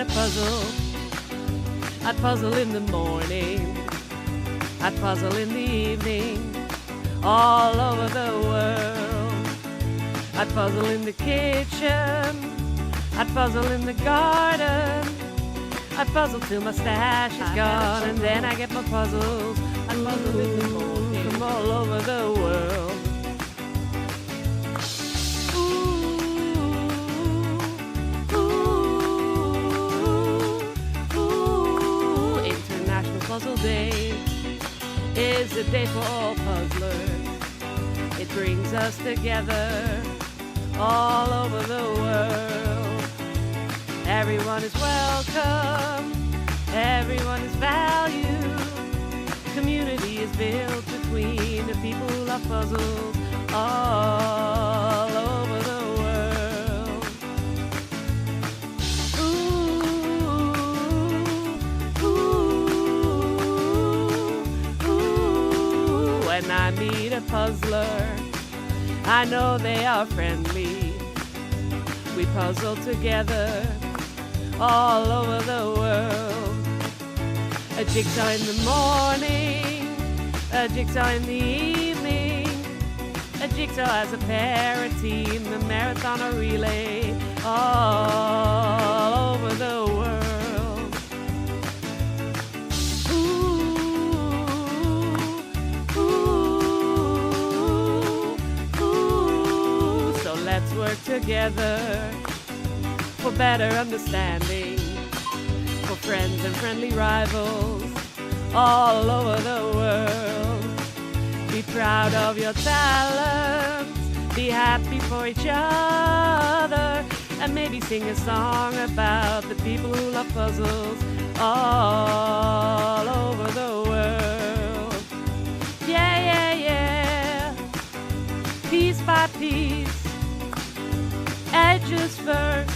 a puzzle, I'd puzzle in the morning, I'd puzzle in the evening, all over the world. I'd puzzle in the kitchen, I'd puzzle in the garden, I'd puzzle till my stash is gone, and then I get my puzzles. I'd puzzle in the morning from all over the world. International Puzzle Day is a day for all puzzlers. It brings us together all over the world. Everyone is welcome, everyone is valued. Community is built between the people who love puzzles all over the world. When I meet a puzzler, I know they are friendly. We puzzle together all over the world. A jigsaw in the morning, a jigsaw in the evening, a jigsaw as a pair, a team, a marathon, a relay, all over the world. So let's work together for better understanding, for friends and friendly rivals all over the world. Be proud of your talents, be happy for each other, and maybe sing a song about the people who love puzzles all over the world. Yeah, yeah, yeah. Piece by piece, edges first,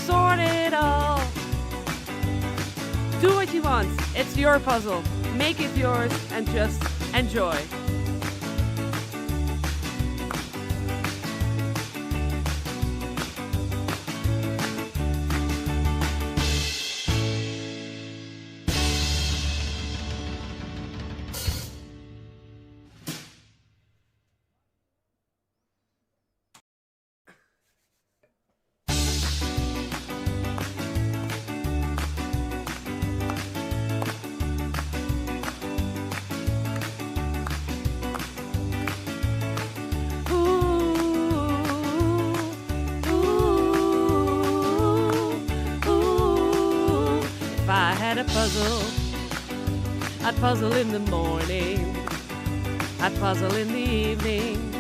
sort it all. Do what you want. It's your puzzle. Make it yours and just enjoy. If I had a puzzle, I'd puzzle in the morning, I'd puzzle in the evening,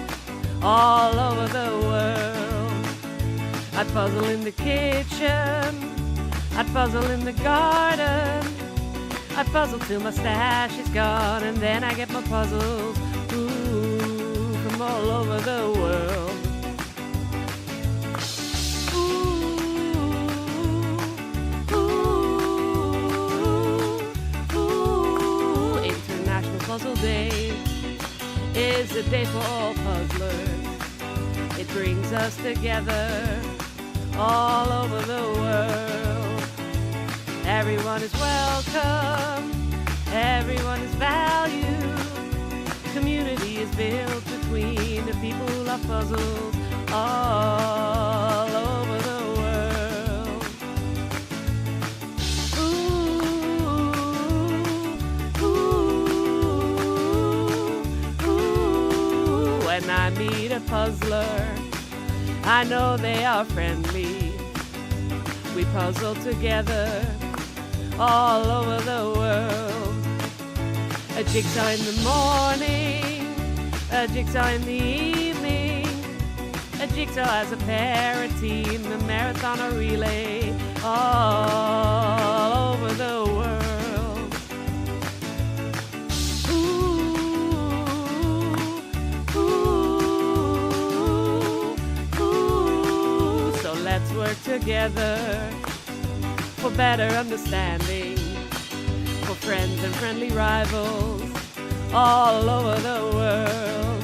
all over the world. I'd puzzle in the kitchen, I'd puzzle in the garden, I'd puzzle till my stash is gone, and then I get my puzzles from all over the world. Puzzle Day is a day for all puzzlers. It brings us together all over the world. Everyone is welcome, everyone is valued. Community is built between the people who love puzzles all over the world. When I meet a puzzler, I know they are friendly. We puzzle together all over the world. A jigsaw in the morning, a jigsaw in the evening, a jigsaw as a pair, a team, a marathon, a relay, all over the world. Let's work together for better understanding, for friends and friendly rivals all over the world.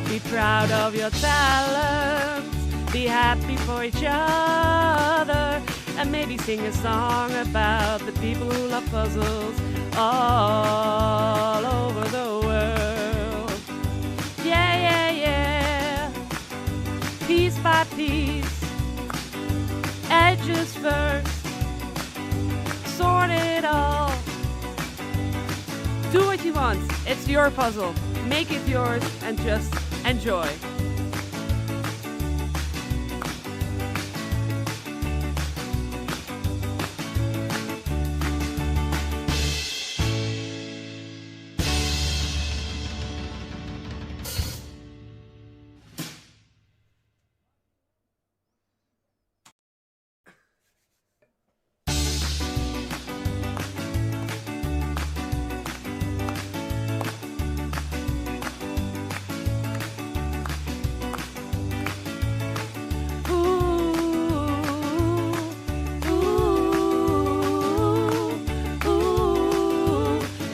Be proud of your talents, be happy for each other, and maybe sing a song about the people who love puzzles all over the world. Yeah, yeah, yeah. Piece by piece, edges first, sort it all. Do what you want. It's your puzzle. Make it yours and just enjoy.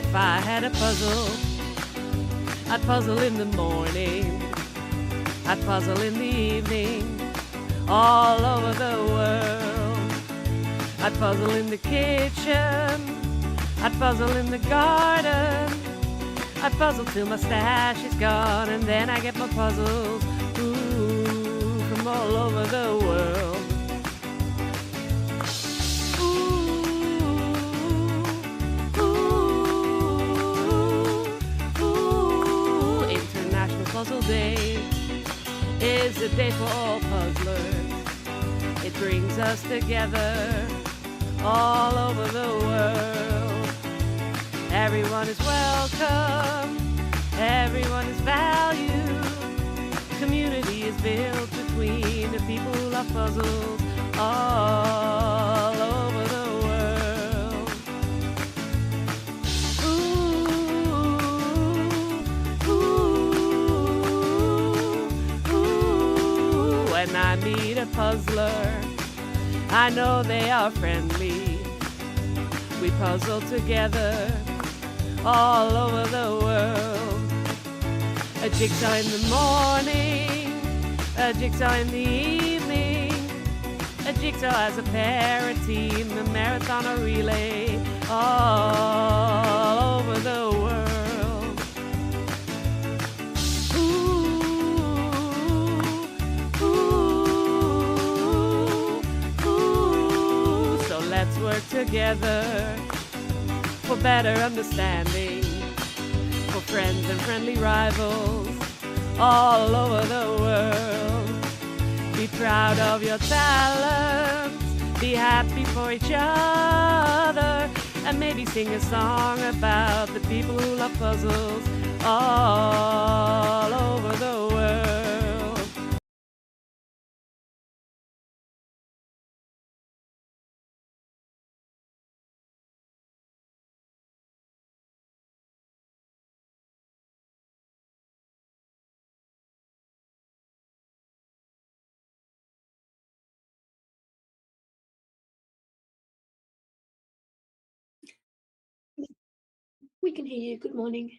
If I had a puzzle, I'd puzzle in the morning, I'd puzzle in the evening, all over the world. I'd puzzle in the kitchen, I'd puzzle in the garden, I'd puzzle till my stash is gone, and then I get my puzzles, from all over the world. International Puzzle Day is a day for all puzzlers. It brings us together all over the world. Everyone is welcome, everyone is valued. Community is built between the people who love puzzles all over the world. When I meet a puzzler, I know they are friendly. We puzzle together all over the world. A jigsaw in the morning, a jigsaw in the evening, a jigsaw as a pair, a team, a marathon, a relay, all over the world. So let's work together for better understanding, for friends and friendly rivals all over the world. Be proud of your talents, be happy for each other, and maybe sing a song about the people who love puzzles all over the world. We can hear you. Good morning.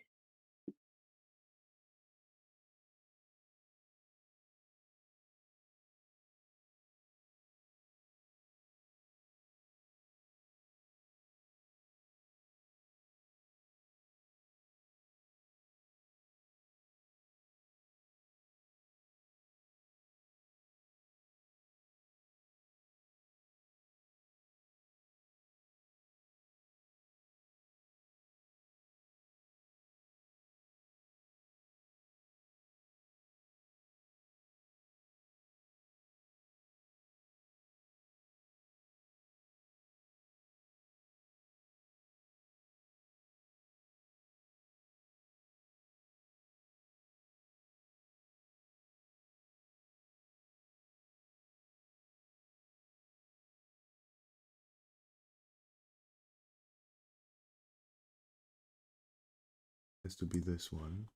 Has to be this one.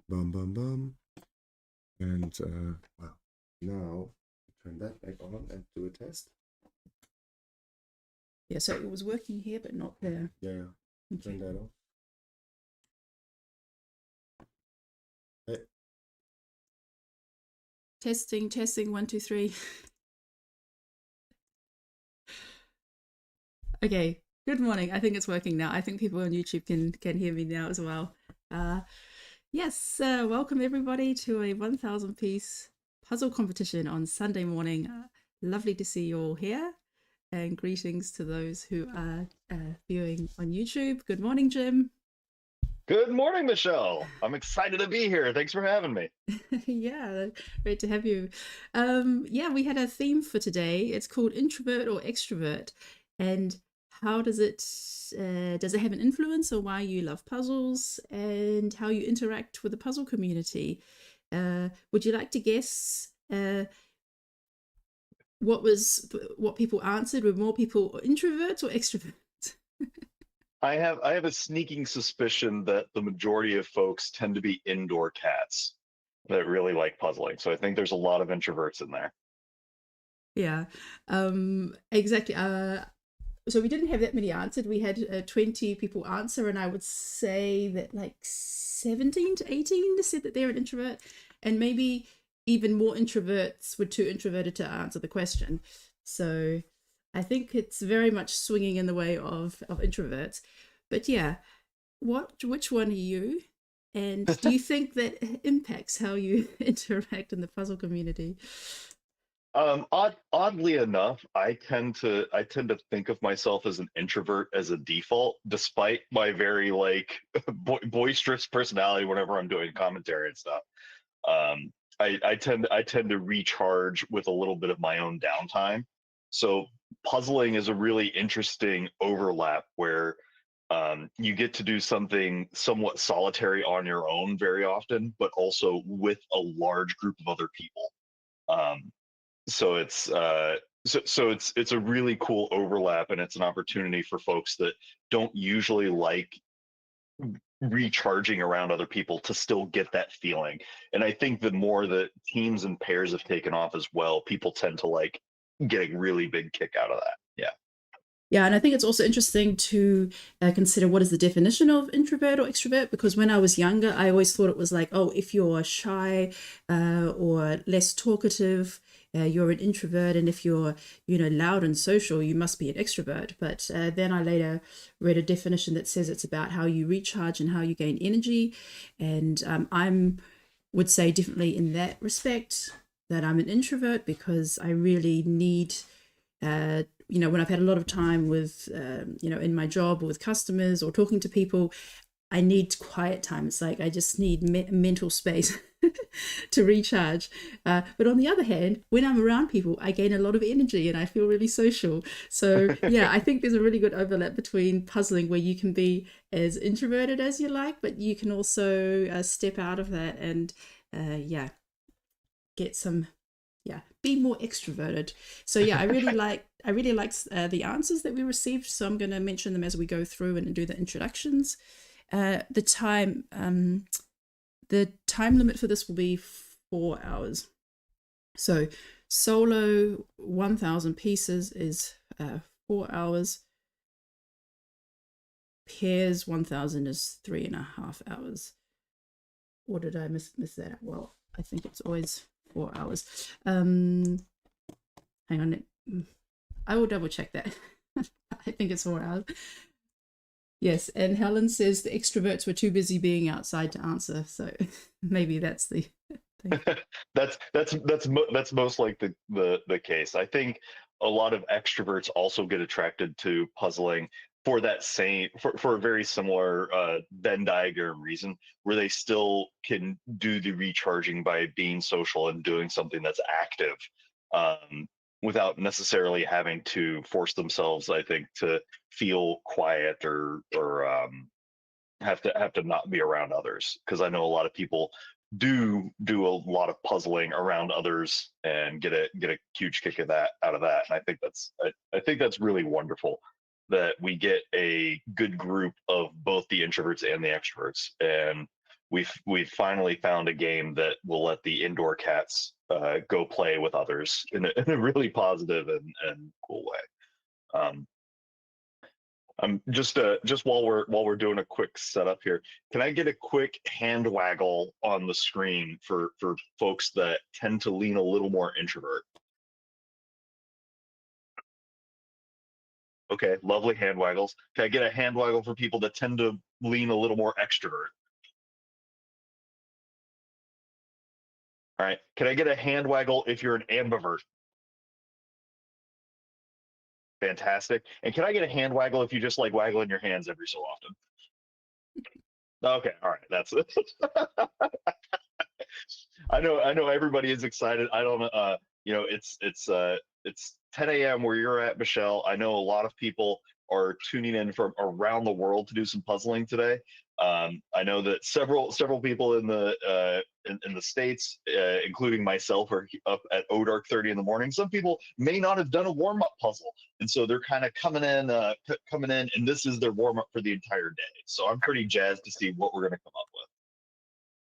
Bum bum bum. And well, now turn that back on and do a test. Yeah, so it was working here, but not there. Yeah. Turn that off. Hey. Testing, 1, 2, 3. Okay, good morning. I think it's working now. I think people on YouTube can hear me now as well. Yes, welcome everybody to a 1,000 piece puzzle competition on Sunday morning. Lovely to see you all here, and greetings to those who are viewing on YouTube. Good morning, Jim. Good morning, Michelle. I'm excited to be here. Thanks for having me. Yeah, great to have you. Yeah, we had a theme for today. It's called introvert or extrovert, and how does it have an influence on why you love puzzles and how you interact with the puzzle community? Would you like to guess what people answered? Were more people introverts or extroverts? I have a sneaking suspicion that the majority of folks tend to be indoor cats that really like puzzling. So I think there's a lot of introverts in there. Yeah, exactly. So we didn't have that many answered. We had 20 people answer, and I would say that like 17 to 18 said that they're an introvert, and maybe even more introverts were too introverted to answer the question. So I think it's very much swinging in the way of introverts. But yeah, which one are you? And do you think that impacts how you interact in the puzzle community? Oddly enough, I tend to think of myself as an introvert as a default, despite my very like boisterous personality whenever I'm doing commentary and stuff. I tend to recharge with a little bit of my own downtime. So puzzling is a really interesting overlap where you get to do something somewhat solitary on your own very often, but also with a large group of other people. Um, so it's a really cool overlap, and it's an opportunity for folks that don't usually like recharging around other people to still get that feeling. And I think the more that teams and pairs have taken off as well, people tend to like get a really big kick out of that. Yeah. Yeah, and I think it's also interesting to consider what is the definition of introvert or extrovert, because when I was younger, I always thought it was like, oh, if you're shy or less talkative, you're an introvert, and if you're, loud and social, you must be an extrovert. But then I later read a definition that says it's about how you recharge and how you gain energy, and I'm would say definitely in that respect that I'm an introvert because I really need when I've had a lot of time with, in my job or with customers or talking to people, I need quiet time. It's like I just need mental space to recharge. But on the other hand, when I'm around people, I gain a lot of energy and I feel really social. So yeah, I think there's a really good overlap between puzzling where you can be as introverted as you like, but you can also step out of that and get some be more extroverted. So yeah, I really like the answers that we received, so I'm going to mention them as we go through and do the introductions. The time limit for this will be 4 hours. So solo 1,000 pieces is 4 hours. Pairs 1,000 is 3.5 hours. Or did I miss that? Well, I think it's always 4 hours. Hang on, I will double check that. I think it's 4 hours. Yes, and Helen says the extroverts were too busy being outside to answer, so maybe that's the thing. that's most like the case. I think a lot of extroverts also get attracted to puzzling for that same for a very similar Venn diagram reason, where they still can do the recharging by being social and doing something that's active, without necessarily having to force themselves, I think, to feel quiet or have to not be around others. Because I know a lot of people do a lot of puzzling around others and get a huge kick of that out of that. And I think that's really wonderful that we get a good group of both the introverts and the extroverts, and we've finally found a game that will let the indoor cats go play with others in a really positive and cool way. Just while we're doing a quick setup here, can I get a quick hand waggle on the screen for folks that tend to lean a little more introvert? Okay, lovely hand waggles. Can I get a hand waggle for people that tend to lean a little more extrovert? All right. Can I get a hand waggle if you're an ambivert? Fantastic. And can I get a hand waggle if you just like waggling your hands every so often? Okay, all right. That's it. I know everybody is excited. I don't it's 10 a.m. where you're at, Michelle. I know a lot of people are tuning in from around the world to do some puzzling today. I know that several people in the states, including myself, are up at dark 30 in the morning. Some people may not have done a warm up puzzle, and so they're kind of coming in, and this is their warm up for the entire day. So I'm pretty jazzed to see what we're going to come up with.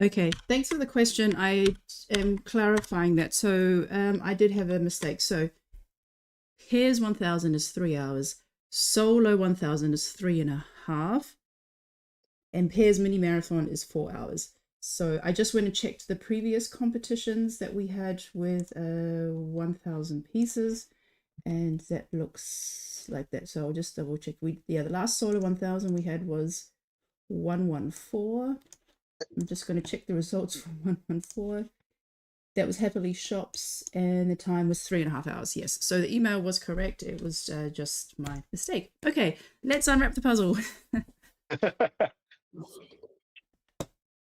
Okay, thanks for the question. I am clarifying that. So I did have a mistake. So pairs 1000 is 3 hours, solo 1000 is 3.5, and pairs mini marathon is 4 hours. So I just went and checked the previous competitions that we had with 1000 pieces, and that looks like that. So I'll just double check. The last solo 1000 we had was 114. I'm just going to check the results for 114. That was Happily Shops, and the time was 3.5 hours. Yes, so the email was correct. It was just my mistake. Okay, let's unwrap the puzzle.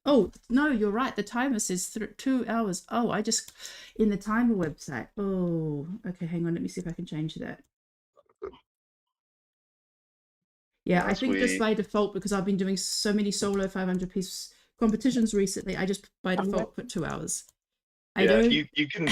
Oh, no, you're right. The timer says 2 hours. Oh, I just, in the timer website. Oh, okay, hang on. Let me see if I can change that. Yeah, I think just by default, because I've been doing so many solo 500-piece competitions recently, I just by default put 2 hours. You can.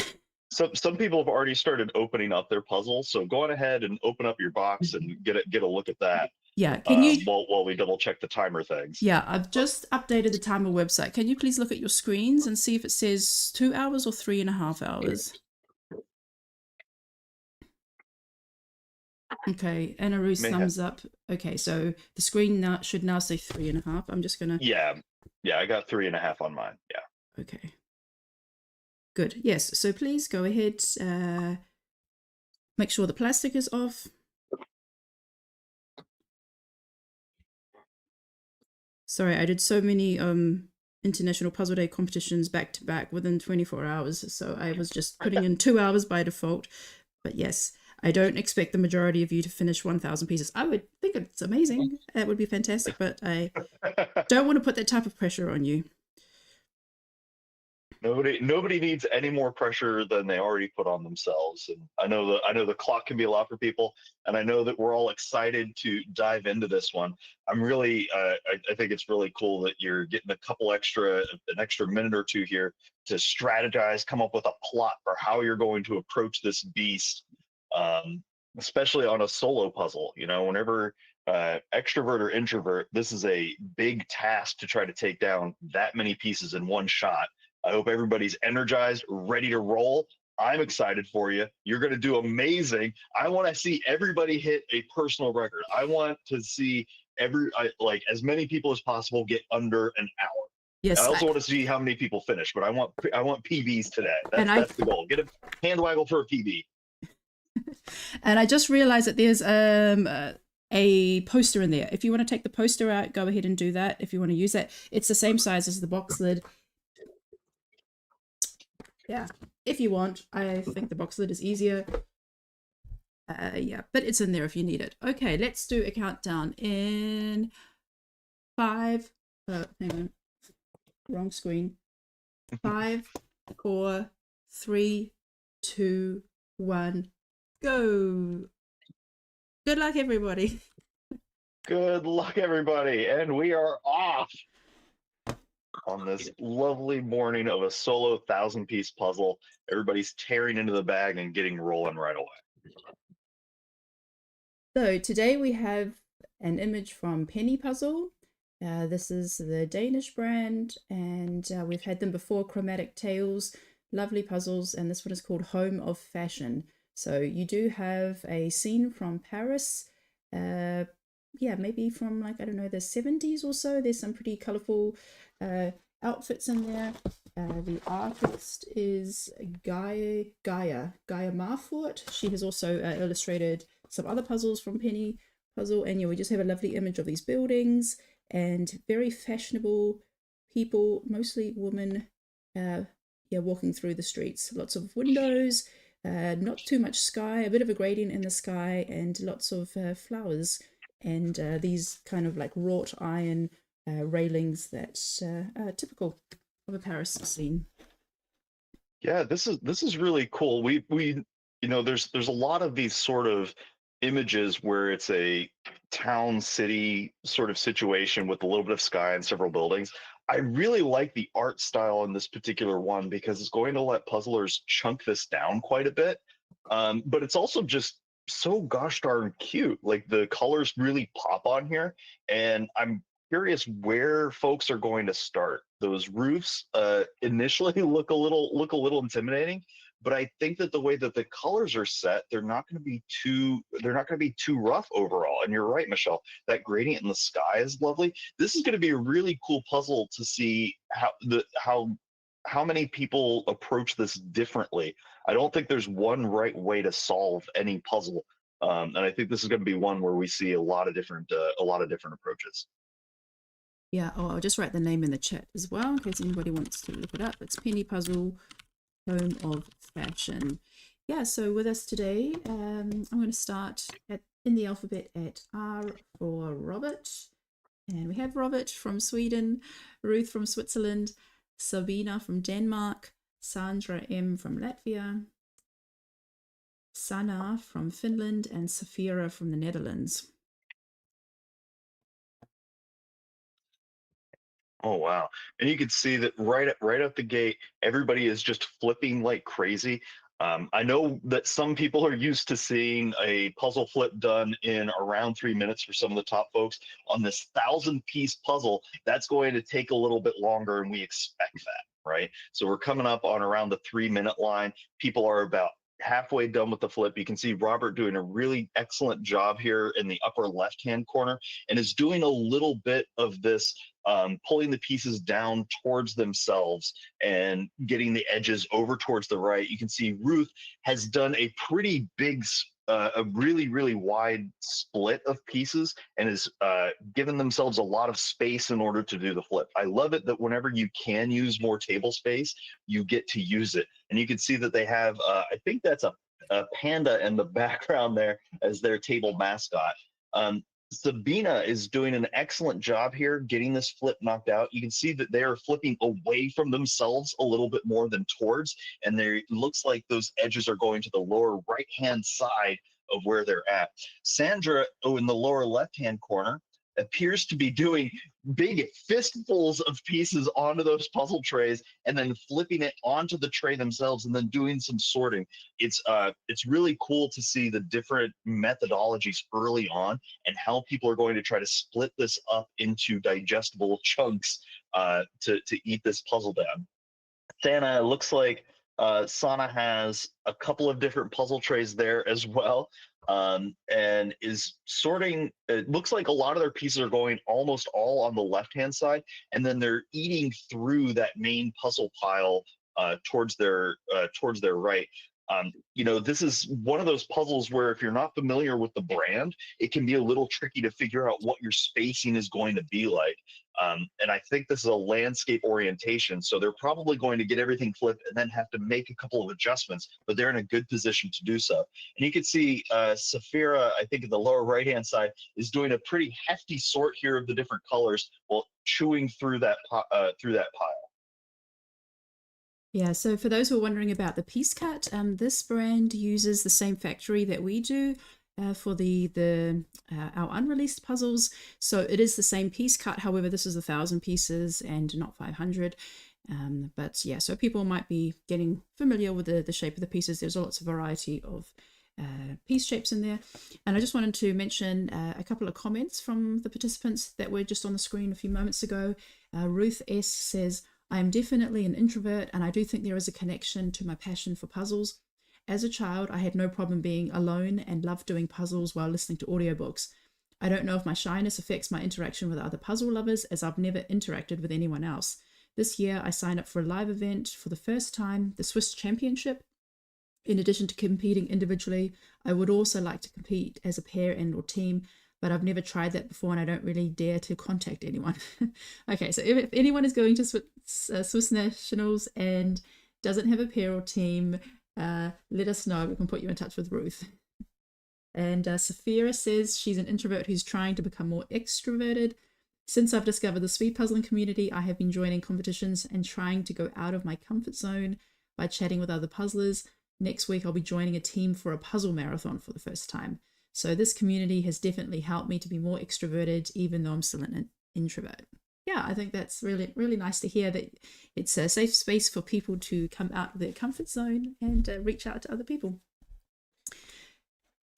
Some people have already started opening up their puzzles, so go on ahead and open up your box and get a look at that. Yeah, can you? While we double check the timer things. Yeah, I've just updated the timer website. Can you please look at your screens and see if it says 2 hours or 3.5 hours? Okay, Anna Ruth thumbs up. Okay, so the screen now should now say 3.5. I'm just gonna. Yeah, I got 3.5 on mine. Yeah. Okay. Good. Yes. So please go ahead. Make sure the plastic is off. Sorry, I did so many International Puzzle Day competitions back to back within 24 hours. So I was just putting in 2 hours by default. But yes, I don't expect the majority of you to finish 1000 pieces. I would think it's amazing. That would be fantastic, but I don't want to put that type of pressure on you. Nobody needs any more pressure than they already put on themselves. And I know the clock can be a lot for people, and I know that we're all excited to dive into this one. I'm really I think it's really cool that you're getting an extra minute or two here to strategize, come up with a plot for how you're going to approach this beast, especially on a solo puzzle. You know, whenever extrovert or introvert, this is a big task to try to take down that many pieces in one shot. I hope everybody's energized, ready to roll. I'm excited for you. You're going to do amazing. I want to see everybody hit a personal record. I want to see as many people as possible get under an hour. Yes. I also want to see how many people finish, but I want PBs today. That's the goal. Get a hand waggle for a PB. And I just realized that there's a poster in there. If you want to take the poster out, go ahead and do that. If you want to use that, it's the same size as the box lid. Yeah, if you want. I think the box lid is easier. Yeah, but it's in there if you need it. Okay, let's do a countdown in 5. Hang on, wrong screen. 5, 4, 3, 2, 1, go. Good luck, everybody. Good luck, everybody, and we are off on this lovely morning of a solo 1000-piece puzzle. Everybody's tearing into the bag and getting rolling right away. So today we have an image from Penny Puzzle. This is the Danish brand, and we've had them before, Chromatic Tales, lovely puzzles, and this one is called Home of Fashion. So you do have a scene from Paris, yeah, maybe from like, I don't know, the 70s or so. There's some pretty colorful outfits in there. The artist is Gaia Marfort. She has also illustrated some other puzzles from Penny Puzzle, and we just have a lovely image of these buildings and very fashionable people, mostly women, walking through the streets. Lots of windows, not too much sky, a bit of a gradient in the sky, and lots of flowers, and these kind of like wrought iron railings that are typical of a Paris scene. Yeah, this is really cool. We there's a lot of these sort of images where it's a town city sort of situation with a little bit of sky and several buildings. I really like the art style in this particular one because it's going to let puzzlers chunk this down quite a bit. But it's also just so gosh darn cute. Like the colors really pop on here, and I'm curious where folks are going to start. Those roofs initially look a little intimidating, but I think that the way that the colors are set, they're not going to be too rough overall. And you're right, Michelle. That gradient in the sky is lovely. This is going to be a really cool puzzle to see how many people approach this differently. I don't think there's one right way to solve any puzzle, and I think this is going to be one where we see a lot of different approaches. Yeah, I'll just write the name in the chat as well in case anybody wants to look it up. It's Penny Puzzle, Home of Fashion. Yeah, so with us today, I'm going to start in the alphabet at R for Robert. And we have Robert from Sweden, Ruth from Switzerland, Sabina from Denmark, Sandra M from Latvia, Sana from Finland, and Safira from the Netherlands. Oh wow! And you can see that right out the gate, everybody is just flipping like crazy. I know that some people are used to seeing a puzzle flip done in around 3 minutes for some of the top folks. On this 1,000-piece puzzle, that's going to take a little bit longer, and we expect that, right? So we're coming up on around the 3-minute line. People are about halfway done with the flip. You can see Robert doing a really excellent job here in the upper left-hand corner, and is doing a little bit of this pulling the pieces down towards themselves and getting the edges over towards the right. You can see Ruth has done a pretty big, a really wide split of pieces, and has given themselves a lot of space in order to do the flip. I love it that whenever you can use more table space, you get to use it. And you can see that they have, I think that's a panda in the background there as their table mascot. Sabina is doing an excellent job here getting this flip knocked out. You can see that they are flipping away from themselves a little bit more than towards, and it looks like those edges are going to the lower right-hand side of where they're at. Sandra, in the lower left-hand corner, appears to be doing big fistfuls of pieces onto those puzzle trays and then flipping it onto the tray themselves and then doing some sorting. It's really cool to see the different methodologies early on and how people are going to try to split this up into digestible chunks to eat this puzzle down. Sana, looks like Sana has a couple of different puzzle trays there as well, and is sorting. It looks like a lot of their pieces are going almost all on the left-hand side, and then they're eating through that main puzzle pile towards their right. This is one of those puzzles where if you're not familiar with the brand, it can be a little tricky to figure out what your spacing is going to be like. And I think this is a landscape orientation, so they're probably going to get everything flipped and then have to make a couple of adjustments, but they're in a good position to do so. And you can see Safira, I think in the lower right-hand side, is doing a pretty hefty sort here of the different colors while chewing through that pile. Yeah, so for those who are wondering about the piece cut, this brand uses the same factory that we do for our unreleased puzzles. So it is the same piece cut. However, this is 1,000 pieces and not 500. But yeah, so people might be getting familiar with the shape of the pieces. There's lots of variety of piece shapes in there. And I just wanted to mention a couple of comments from the participants that were just on the screen a few moments ago. Ruth S says, I am definitely an introvert, and I do think there is a connection to my passion for puzzles. As a child, I had no problem being alone and loved doing puzzles while listening to audiobooks. I don't know if my shyness affects my interaction with other puzzle lovers, as I've never interacted with anyone else. This year, I signed up for a live event for the first time, the Swiss Championship, In addition to competing individually, I would also like to compete as a pair and or team, but I've never tried that before and I don't really dare to contact anyone. Okay, so if anyone is going to Swiss Nationals and doesn't have a pair or team, let us know. We can put you in touch with Ruth. And Saphira says she's an introvert who's trying to become more extroverted. Since I've discovered the speed puzzling community, I have been joining competitions and trying to go out of my comfort zone by chatting with other puzzlers. Next week, I'll be joining a team for a puzzle marathon for the first time. So this community has definitely helped me to be more extroverted, even though I'm still an introvert. Yeah, I think that's really, really nice to hear that it's a safe space for people to come out of their comfort zone and reach out to other people.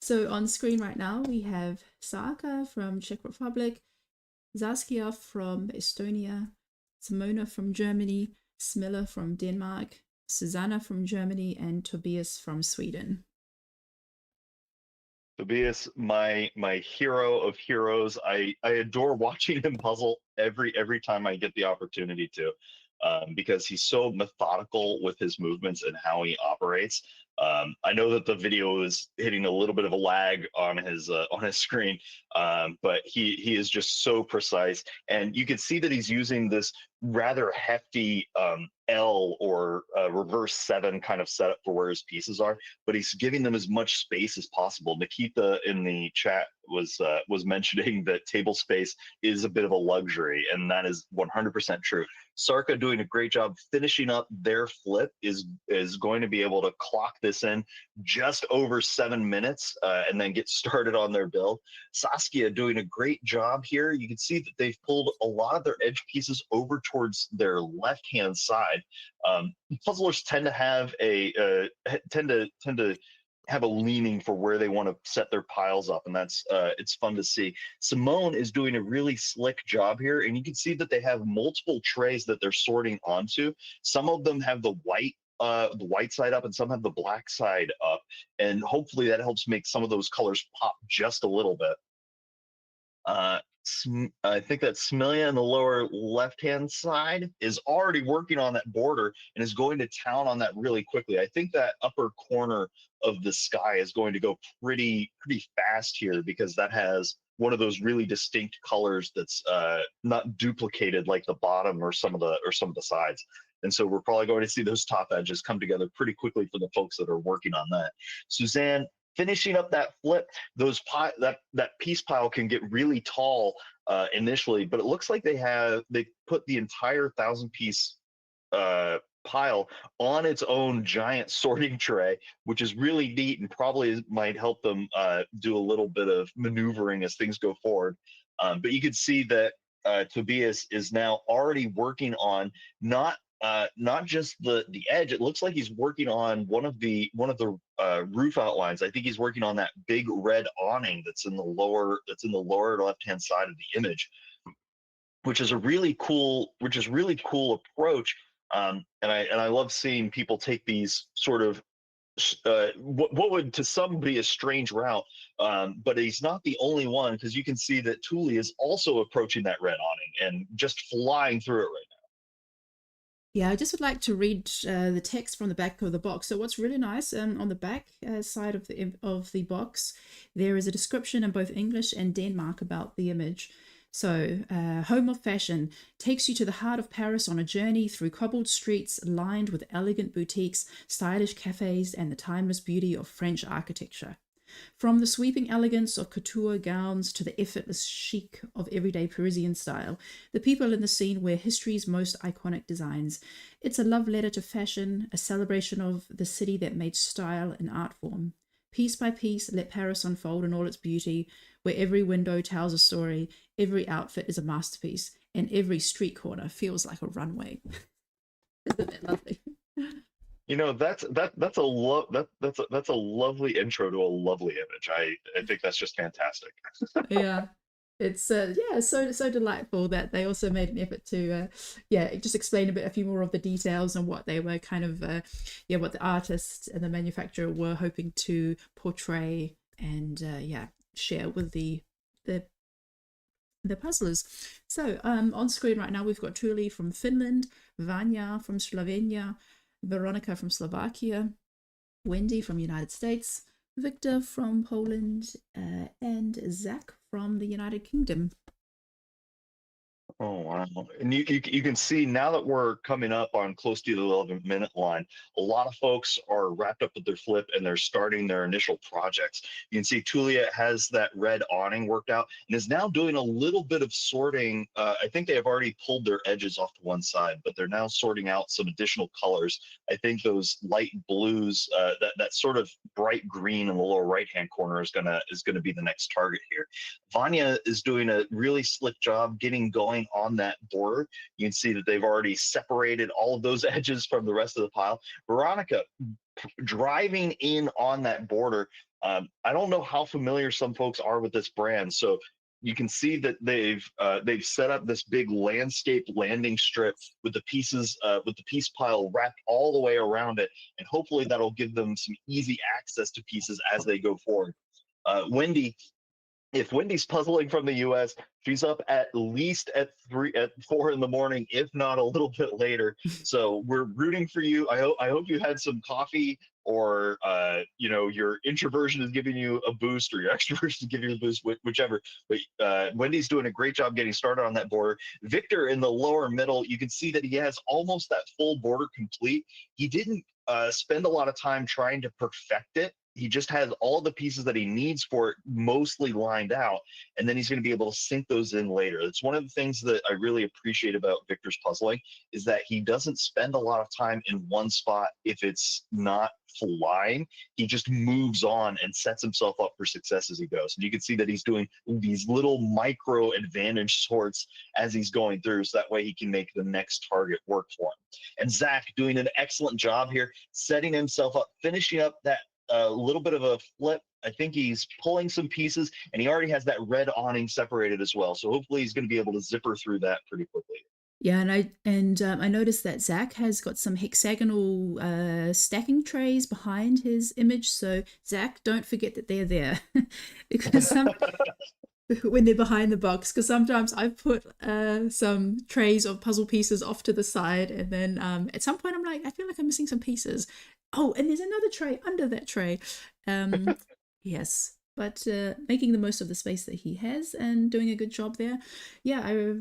So on screen right now, we have Saaka from Czech Republic, Zaskia from Estonia, Simona from Germany, Smilla from Denmark, Susanna from Germany, and Tobias from Sweden. Tobias, my hero of heroes. I adore watching him puzzle every time I get the opportunity to, because he's so methodical with his movements and how he operates. I know that the video is hitting a little bit of a lag on his screen, but he is just so precise, and you can see that he's using this rather hefty L or reverse 7 kind of setup for where his pieces are, but he's giving them as much space as possible. Nikita in the chat was mentioning that table space is a bit of a luxury, and that is 100% true. Sarka doing a great job finishing up their flip is going to be able to clock this in just over 7 minutes and then get started on their build. Saskia doing a great job here. You can see that they've pulled a lot of their edge pieces over towards their left-hand side. Puzzlers tend to have have a leaning for where they want to set their piles up, and that's it's fun to see. Simone is doing a really slick job here, and you can see that they have multiple trays that they're sorting onto. Some of them have the white side up, and some have the black side up, and hopefully that helps make some of those colors pop just a little bit. I think that Smilia in the lower left-hand side is already working on that border and is going to town on that really quickly. I think that upper corner of the sky is going to go pretty fast here, because that has one of those really distinct colors that's not duplicated like the bottom or some of the sides. And so we're probably going to see those top edges come together pretty quickly for the folks that are working on that. Suzanne, finishing up that flip, that piece pile can get really tall initially, but it looks like they put the entire 1,000-piece pile on its own giant sorting tray, which is really neat and probably might help them do a little bit of maneuvering as things go forward. But you can see that Tobias is now already working on not just the edge. It looks like he's working on one of the roof outlines. I think he's working on that big red awning that's in the lower left-hand side of the image, which is a really cool approach. And I love seeing people take these sort of what would to some be a strange route, but he's not the only one, because you can see that Thule is also approaching that red awning and just flying through it right now. Yeah, I just would like to read the text from the back of the box. So what's really nice, on the back side of the box, there is a description in both English and Denmark about the image. So, Home of Fashion takes you to the heart of Paris on a journey through cobbled streets lined with elegant boutiques, stylish cafes, and the timeless beauty of French architecture. From the sweeping elegance of couture gowns to the effortless chic of everyday Parisian style, the people in the scene wear history's most iconic designs. It's a love letter to fashion, a celebration of the city that made style an art form. Piece by piece, let Paris unfold in all its beauty, where every window tells a story, every outfit is a masterpiece, and every street corner feels like a runway. Isn't that lovely? You know, that's a lovely intro to a lovely image. I think that's just fantastic. Yeah. It's so delightful that they also made an effort to just explain a few more of the details and what they were kind of what the artist and the manufacturer were hoping to portray and share with the puzzlers. So on screen right now we've got Thule from Finland, Vanya from Slovenia, Veronica from Slovakia, Wendy from United States, Victor from Poland, and Zach from the United Kingdom. Oh wow! And you can see now that we're coming up on close to the 11-minute line, a lot of folks are wrapped up with their flip and they're starting their initial projects. You can see Tulia has that red awning worked out and is now doing a little bit of sorting. I think they have already pulled their edges off to one side, but they're now sorting out some additional colors. I think those light blues, that sort of bright green in the lower right-hand corner is gonna be the next target here. Vanya is doing a really slick job getting going on that border. You can see that they've already separated all of those edges from the rest of the pile. Veronica driving in on that border. I don't know how familiar some folks are with this brand, so you can see that they've set up this big landscape landing strip with the pieces with the piece pile wrapped all the way around it, and hopefully that'll give them some easy access to pieces as they go forward. Wendy, if Wendy's puzzling from the US, she's up at least at 4 in the morning, if not a little bit later. So we're rooting for you. I hope you had some coffee, or your introversion is giving you a boost, or your extroversion is giving you a boost, whichever. But Wendy's doing a great job getting started on that border. Victor in the lower middle, you can see that he has almost that full border complete. He didn't spend a lot of time trying to perfect it. He just has all the pieces that he needs for it mostly lined out, and then he's going to be able to sink those in later. It's one of the things that I really appreciate about Victor's puzzling, is that he doesn't spend a lot of time in one spot if it's not flying. He just moves on and sets himself up for success as he goes. And you can see that he's doing these little micro advantage sorts as he's going through, so that way he can make the next target work for him. And Zach doing an excellent job here, setting himself up, finishing up that a little bit of a flip. I think he's pulling some pieces, and he already has that red awning separated as well. So hopefully he's going to be able to zipper through that pretty quickly. Yeah, and I noticed that Zach has got some hexagonal stacking trays behind his image. So Zach, don't forget that they're there, because when they're behind the box, because sometimes I've put some trays of puzzle pieces off to the side, and then at some point I'm like, I feel like I'm missing some pieces. Oh, and there's another tray under that tray. Yes, but making the most of the space that he has and doing a good job there. Yeah,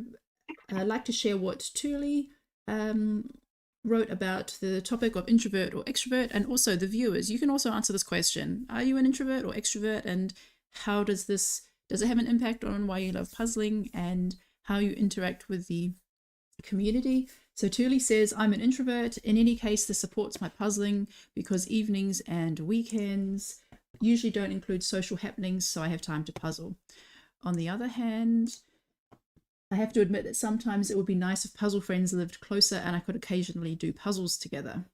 I'd like to share what Tuli wrote about the topic of introvert or extrovert, and also the viewers. You can also answer this question. Are you an introvert or extrovert, and how does it have an impact on why you love puzzling and how you interact with the community? So Tuli says, I'm an introvert. In any case, this supports my puzzling because evenings and weekends usually don't include social happenings, so I have time to puzzle. On the other hand, I have to admit that sometimes it would be nice if puzzle friends lived closer and I could occasionally do puzzles together.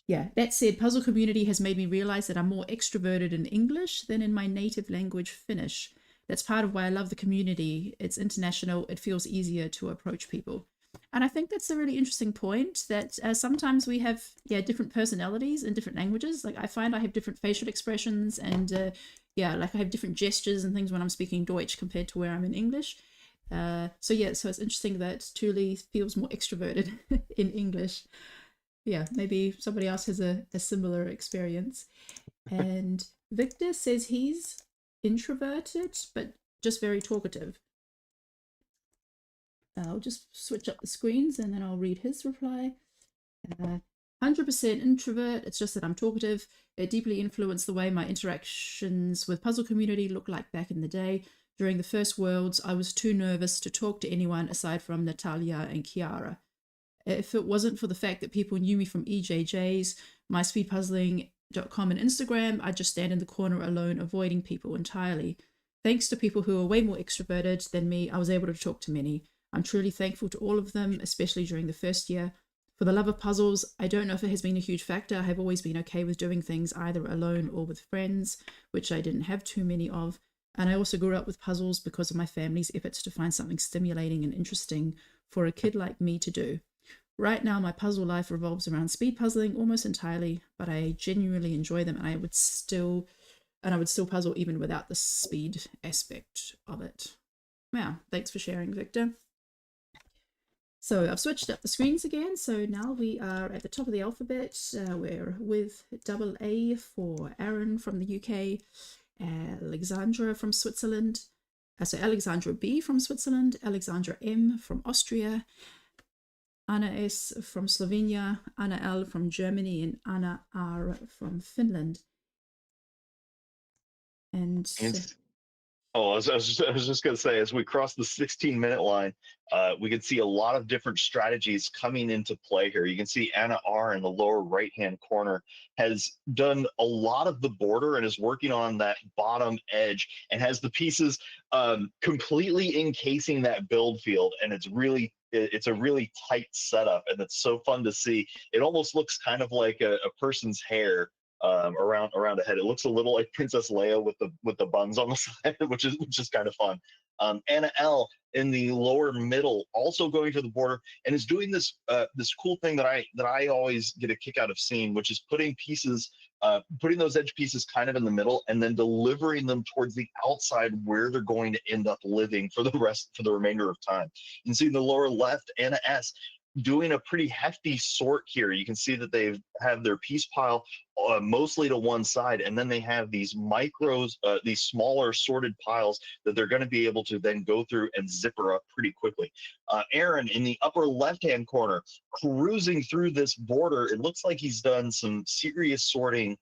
Yeah, that said, puzzle community has made me realize that I'm more extroverted in English than in my native language, Finnish. That's part of why I love the community. It's international. It feels easier to approach people. And I think that's a really interesting point, that sometimes we have different personalities in different languages. Like I find I have different facial expressions, and like I have different gestures and things when I'm speaking Deutsch compared to where I'm in English. So it's interesting that Tuli feels more extroverted in English. Yeah, maybe somebody else has a similar experience. And Victor says he's introverted, but just very talkative. I'll just switch up the screens and then I'll read his reply. 100% introvert, it's just that I'm talkative. It deeply influenced the way my interactions with puzzle community looked like back in the day. During the first Worlds, I was too nervous to talk to anyone aside from Natalia and Chiara. If it wasn't for the fact that people knew me from EJJ's, myspeedpuzzling.com and Instagram, I'd just stand in the corner alone, avoiding people entirely. Thanks to people who are way more extroverted than me, I was able to talk to many. I'm truly thankful to all of them, especially during the first year. For the love of puzzles, I don't know if it has been a huge factor. I have always been okay with doing things either alone or with friends, which I didn't have too many of. And I also grew up with puzzles because of my family's efforts to find something stimulating and interesting for a kid like me to do. Right now, my puzzle life revolves around speed puzzling almost entirely, but I genuinely enjoy them, and I would still puzzle even without the speed aspect of it. Wow, thanks for sharing, Victor. So I've switched up the screens again. So now we are at the top of the alphabet. We're with double A for Aaron from the UK, Alexandra from Switzerland, so Alexandra B from Switzerland, Alexandra M from Austria, Anna S from Slovenia, Anna L from Germany, and Anna R from Finland. And Oh, I was just going to say, as we cross the 16-minute line, we can see a lot of different strategies coming into play here. You can see Anna R in the lower right-hand corner has done a lot of the border and is working on that bottom edge and has the pieces completely encasing that build field. And it's a really tight setup, and it's so fun to see. It almost looks kind of like a person's hair around a head. It looks a little like Princess Leia with the buns on the side, which is kind of fun. Anna L in the lower middle also going to the border and is doing this this cool thing that I always get a kick out of seeing, which is putting those edge pieces kind of in the middle and then delivering them towards the outside where they're going to end up living for the remainder of time. You can see in the lower left, Anna S doing a pretty hefty sort here. You can see that they have their piece pile mostly to one side, and then they have these these smaller sorted piles that they're going to be able to then go through and zipper up pretty quickly. Aaron in the upper left-hand corner, cruising through this border. It looks like he's done some serious sorting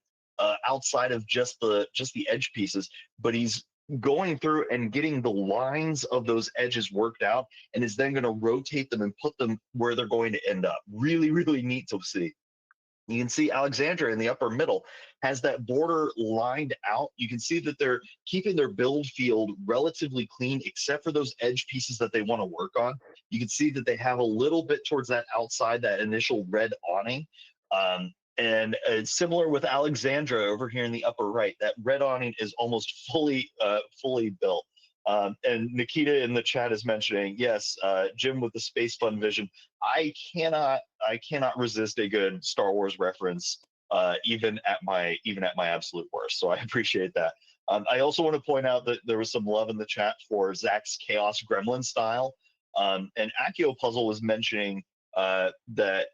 outside of just the edge pieces, but he's going through and getting the lines of those edges worked out, and is then going to rotate them and put them where they're going to end up. Really, really neat to see. You can see Alexandra in the upper middle has that border lined out. You can see that they're keeping their build field relatively clean, except for those edge pieces that they want to work on. You can see that they have a little bit towards that outside, that initial red awning. And similar with Alexandra over here in the upper right, that red awning is almost fully built. And Nikita in the chat is mentioning, yes, Jim with the Space Fun vision. I cannot resist a good Star Wars reference, even at my absolute worst. So I appreciate that. I also want to point out that there was some love in the chat for Zach's Chaos Gremlin style. And Akio Puzzle was mentioning that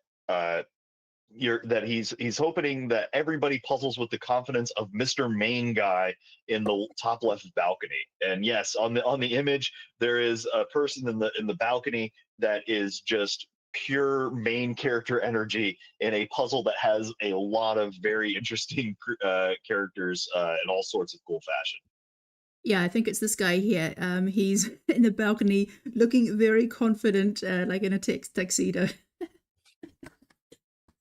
he's hoping that everybody puzzles with the confidence of Mr. Main Guy in the top left balcony. And yes, on the image there is a person in the balcony that is just pure main character energy in a puzzle that has a lot of very interesting characters in all sorts of cool fashion. yeah, I think it's this guy here. He's in the balcony looking very confident, like in a tuxedo.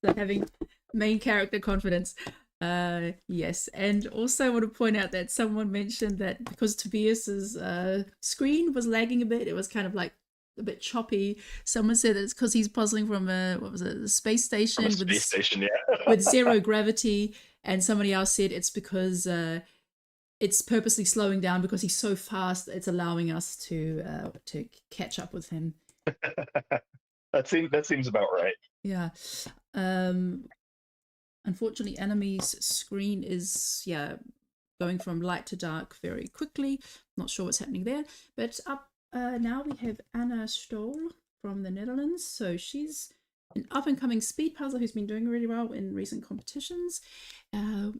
So having main character confidence. Yes, and also I want to point out that someone mentioned that because Tobias's screen was lagging a bit, it was kind of like a bit choppy. Someone said that it's because he's puzzling from a space station with zero gravity, and somebody else said it's because it's purposely slowing down because he's so fast. It's allowing us to catch up with him. That seems about right. Yeah. Unfortunately, Enemy's screen is going from light to dark very quickly. Not sure what's happening there. But up now we have Anna Stoll from the Netherlands. So she's an up-and-coming speed puzzler who's been doing really well in recent competitions.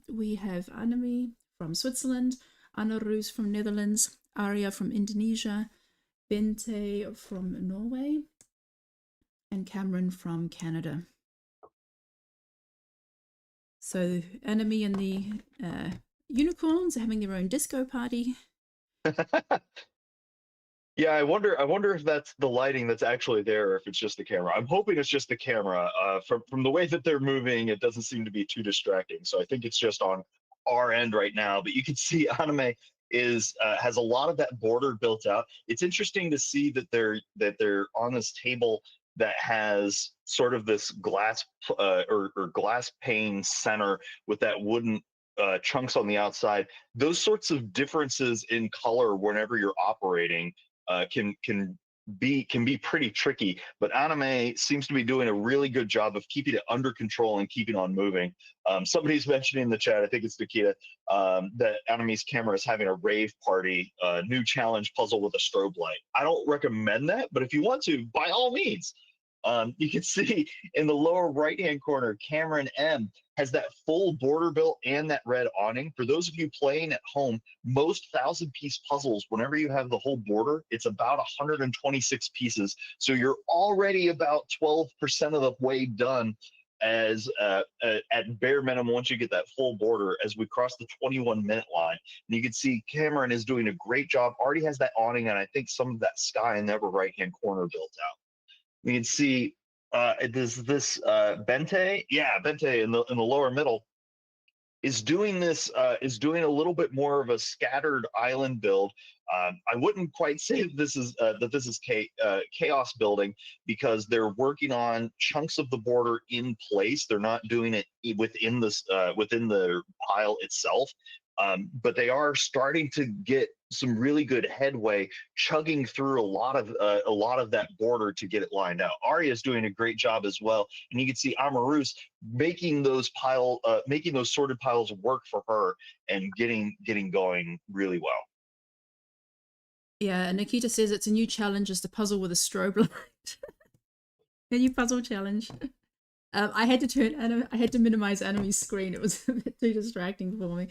We have Anami from Switzerland, Anna Roos from Netherlands, Arya from Indonesia, Bente from Norway, and Cameron from Canada. So Enemy and the unicorns are having their own disco party. Yeah, I wonder if that's the lighting that's actually there, or if it's just the camera. I'm hoping it's just the camera. From the way that they're moving, it doesn't seem to be too distracting. So I think it's just on our end right now. But you can see Anime has a lot of that border built out. It's interesting to see that they're on this table that has sort of this glass or glass pane center with that wooden chunks on the outside. Those sorts of differences in color whenever you're operating can be pretty tricky, but Anime seems to be doing a really good job of keeping it under control and keeping on moving. Somebody's mentioning in the chat, I think it's Nikita, that Anime's camera is having a rave party, new challenge puzzle with a strobe light. I don't recommend that, but if you want to, by all means. You can see in the lower right-hand corner, Cameron M has that full border built and that red awning. For those of you playing at home, most 1,000-piece puzzles, whenever you have the whole border, it's about 126 pieces. So you're already about 12% of the way done as at bare minimum once you get that full border as we cross the 21-minute line. And you can see Cameron is doing a great job, already has that awning and I think some of that sky in the upper right-hand corner built out. You can see this Bente, yeah, Bente in the lower middle is doing this is doing a little bit more of a scattered island build. I wouldn't quite say this is chaos building because they're working on chunks of the border in place. They're not doing it within this within the pile itself. But they are starting to get some really good headway, chugging through a lot of that border to get it lined out. Arya is doing a great job as well, and you can see Amarus making those sorted piles work for her and getting going really well. Yeah, Nikita says it's a new challenge is to puzzle with a strobe light. A new puzzle challenge. I had to minimize Anami's screen. It was a bit too distracting for me.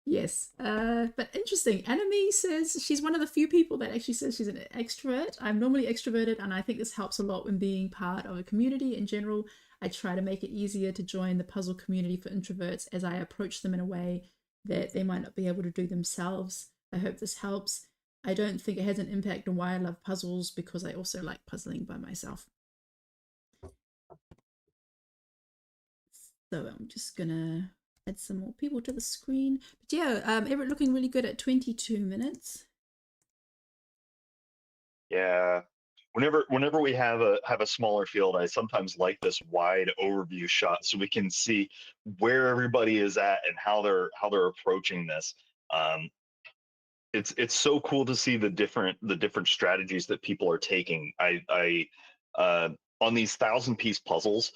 Yes, but interesting. Anami says she's one of the few people that actually says she's an extrovert. I'm normally extroverted, and I think this helps a lot when being part of a community in general. I try to make it easier to join the puzzle community for introverts as I approach them in a way that they might not be able to do themselves. I hope this helps. I don't think it has an impact on why I love puzzles because I also like puzzling by myself. So I'm just gonna add some more people to the screen. But yeah, Everett looking really good at 22 minutes. Yeah. Whenever we have a smaller field, I sometimes like this wide overview shot so we can see where everybody is at and how they're approaching this. It's so cool to see the different strategies that people are taking. I on these 1,000-piece puzzles,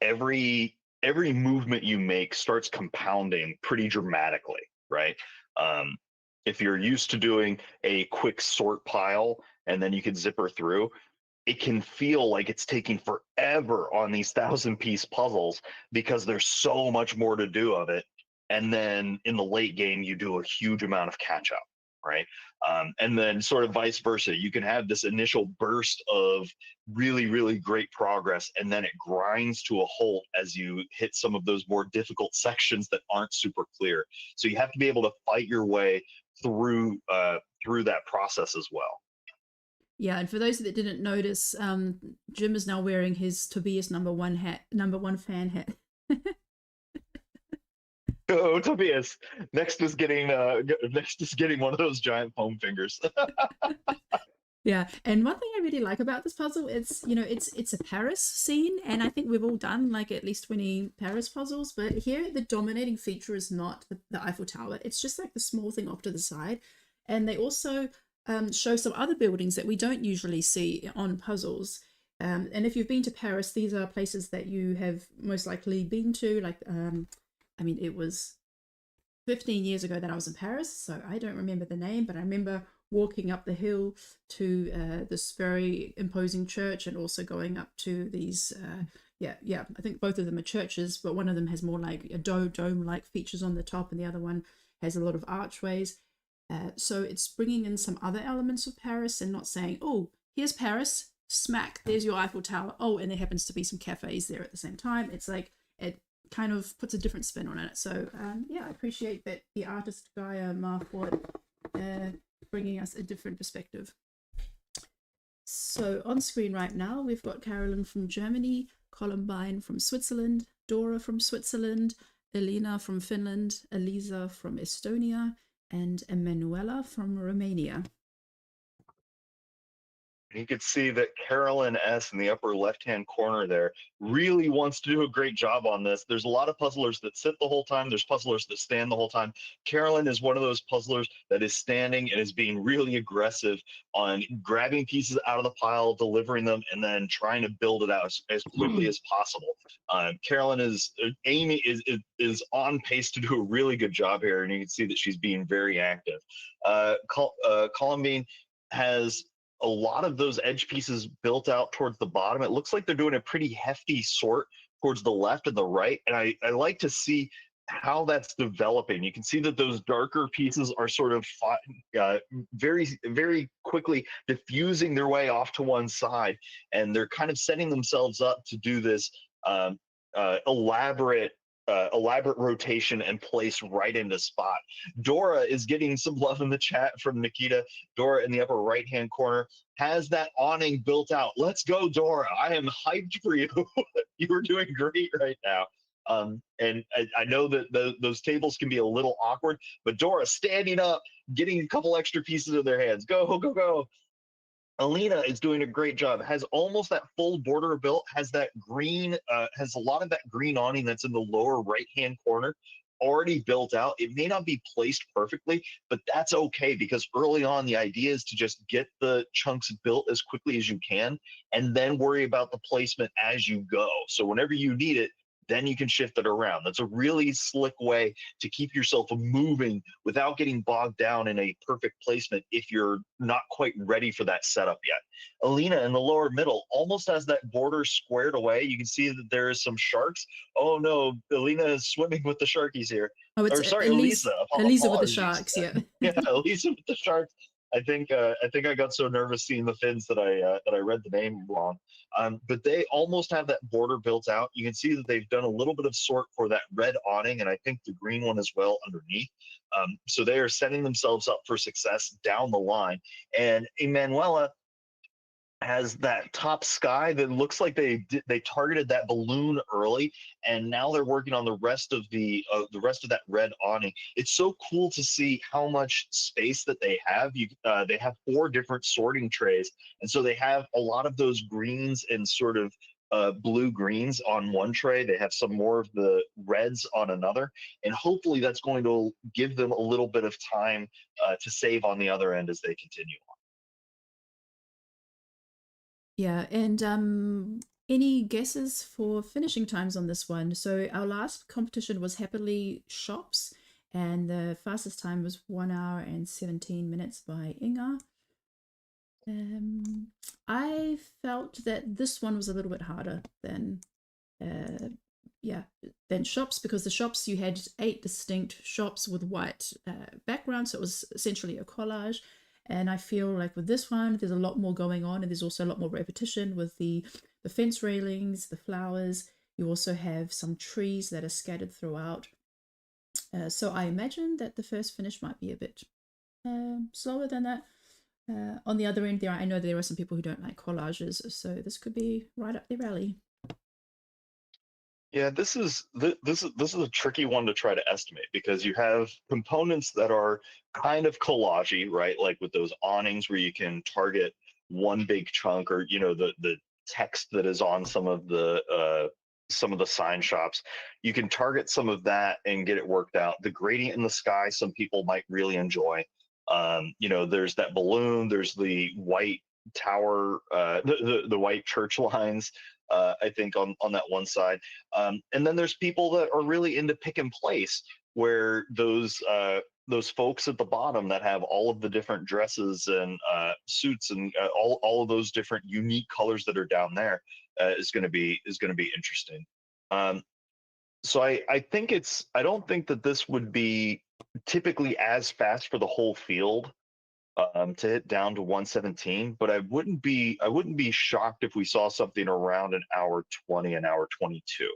every movement you make starts compounding pretty dramatically, right? If you're used to doing a quick sort pile and then you can zipper through, it can feel like it's taking forever on these 1,000-piece puzzles because there's so much more to do of it. And then in the late game, you do a huge amount of catch up, right? And then sort of vice versa. You can have this initial burst of really, really great progress, and then it grinds to a halt as you hit some of those more difficult sections that aren't super clear. So you have to be able to fight your way through that process as well. Yeah, and for those that didn't notice, Jim is now wearing his Tobias number one fan hat. Oh, Tobias! Next is getting one of those giant foam fingers. Yeah, and one thing I really like about this puzzle is, it's a Paris scene, and I think we've all done like at least 20 Paris puzzles, but here the dominating feature is not the Eiffel Tower. It's just like the small thing off to the side, and they also show some other buildings that we don't usually see on puzzles. And if you've been to Paris, these are places that you have most likely been to, like it was 15 years ago that I was in Paris, so I don't remember the name, but I remember walking up the hill to this very imposing church and also going up to these, I think both of them are churches, but one of them has more like a dome-like features on the top and the other one has a lot of archways. So it's bringing in some other elements of Paris and not saying, oh, here's Paris, smack, there's your Eiffel Tower. Oh, and there happens to be some cafes there at the same time. It's like, it kind of puts a different spin on it. So I appreciate that the artist Gaia Marford bringing us a different perspective. So on screen right now, we've got Carolyn from Germany, Columbine from Switzerland, Dora from Switzerland, Elena from Finland, Eliza from Estonia, and Emanuela from Romania. You could see that Carolyn S in the upper left-hand corner there really wants to do a great job on this. There's a lot of puzzlers that sit the whole time. There's puzzlers that stand the whole time. Carolyn is one of those puzzlers that is standing and is being really aggressive on grabbing pieces out of the pile, delivering them, and then trying to build it out as quickly as possible. Carolyn is on pace to do a really good job here, and you can see that she's being very active. Columbine has a lot of those edge pieces built out towards the bottom. It looks like they're doing a pretty hefty sort towards the left and the right. And I like to see how that's developing. You can see that those darker pieces are sort of very, very quickly diffusing their way off to one side. And they're kind of setting themselves up to do this elaborate rotation and place right into spot. Dora is getting some love in the chat from Nikita. Dora in the upper right-hand corner has that awning built out. Let's go, Dora. I am hyped for you. You are doing great right now. And I know that those tables can be a little awkward, but Dora standing up, getting a couple extra pieces in their hands. Go, go, go. Alina is doing a great job. Has almost that full border built. Has that green. Has a lot of that green awning that's in the lower right-hand corner already built out. It may not be placed perfectly, but that's okay because early on the idea is to just get the chunks built as quickly as you can, and then worry about the placement as you go. So whenever you need it, then you can shift it around. That's a really slick way to keep yourself moving without getting bogged down in a perfect placement if you're not quite ready for that setup yet. Alina in the lower middle almost has that border squared away. You can see that there is some sharks. Oh no, Alina is swimming with the sharkies here. Oh, it's Or sorry, Elisa. Elisa with the Apologies. sharks, yeah. Yeah, Elisa with the sharks. I think I got so nervous seeing the fins that I read the name wrong. But they almost have that border built out. You can see that they've done a little bit of sort for that red awning, and I think the green one as well underneath. So they are setting themselves up for success down the line. And Emanuela has that top sky that looks like they targeted that balloon early, and now they're working on the rest of that red awning. It's so cool to see how much space that they have. They have 4 different sorting trays, and so they have a lot of those greens and sort of blue greens on one tray. They have some more of the reds on another, and hopefully that's going to give them a little bit of time to save on the other end as they continue on. Yeah, and any guesses for finishing times on this one? So our last competition was Happily Shops, and the fastest time was 1 hour and 17 minutes by Inga. I felt that this one was a little bit harder than shops, because the shops, you had 8 distinct shops with white backgrounds, so it was essentially a collage. And I feel like with this one, there's a lot more going on, and there's also a lot more repetition with the fence railings, the flowers. You also have some trees that are scattered throughout. So I imagine that the first finish might be a bit slower than that. On the other end, I know there are some people who don't like collages, so this could be right up their alley. Yeah, this is a tricky one to try to estimate because you have components that are kind of collagey, right? Like with those awnings where you can target one big chunk, or the text that is on some of the sign shops. You can target some of that and get it worked out. The gradient in the sky, some people might really enjoy. There's that balloon. There's the white tower, the white church lines. I think on that one side, and then there's people that are really into pick and place, where those folks at the bottom that have all of the different dresses and suits and all of those different unique colors that are down there is going to be interesting. So I don't think that this would be typically as fast for the whole field. To hit down to 117, but I wouldn't be shocked if we saw something around an hour 20, an hour 22,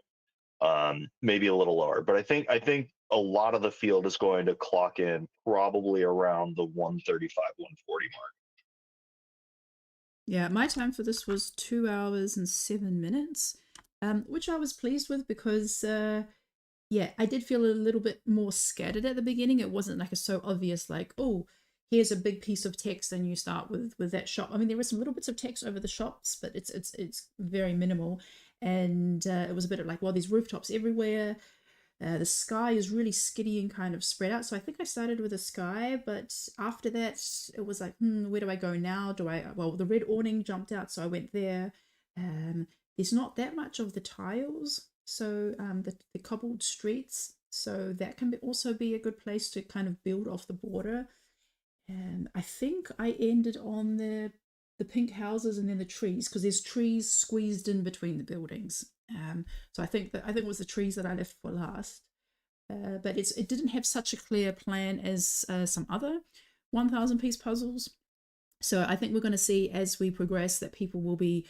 maybe a little lower. But I think a lot of the field is going to clock in probably around the 135, 140 mark. Yeah, my time for this was 2 hours and 7 minutes, which I was pleased with because, I did feel a little bit more scattered at the beginning. It wasn't like a so obvious, like, oh, here's a big piece of text and you start with that shop. I mean, there were some little bits of text over the shops, but it's very minimal. And it was a bit of like, well, there's rooftops everywhere. The sky is really skitty and kind of spread out. So I think I started with the sky, but after that, it was like, where do I go now? The red awning jumped out, so I went there. There's not that much of the tiles, so the cobbled streets. So that can also be a good place to kind of build off the border. I think I ended on the the pink houses and then the trees, because there's trees squeezed in between the buildings. So I think it was the trees that I left for last. But it didn't have such a clear plan as some other 1,000 piece puzzles. So I think we're going to see as we progress that people will be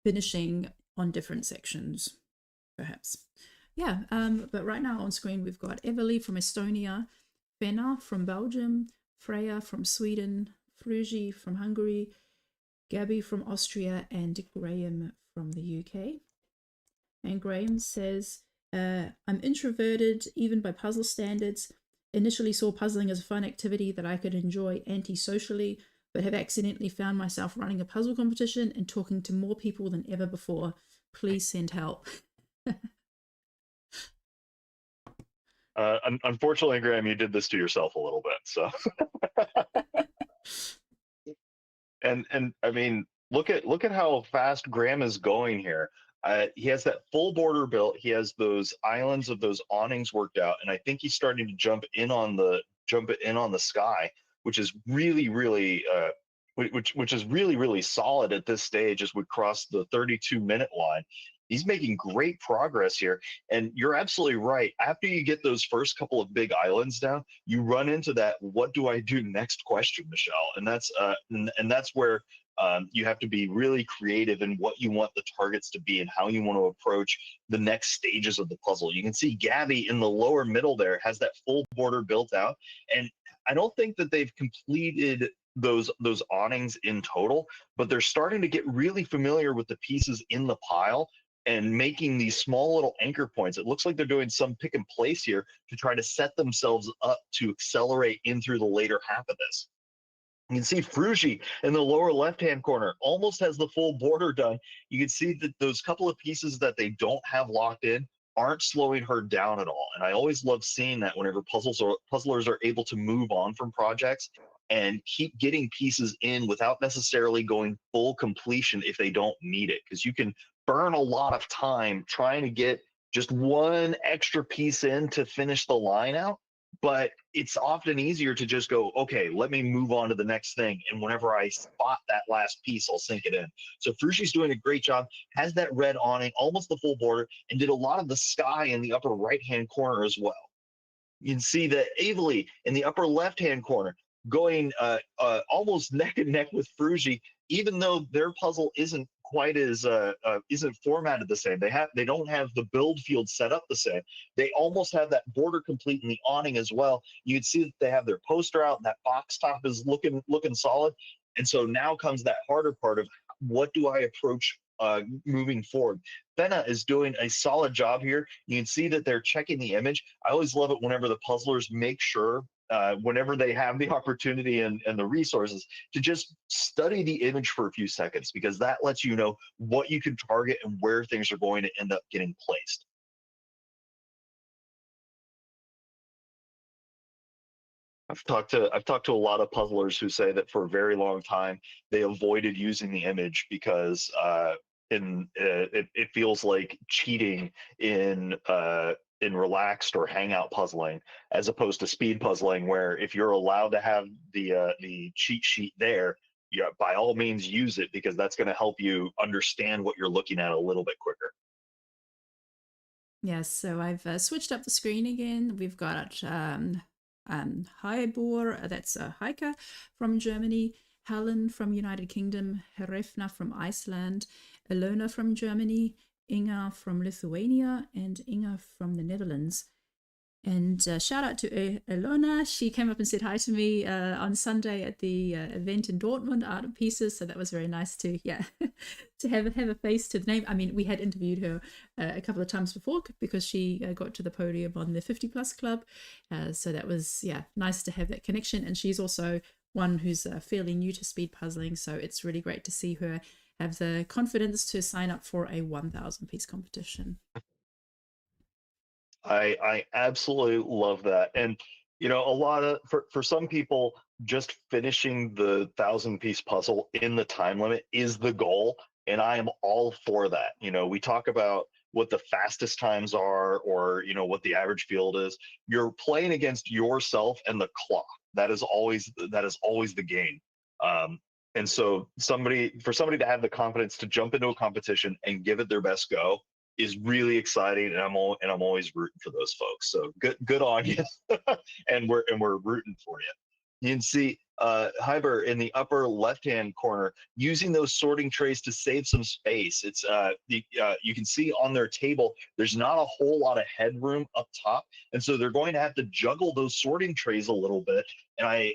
finishing on different sections, perhaps. Yeah, but right now on screen we've got Everly from Estonia, Fenna from Belgium, Freya from Sweden, Fruji from Hungary, Gabby from Austria, and Graham from the UK. And Graham says, I'm introverted even by puzzle standards. Initially saw puzzling as a fun activity that I could enjoy anti-socially, but have accidentally found myself running a puzzle competition and talking to more people than ever before. Please send help. Unfortunately, Graham, you did this to yourself a little bit. So, and I mean, look at how fast Graham is going here. He has that full border built. He has those islands of those awnings worked out, and I think he's starting to jump in on the sky, which is really which is really solid at this stage as we cross the 32-minute line. He's making great progress here, and you're absolutely right. After you get those first couple of big islands down, you run into that "what do I do next" question, Michelle, and that's where you have to be really creative in what you want the targets to be and how you want to approach the next stages of the puzzle. You can see Gabby in the lower middle there has that full border built out, and I don't think that they've completed those awnings in total, but they're starting to get really familiar with the pieces in the pile and making these small little anchor points. It looks like they're doing some pick and place here to try to set themselves up to accelerate in through the later half of this. You can see Fruji in the lower left-hand corner almost has the full border done. You can see that those couple of pieces that they don't have locked in aren't slowing her down at all. And I always love seeing that whenever puzzlers are able to move on from projects and keep getting pieces in without necessarily going full completion if they don't need it. Because you can burn a lot of time trying to get just one extra piece in to finish the line out. But it's often easier to just go, okay, let me move on to the next thing. And whenever I spot that last piece, I'll sink it in. So Frushi's doing a great job, has that red awning, almost the full border, and did a lot of the sky in the upper right-hand corner as well. You can see that Avely in the upper left-hand corner going almost neck and neck with Fruji, even though their puzzle isn't quite as isn't formatted the same. They don't have the build field set up the same. They almost have that border complete in the awning as well. You'd see that they have their poster out and that box top is looking solid. And so now comes that harder part of what do I approach moving forward. Fenna is doing a solid job here. You can see that they're checking the image. I always love it whenever the puzzlers make sure whenever they have the opportunity and the resources to just study the image for a few seconds, because that lets you know what you can target and where things are going to end up getting placed. I've talked to a lot of puzzlers who say that for a very long time they avoided using the image because it feels like cheating in relaxed or hangout puzzling as opposed to speed puzzling, where if you're allowed to have the cheat sheet there, yeah, by all means use it, because that's going to help you understand what you're looking at a little bit quicker. Yes, so I've switched up the screen again. We've got Haibor, that's Heike from Germany, Helen from United Kingdom, Herefna from Iceland, Ilona from Germany, Inga from Lithuania, and Inga from the Netherlands. And shout out to Ilona. She came up and said hi to me on Sunday at the event in Dortmund, Art of Pieces. So that was very nice to to have a face to the name. I mean, we had interviewed her a couple of times before because she got to the podium on the 50 Plus Club. So that was nice to have that connection. And she's also one who's fairly new to speed puzzling. So it's really great to see her have the confidence to sign up for a 1,000 piece competition. I absolutely love that. And you know, a lot of for some people, just finishing the 1,000-piece puzzle in the time limit is the goal, and I am all for that. You know, we talk about what the fastest times are, or you know, what the average field is. You're playing against yourself and the clock. That is always the game. And so for somebody to have the confidence to jump into a competition and give it their best go is really exciting, and I'm always rooting for those folks. So good on you, and we're rooting for you. You can see Hyber in the upper left-hand corner using those sorting trays to save some space. It's you can see on their table there's not a whole lot of headroom up top, and so they're going to have to juggle those sorting trays a little bit. And I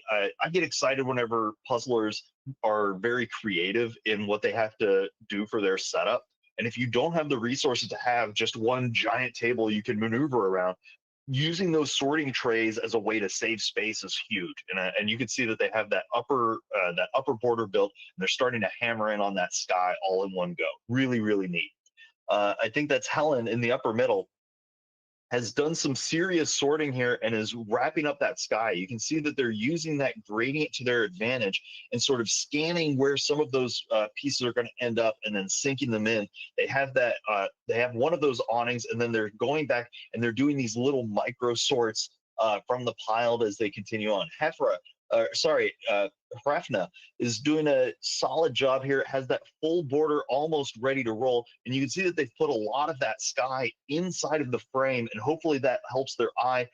get excited whenever puzzlers are very creative in what they have to do for their setup. And if you don't have the resources to have just one giant table you can maneuver around, using those sorting trays as a way to save space is huge. And you can see that they have that upper border built, and they're starting to hammer in on that sky all in one go. Really, really neat. I think that's Helen in the upper middle has done some serious sorting here and is wrapping up that sky. You can see that they're using that gradient to their advantage and sort of scanning where some of those pieces are going to end up and then sinking them in. They have that, they have one of those awnings, and then they're going back and they're doing these little micro sorts from the pile as they continue on. Hrafna is doing a solid job here. It has that full border almost ready to roll, and you can see that they've put a lot of that sky inside of the frame, and hopefully that helps their eye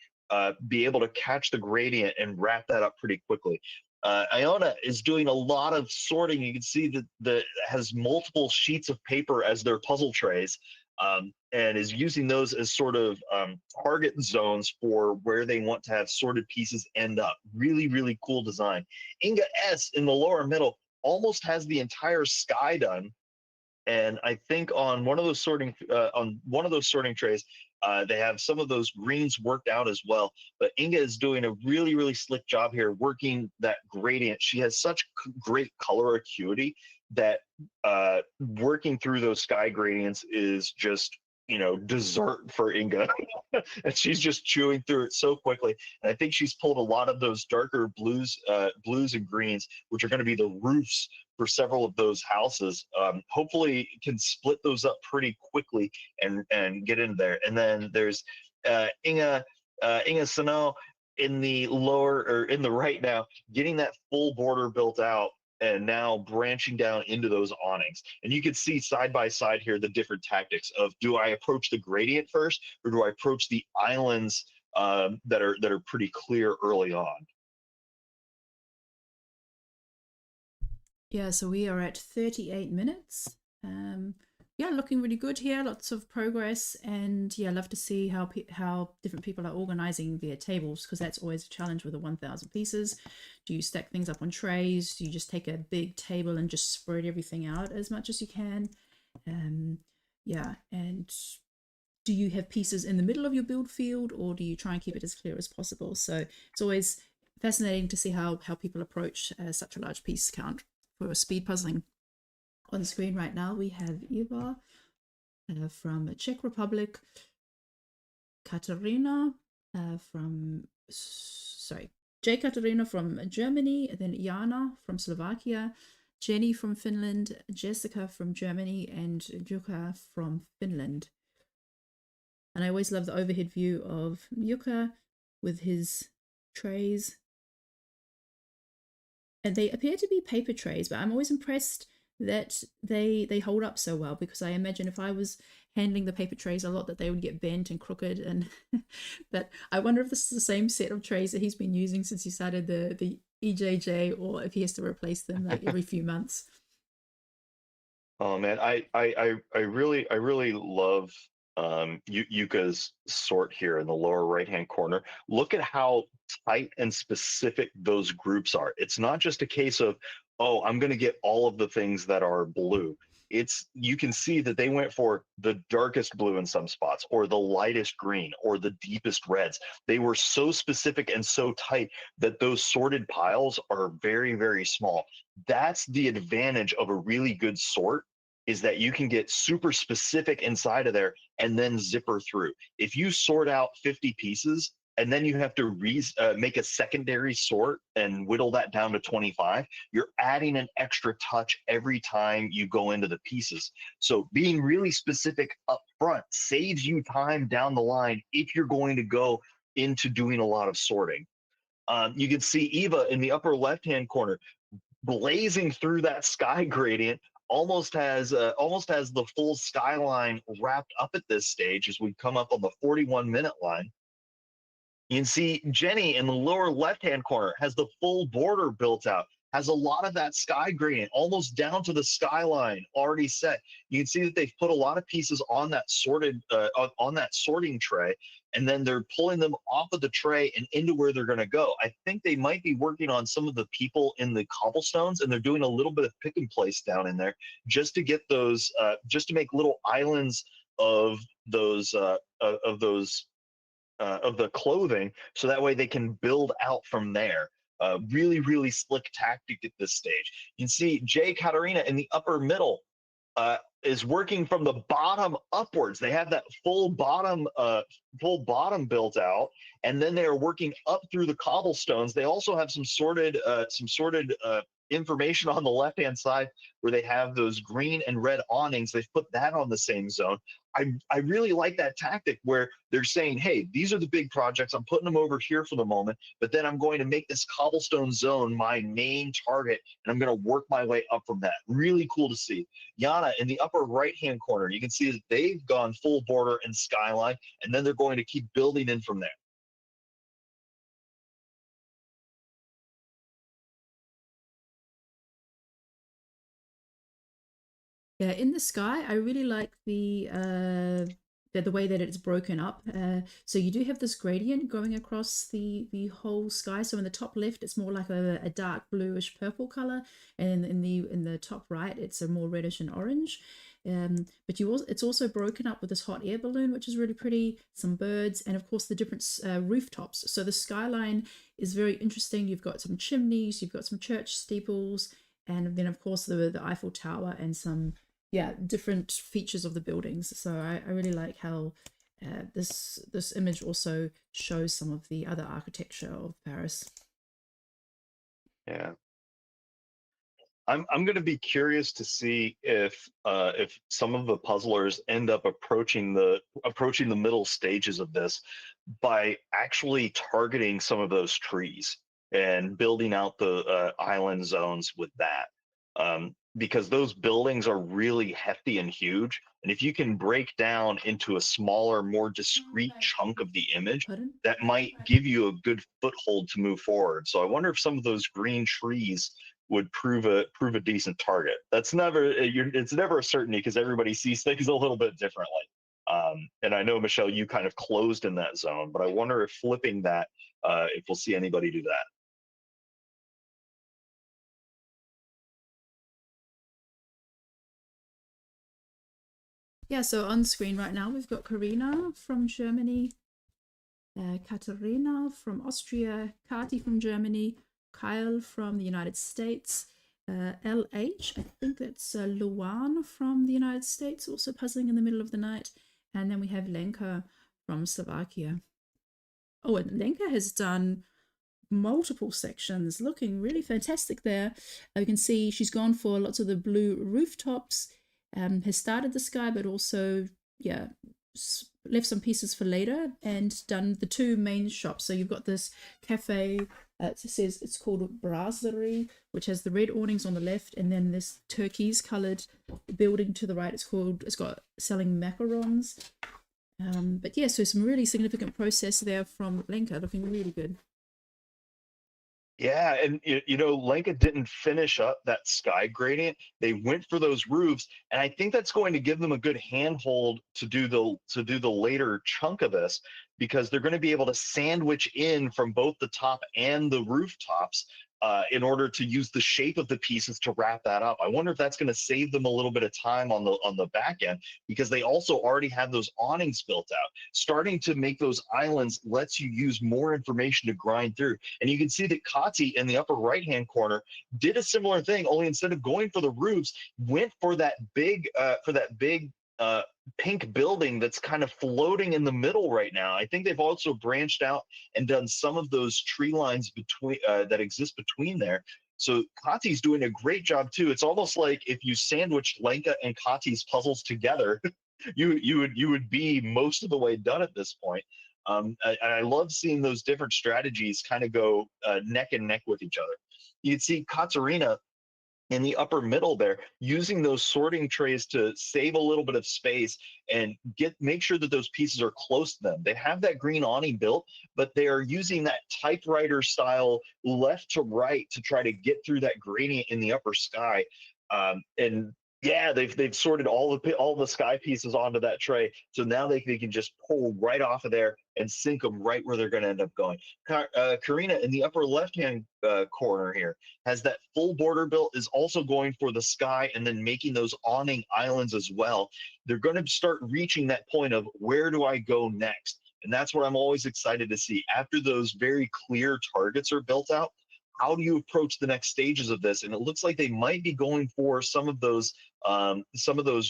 be able to catch the gradient and wrap that up pretty quickly. Iona is doing a lot of sorting. You can see that has multiple sheets of paper as their puzzle trays. And is using those as sort of target zones for where they want to have sorted pieces end up. Really, really cool design. Inga S in the lower middle almost has the entire sky done. And I think on one of those sorting trays, they have some of those greens worked out as well. But Inga is doing a really, really slick job here, working that gradient. She has such great color acuity that working through those sky gradients is just, dessert for Inga. And she's just chewing through it so quickly. And I think she's pulled a lot of those darker blues and greens, which are going to be the roofs for several of those houses. Hopefully can split those up pretty quickly and get in there. And then there's Inga Sano in the right now, getting that full border built out and now branching down into those awnings. And you can see side by side here the different tactics of, do I approach the gradient first, or do I approach the islands that are pretty clear early on? Yeah, so we are at 38 minutes. Yeah, looking really good here. Lots of progress, and yeah, love to see how different people are organizing their tables, because that's always a challenge with the 1,000 pieces. Do you stack things up on trays? Do you just take a big table and just spread everything out as much as you can? Yeah, and do you have pieces in the middle of your build field, or do you try and keep it as clear as possible? So it's always fascinating to see how people approach such a large piece count for speed puzzling. On the screen right now, we have Eva from Czech Republic, Katarina Katarina from Germany, and then Jana from Slovakia, Jenny from Finland, Jessica from Germany, and Jukka from Finland. And I always love the overhead view of Jukka with his trays. And they appear to be paper trays, but I'm always impressed that they hold up so well, because I imagine if I was handling the paper trays a lot, that they would get bent and crooked. And but I wonder if this is the same set of trays that he's been using since he started the EJJ, or if he has to replace them like every few months. Oh man, I really love Yuka's sort here in the lower right hand corner. Look at how tight and specific those groups are. It's not just a case of, oh, I'm going to get all of the things that are blue. You can see that they went for the darkest blue in some spots, or the lightest green, or the deepest reds. They were so specific and so tight that those sorted piles are very, very small. That's the advantage of a really good sort, is that you can get super specific inside of there and then zipper through. If you sort out 50 pieces and then you have to make a secondary sort and whittle that down to 25, you're adding an extra touch every time you go into the pieces. So being really specific up front saves you time down the line if you're going to go into doing a lot of sorting. You can see Eva in the upper left-hand corner blazing through that sky gradient, almost has the full skyline wrapped up at this stage as we come up on the 41-minute line. You can see Jenny in the lower left-hand corner has the full border built out, has a lot of that sky gradient almost down to the skyline already set. You can see that they've put a lot of pieces on that on that sorting tray, and then they're pulling them off of the tray and into where they're going to go. I think they might be working on some of the people in the cobblestones, and they're doing a little bit of pick and place down in there just to get those, just to make little islands of those of the clothing, so that way they can build out from there. Really, really slick tactic at this stage. You can see Jay Katarina in the upper middle is working from the bottom upwards. They have that full bottom built out, and then they are working up through the cobblestones. They also have some sorted information on the left-hand side where they have those green and red awnings. They've put that on the same zone. I really like that tactic where they're saying, hey, these are the big projects. I'm putting them over here for the moment, but then I'm going to make this cobblestone zone my main target, and I'm going to work my way up from that. Really cool to see. Yana in the upper right-hand corner, you can see that they've gone full border and skyline, and then they're going to keep building in from there. Yeah, in the sky, I really like the way that it's broken up. So you do have this gradient going across the whole sky. So in the top left, it's more like a dark bluish purple color, and in the top right, it's a more reddish and orange. But it's also broken up with this hot air balloon, which is really pretty, some birds, and of course the different rooftops. So the skyline is very interesting. You've got some chimneys, you've got some church steeples, and then of course the Eiffel Tower and some different features of the buildings. So I really like how this image also shows some of the other architecture of Paris. Yeah. I'm going to be curious to see if some of the puzzlers end up approaching the middle stages of this by actually targeting some of those trees and building out the island zones with that. Because those buildings are really hefty and huge, and if you can break down into a smaller, more discrete chunk of the image, that might give you a good foothold to move forward. So I wonder if some of those green trees would prove a decent target. It's never a certainty because everybody sees things a little bit differently. And I know, Michelle, you kind of closed in that zone, but I wonder if flipping that, if we'll see anybody do that. Yeah, so on screen right now, we've got Karina from Germany, Katharina from Austria, Kati from Germany, Kyle from the United States, LH, I think that's Luan from the United States, also puzzling in the middle of the night. And then we have Lenka from Slovakia. Oh, and Lenka has done multiple sections, looking really fantastic there. You can see she's gone for lots of the blue rooftops, has started the sky, but also, left some pieces for later and done the two main shops. So you've got this cafe, it says it's called Brasserie, which has the red awnings on the left, and then this turquoise colored building to the right. It's got selling macarons. But yeah, so some really significant process there from Lenka, looking really good. Yeah, and Lenka didn't finish up that sky gradient. They went for those roofs, and I think that's going to give them a good handhold to do the later chunk of this, because they're going to be able to sandwich in from both the top and the rooftops in order to use the shape of the pieces to wrap that up. I wonder if that's going to save them a little bit of time on the back end, because they also already have those awnings built out. Starting to make those islands lets you use more information to grind through. And you can see that Kati in the upper right-hand corner did a similar thing, only instead of going for the roofs, went for that big pink building that's kind of floating in the middle right now. I think they've also branched out and done some of those tree lines between that exist between there. So Kati's doing a great job too. It's almost like if you sandwiched Lenka and Kati's puzzles together, you would be most of the way done at this point. And I love seeing those different strategies kind of go neck and neck with each other. you can see Katarina in the upper middle there, using those sorting trays to save a little bit of space and make sure that those pieces are close to them. They have that green awning built, but they are using that typewriter style left to right to try to get through that gradient in the upper sky. And yeah, they've sorted all the sky pieces onto that tray, so now they can just pull right off of there and sink them right where they're going to end up going. Karina in the upper left-hand corner here has that full border built, is also going for the sky and then making those awning islands as well. They're going to start reaching that point of where do I go next? And that's what I'm always excited to see. After those very clear targets are built out, how do you approach the next stages of this? And it looks like they might be going for some of those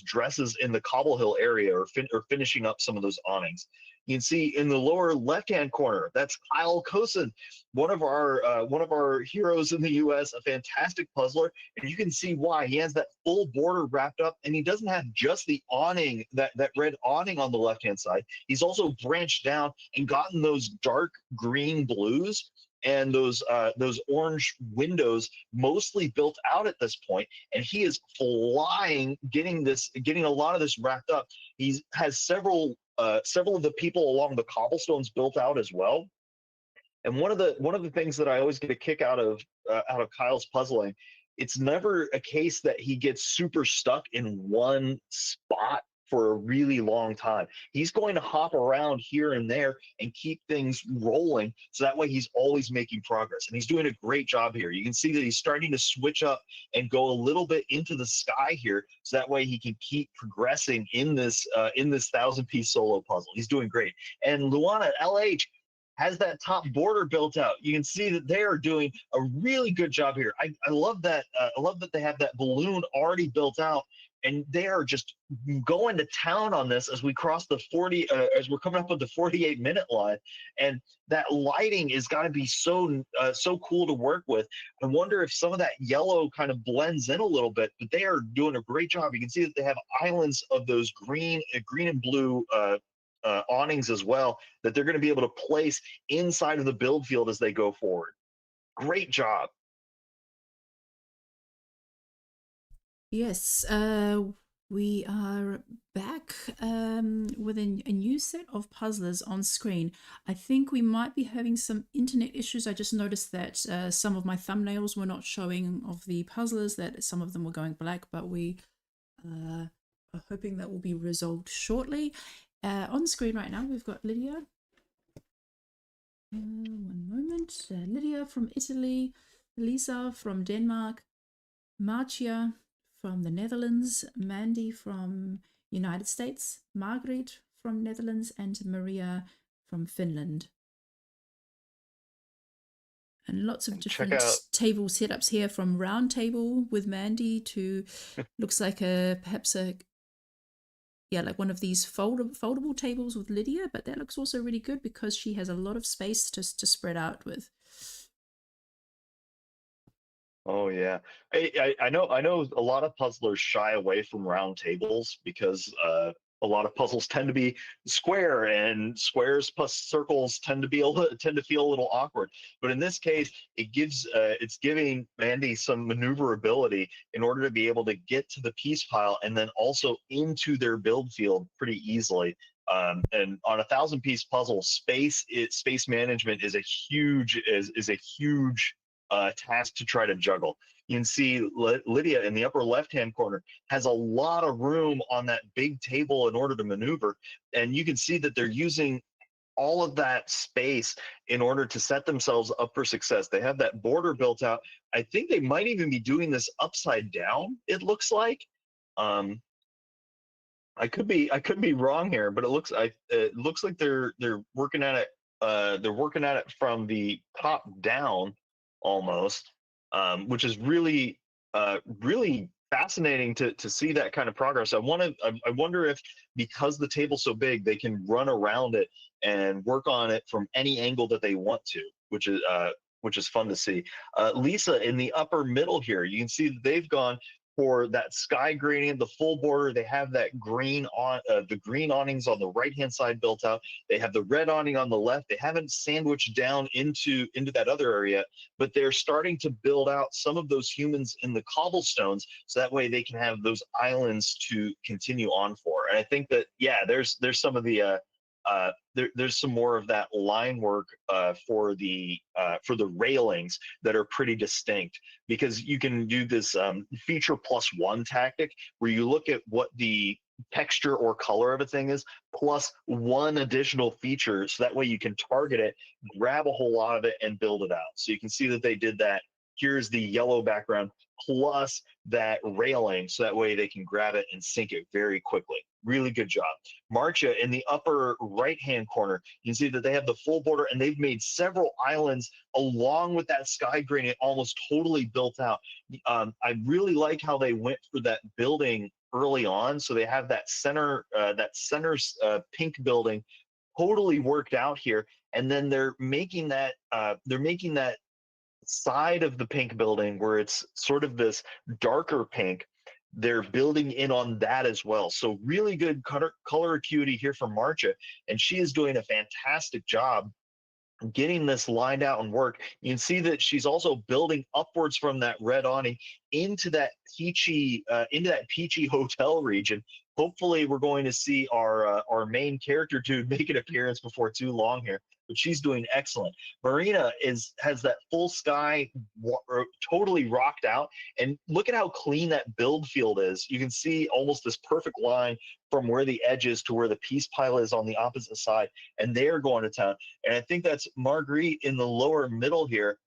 dresses in the Cobble Hill area, or finishing up some of those awnings. You can see in the lower left-hand corner, that's Kyle Kosin, one of our heroes in the U.S., a fantastic puzzler, and you can see why. He has that full border wrapped up, and he doesn't have just the awning, that red awning on the left-hand side. He's also branched down and gotten those dark green blues and those orange windows mostly built out at this point, and he is flying, getting a lot of this wrapped up. He has several of the people along the cobblestones built out as well. And one of the things that I always get a kick out of Kyle's puzzling, it's never a case that he gets super stuck in one spot for a really long time. He's going to hop around here and there and keep things rolling, so that way he's always making progress. And he's doing a great job here. You can see that he's starting to switch up and go a little bit into the sky here, so that way he can keep progressing in this 1,000-piece solo puzzle. He's doing great. And Luana LH has that top border built out. You can see that they are doing a really good job here. I love that. I love that they have that balloon already built out, and they are just going to town on this as we cross the 40, as we're coming up with the 48-minute line. And that lighting is got to be so cool to work with. I wonder if some of that yellow kind of blends in a little bit, but they are doing a great job. You can see that they have islands of those green and blue awnings as well, that they're going to be able to place inside of the build field as they go forward. Great job. Yes, we are back with a new set of puzzlers on screen. I think we might be having some internet issues. I just noticed that some of my thumbnails were not showing of the puzzlers, that some of them were going black, but we are hoping that will be resolved shortly. On screen right now, we've got Lydia. One moment. Lydia from Italy, Lisa from Denmark, Marcia from the Netherlands, Mandy from United States, Margaret from Netherlands, and Maria from Finland. And lots of different table setups here, from round table with Mandy to looks like perhaps like one of these foldable tables with Lydia, but that looks also really good because she has a lot of space to spread out with. Oh yeah, I know a lot of puzzlers shy away from round tables because a lot of puzzles tend to be square, and squares plus circles tend to feel a little awkward. But in this case, it's giving Mandy some maneuverability in order to be able to get to the piece pile and then also into their build field pretty easily. And on a 1,000-piece puzzle, space management is a huge task to try to juggle. You can see Lydia in the upper left-hand corner has a lot of room on that big table in order to maneuver, and you can see that they're using all of that space in order to set themselves up for success. They have that border built out. I think they might even be doing this upside down, it looks like. I could be wrong here, but it looks like they're working at it. They're working at it from the top down almost, which is really fascinating to see that kind of progress. I wonder if, because the table's so big, they can run around it and work on it from any angle that they want to, which is fun to see. Lisa in the upper middle here, you can see that they've gone for that sky gradient, the full border. They have that green on the green awnings on the right hand side built out. They have the red awning on the left. They haven't sandwiched down into that other area, but they're starting to build out some of those humans in the cobblestones, so that way they can have those islands to continue on for. And I think that there's some of the there's some more of that line work for the railings that are pretty distinct, because you can do this feature plus one tactic where you look at what the texture or color of a thing is plus one additional feature, so that way you can target it, grab a whole lot of it, and build it out. So you can see that they did that. Here's the yellow background plus that railing, so that way they can grab it and sink it very quickly. Really good job. Marcia, in the upper right-hand corner, you can see that they have the full border, and they've made several islands along with that sky gradient almost totally built out. I really like how they went for that building early on. So they have that center pink building totally worked out here, and then they're making that side of the pink building where it's sort of this darker pink. They're building in on that as well. So really good color acuity here from Marcia, and she is doing a fantastic job getting this lined out and work. You can see that she's also building upwards from that red awning into that peachy hotel region. Hopefully we're going to see our main character dude make an appearance before too long here, but she's doing excellent. Marina has that full sky totally rocked out, and look at how clean that build field is. You can see almost this perfect line from where the edge is to where the peace pile is on the opposite side, and they're going to town. And I think that's Marguerite in the lower middle here,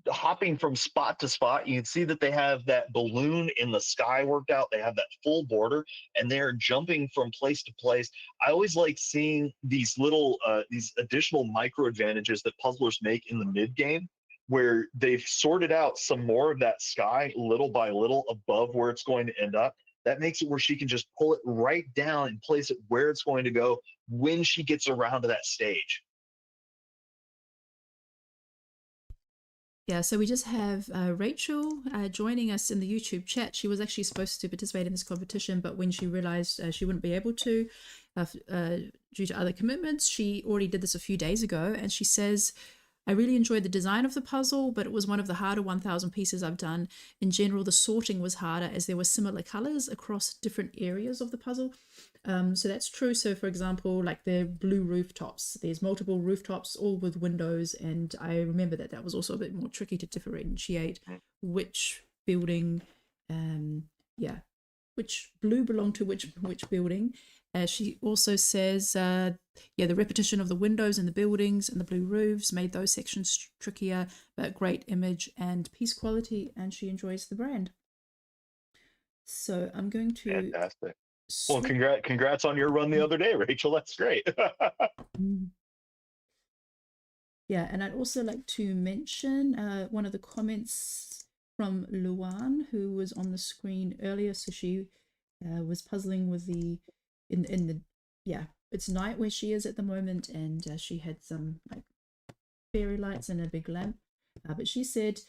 hopping from spot to spot. You can see that they have that balloon in the sky worked out. They have that full border, and they're jumping from place to place. I always like seeing these little, these additional micro advantages that puzzlers make in the mid game, where they've sorted out some more of that sky little by little above where it's going to end up. That makes it where she can just pull it right down and place it where it's going to go when she gets around to that stage. Yeah, so we just have Rachel joining us in the YouTube chat. She was actually supposed to participate in this competition, but when she realized she wouldn't be able to due to other commitments, she already did this a few days ago. And she says, I really enjoyed the design of the puzzle, but it was one of the harder 1,000 pieces I've done. In general, the sorting was harder as there were similar colors across different areas of the puzzle. So that's true. So for example, like the blue rooftops, there's multiple rooftops all with windows, and I remember that was also a bit more tricky to differentiate which building, which blue belonged to which building. She also says, the repetition of the windows and the buildings and the blue roofs made those sections trickier, but great image and piece quality, and she enjoys the brand. So I'm going to... Fantastic. Well, congrats on your run the other day, Rachel. That's great. Yeah, and I'd also like to mention one of the comments from Luan, who was on the screen earlier. So she was puzzling with it's night where she is at the moment, and she had some like fairy lights and a big lamp. But she said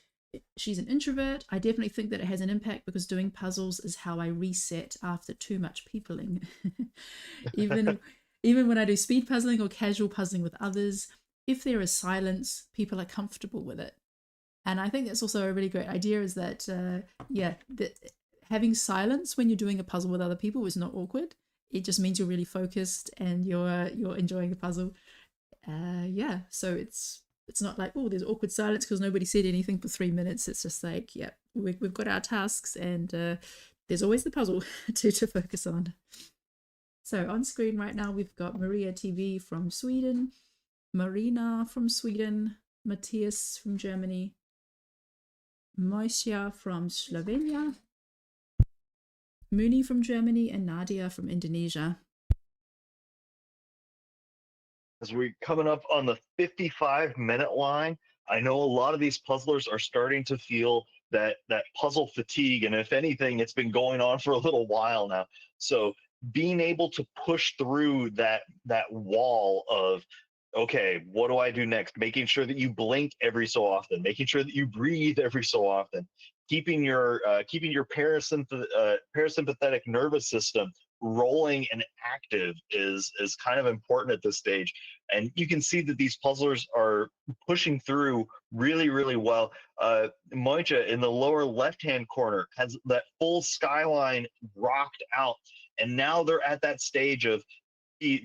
she's an introvert. I definitely think that it has an impact because doing puzzles is how I reset after too much peopling. even when I do speed puzzling or casual puzzling with others, if there is silence, people are comfortable with it. And I think that's also a really great idea, is that that having silence when you're doing a puzzle with other people is not awkward. It just means you're really focused and you're enjoying the puzzle. So it's not like, oh, there's awkward silence because nobody said anything for 3 minutes. It's just like, we've got our tasks, and there's always the puzzle to focus on. So on screen right now, we've got Maria TV from Sweden, Marina from Sweden, Matthias from Germany, Moisia from Slovenia, Muni from Germany, and Nadia from Indonesia. As we're coming up on the 55-minute line, I know a lot of these puzzlers are starting to feel that puzzle fatigue, and if anything, it's been going on for a little while now. So being able to push through that wall of, okay, what do I do next? Making sure that you blink every so often, making sure that you breathe every so often, keeping your parasympathetic nervous system rolling and active is kind of important at this stage. And you can see that these puzzlers are pushing through really well. Moicha in the lower left-hand corner has that full skyline rocked out, and now they're at that stage of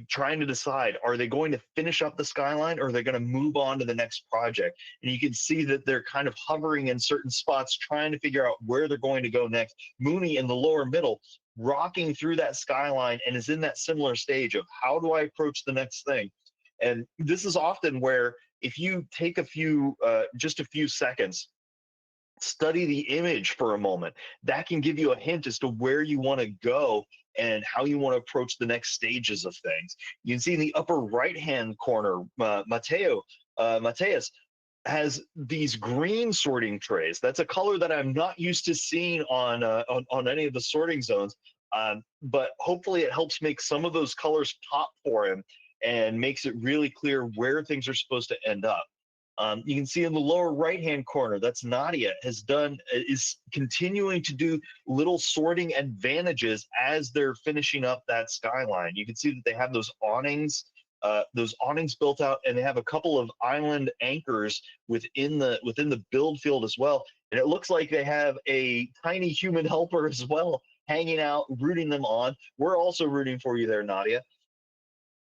trying to decide, are they going to finish up the skyline or are they going to move on to the next project? And you can see that they're kind of hovering in certain spots, trying to figure out where they're going to go next. Mooney in the lower middle, rocking through that skyline, and is in that similar stage of, how do I approach the next thing? And this is often where, if you take just a few seconds, study the image for a moment, that can give you a hint as to where you want to go and how you want to approach the next stages of things. You can see in the upper right-hand corner, Mateus has these green sorting trays. That's a color that I'm not used to seeing on any of the sorting zones, but hopefully it helps make some of those colors pop for him and makes it really clear where things are supposed to end up. You can see in the lower right-hand corner, that's Nadia, is continuing to do little sorting advantages as they're finishing up that skyline. You can see that they have those awnings built out, and they have a couple of island anchors within the build field as well. And it looks like they have a tiny human helper as well, hanging out, rooting them on. We're also rooting for you there, Nadia.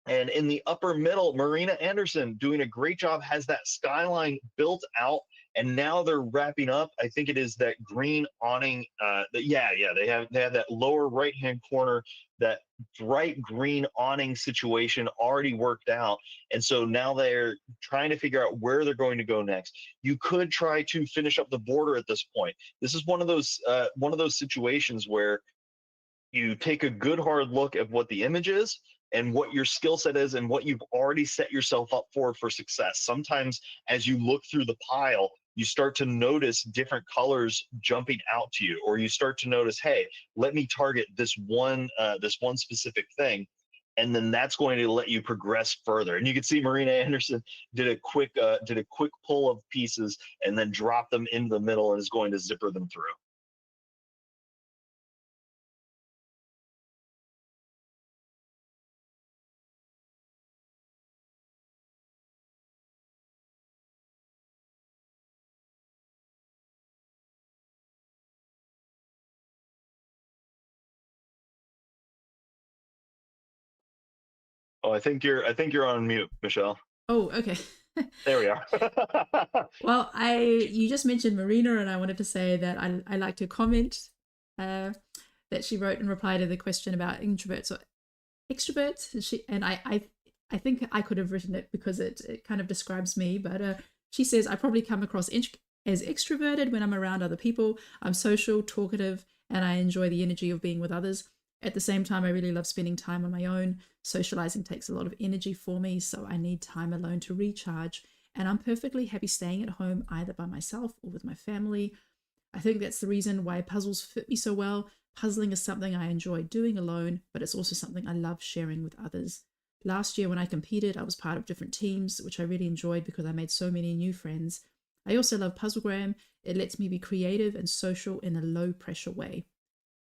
And in the upper middle, Marina Anderson doing a great job, has that skyline built out, and now they're wrapping up. I think it is that green awning. They have that lower right-hand corner, that bright green awning situation already worked out, and so now they're trying to figure out where they're going to go next. You could try to finish up the border at this point. This is one of those situations where you take a good hard look at what the image is and what your skill set is and what you've already set yourself up for success. Sometimes as you look through the pile, you start to notice different colors jumping out to you, or you start to notice, hey, let me target this one specific thing. And then that's going to let you progress further. And you can see Marina Anderson did a quick pull of pieces and then drop them into the middle and is going to zipper them through. Oh, I think you're on mute, Michelle. Oh, okay. There we are. Well, you just mentioned Marina, and I wanted to say that I like to comment that she wrote in reply to the question about introverts or extroverts. I think I could have written it because it kind of describes me, but she says, I probably come across as extroverted when I'm around other people. I'm social, talkative, and I enjoy the energy of being with others. At the same time, I really love spending time on my own. Socializing takes a lot of energy for me, so I need time alone to recharge. And I'm perfectly happy staying at home either by myself or with my family. I think that's the reason why puzzles fit me so well. Puzzling is something I enjoy doing alone, but it's also something I love sharing with others. Last year when I competed, I was part of different teams, which I really enjoyed because I made so many new friends. I also love Puzzlegram. It lets me be creative and social in a low-pressure way.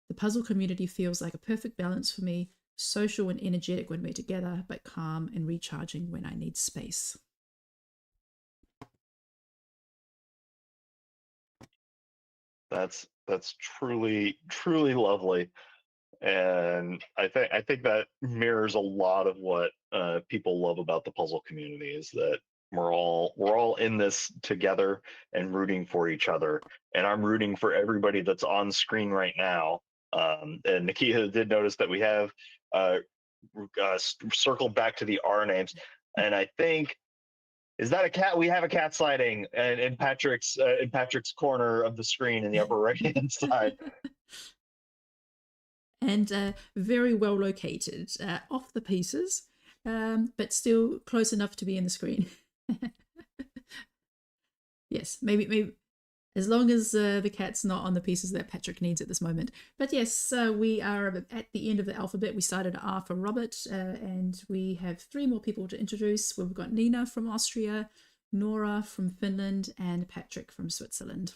The puzzle community feels like a perfect balance for me, social and energetic when we're together, but calm and recharging when I need space. That's truly lovely, and I think that mirrors a lot of what people love about the puzzle community, is that we're all in this together and rooting for each other. And I'm rooting for everybody that's on screen right now. And Nakia did notice that we have circled back to the R names, and I think, is that a cat? We have a cat sliding in Patrick's corner of the screen in the upper right hand side. And very well located, off the pieces, but still close enough to be in the screen. Yes, maybe as long as the cat's not on the pieces that Patrick needs at this moment. But yes, we are at the end of the alphabet. We started R for Robert, and we have 3 more people to introduce. We've got Nina from Austria, Nora from Finland, and Patrick from Switzerland.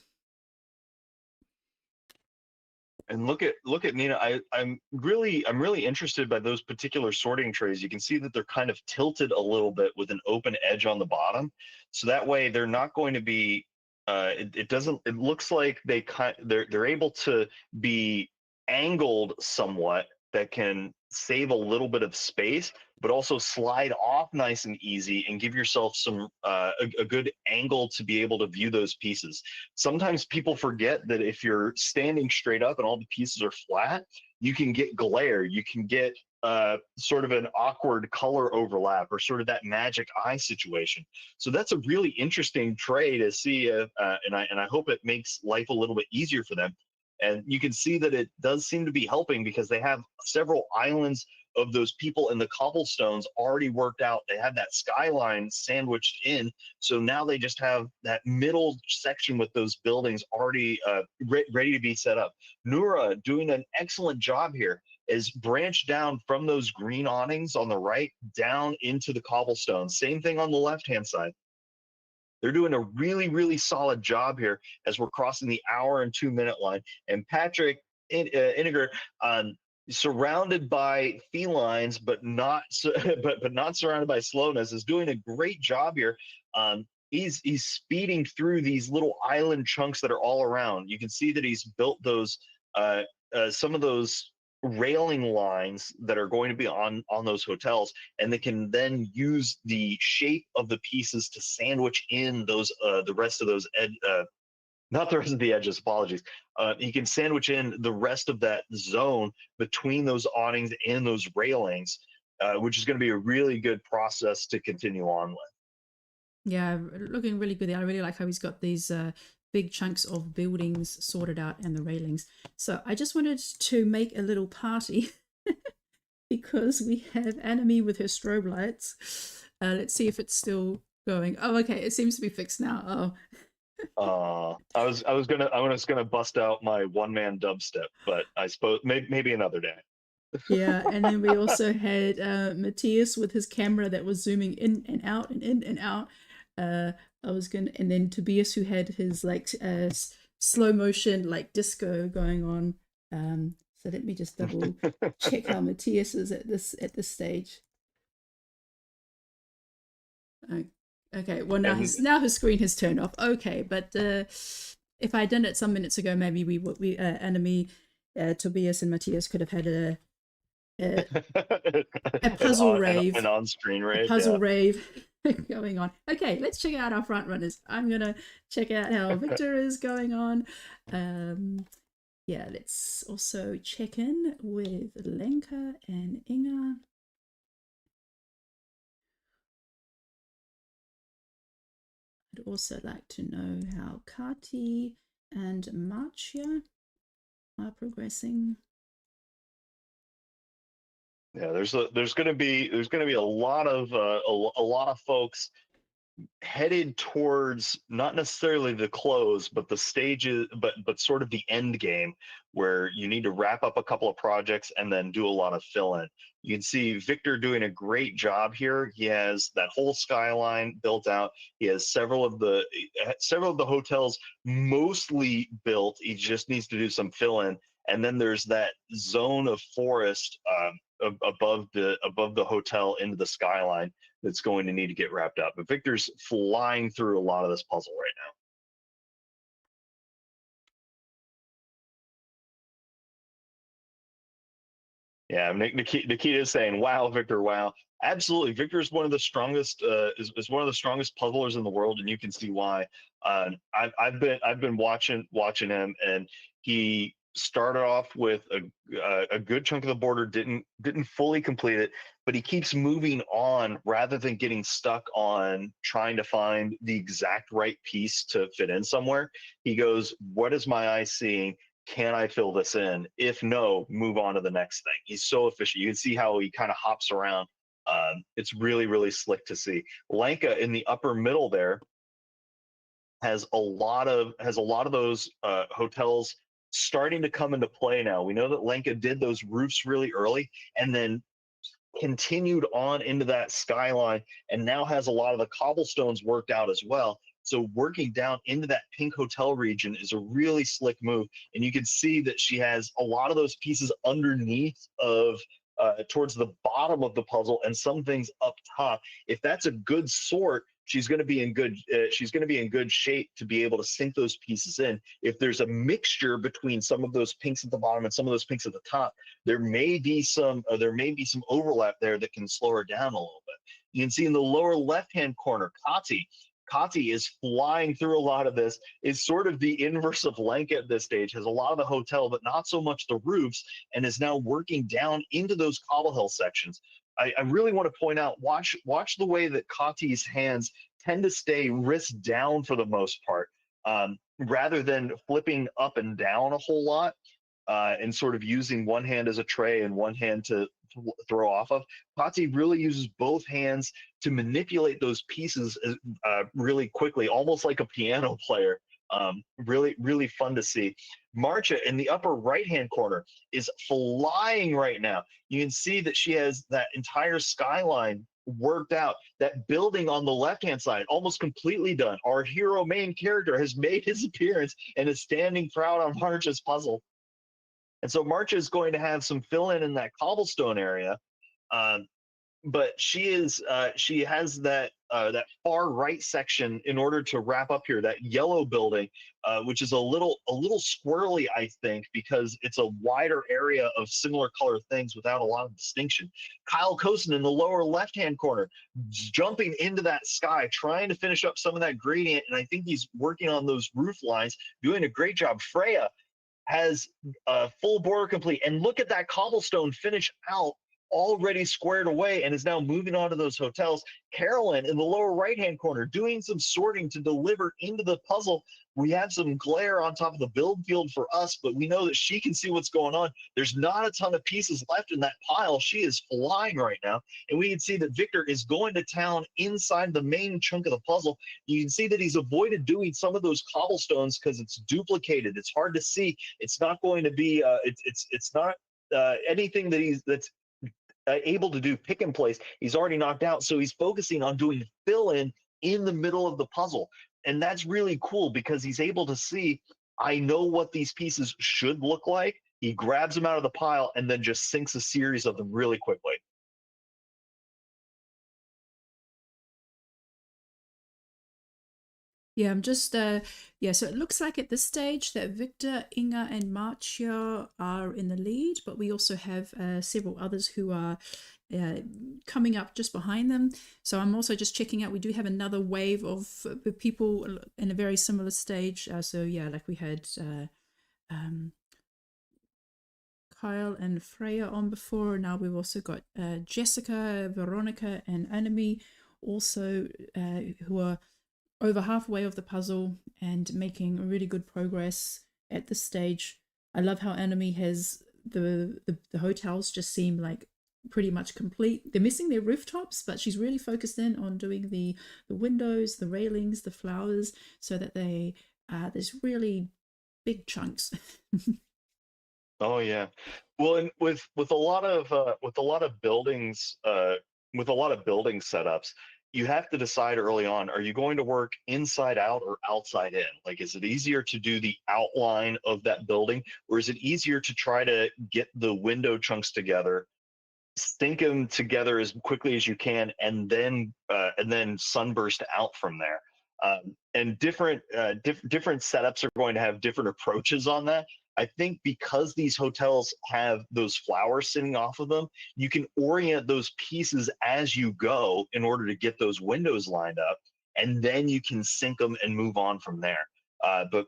and look at Nina. I'm really interested by those particular sorting trays. You can see that they're kind of tilted a little bit with an open edge on the bottom, so that way they're not going to be. It doesn't. It looks like they're able to be angled somewhat, that can save a little bit of space, but also slide off nice and easy and give yourself some a good angle to be able to view those pieces. Sometimes people forget that if you're standing straight up and all the pieces are flat, you can get glare. You can get sort of an awkward color overlap, or sort of that magic eye situation. So that's a really interesting tray to see, and I hope it makes life a little bit easier for them. And you can see that it does seem to be helping, because they have several islands of those people in the cobblestones already worked out. They have that skyline sandwiched in. So now they just have that middle section with those buildings already ready to be set up. Nura, doing an excellent job here, is branched down from those green awnings on the right down into the cobblestones. Same thing on the left-hand side. They're doing a really, really solid job here as we're crossing the hour and 2-minute line. And Patrick Iniger, surrounded by felines, but not but not surrounded by slowness, is doing a great job here. He's speeding through these little island chunks that are all around. You can see that he's built those some of those railing lines that are going to be on those hotels, and they can then use the shape of the pieces to sandwich in those the rest of those not the rest of the edges, apologies. He can sandwich in the rest of that zone between those awnings and those railings, which is going to be a really good process to continue on with. Yeah, looking really good. I really like how he's got these big chunks of buildings sorted out and the railings. So I just wanted to make a little party because we have Anime with her strobe lights. Let's see if it's still going. Oh, okay. It seems to be fixed now. Oh. I was gonna bust out my one-man dubstep, but I suppose maybe another day. Yeah, and then we also had Matthias with his camera that was zooming in and out and in and out. And then Tobias, who had his like slow motion like disco going on. So let me just double check how Matthias is at this stage. Okay, well now his screen has turned off. Okay, but if I had done it some minutes ago, maybe we Anime, Tobias and Matthias could have had a puzzle rave, an on-screen rave, a puzzle rave going on. Okay, let's check out our front runners. I'm gonna check out how Victor is going on. Yeah, let's also check in with Lenka and Inga. I'd also like to know how Kati and Marcia are progressing. Yeah, there's going to be a lot of folks headed towards not necessarily the close, but the stages, but sort of the end game, where you need to wrap up a couple of projects and then do a lot of fill-in. You can see Victor doing a great job here. He has that whole skyline built out. He has several of the hotels mostly built. He just needs to do some fill-in. And then there's that zone of forest above the hotel into the skyline that's going to need to get wrapped up. But Victor's flying through a lot of this puzzle right now. Yeah, Nikita is saying, "Wow, Victor! Wow, absolutely! Victor is one of the strongest is one of the strongest puzzlers in the world, and you can see why. I've been watching him, and he started off with a good chunk of the border, didn't fully complete it, but he keeps moving on rather than getting stuck on trying to find the exact right piece to fit in somewhere. He goes, what is my eye seeing? Can I fill this in? If no, move on to the next thing. He's so efficient. You can see how he kind of hops around. It's really, really slick to see. Lanka in the upper middle there has a lot of those hotels starting to come into play now. We know that Lenka did those roofs really early and then continued on into that skyline, and now has a lot of the cobblestones worked out as well. So working down into that pink hotel region is a really slick move. And you can see that she has a lot of those pieces underneath of towards the bottom of the puzzle and some things up top. If that's a good sort, she's going to be in good she's going to be in good shape to be able to sink those pieces in. If there's a mixture between some of those pinks at the bottom and some of those pinks at the top, there may be some overlap there that can slow her down a little bit. You can see in the lower left hand corner, Kati is flying through a lot of this, is sort of the inverse of Lenk at this stage, has a lot of the hotel, but not so much the roofs, and is now working down into those cobble hill sections. I really want to point out, watch the way that Kati's hands tend to stay wrist down for the most part, rather than flipping up and down a whole lot, and sort of using one hand as a tray and one hand to throw off of. Kati really uses both hands to manipulate those pieces really quickly, almost like a piano player. Really, really fun to see. Marcha in the upper right-hand corner is flying right now. You can see that she has that entire skyline worked out. That building on the left-hand side, almost completely done. Our hero main character has made his appearance and is standing proud on Marcha's puzzle. And so Marcha is going to have some fill-in in that cobblestone area. But she has that far right section in order to wrap up here, that yellow building, which is a little squirrely, I think, because it's a wider area of similar color things without a lot of distinction. Kyle Cosin in the lower left-hand corner, jumping into that sky, trying to finish up some of that gradient, and I think he's working on those roof lines, doing a great job. Freya has full border complete, and look at that cobblestone finish out, already squared away, and is now moving on to those hotels. Carolyn in the lower right-hand corner doing some sorting to deliver into the puzzle. We have some glare on top of the build field for us, but we know that she can see what's going on. There's not a ton of pieces left in that pile. She is flying right now, and we can see that Victor is going to town inside the main chunk of the puzzle. You can see that he's avoided doing some of those cobblestones because it's duplicated. It's hard to see. It's not going to be it's not anything that's able to do pick and place. He's already knocked out, so he's focusing on doing fill in the middle of the puzzle, and that's really cool because he's able to see, I know what these pieces should look like. He grabs them out of the pile and then just sinks a series of them really quickly. Yeah, I'm just, so it looks like at this stage that Victor, Inga, and Marcia are in the lead, but we also have several others who are coming up just behind them. So I'm also just checking out, we do have another wave of people in a very similar stage. So yeah, like we had Kyle and Freya on before. Now we've also got Jessica, Veronica, and Anami also who are over halfway of the puzzle and making really good progress at this stage. I love how Anami has the hotels just seem like pretty much complete. They're missing their rooftops, but she's really focused in on doing the windows, the railings, the flowers, so that they there's really big chunks. Oh yeah, well, and with a lot of buildings, with a lot of building setups, you have to decide early on, are you going to work inside out or outside in? Like, is it easier to do the outline of that building, or is it easier to try to get the window chunks together, stink them together as quickly as you can, and then sunburst out from there? And different setups are going to have different approaches on that. I think because these hotels have those flowers sitting off of them, you can orient those pieces as you go in order to get those windows lined up, and then you can sync them and move on from there. But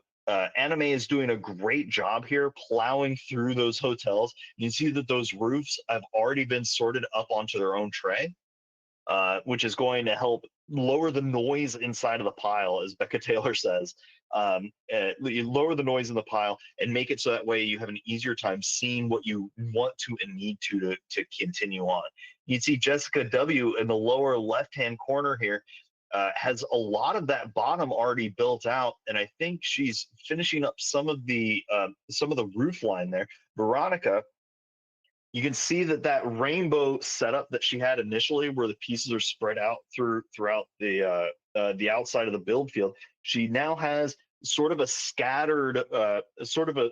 Anime is doing a great job here plowing through those hotels. You can see that those roofs have already been sorted up onto their own tray, which is going to help lower the noise inside of the pile, as Becca Taylor says. You lower the noise in the pile and make it so that way you have an easier time seeing what you want to and need to continue on. You can see Jessica W in the lower left-hand corner here has a lot of that bottom already built out, and I think she's finishing up some of the roof line there. Veronica You can see that that rainbow setup that she had initially, where the pieces are spread out throughout the outside of the build field. She now has sort of a scattered, sort of a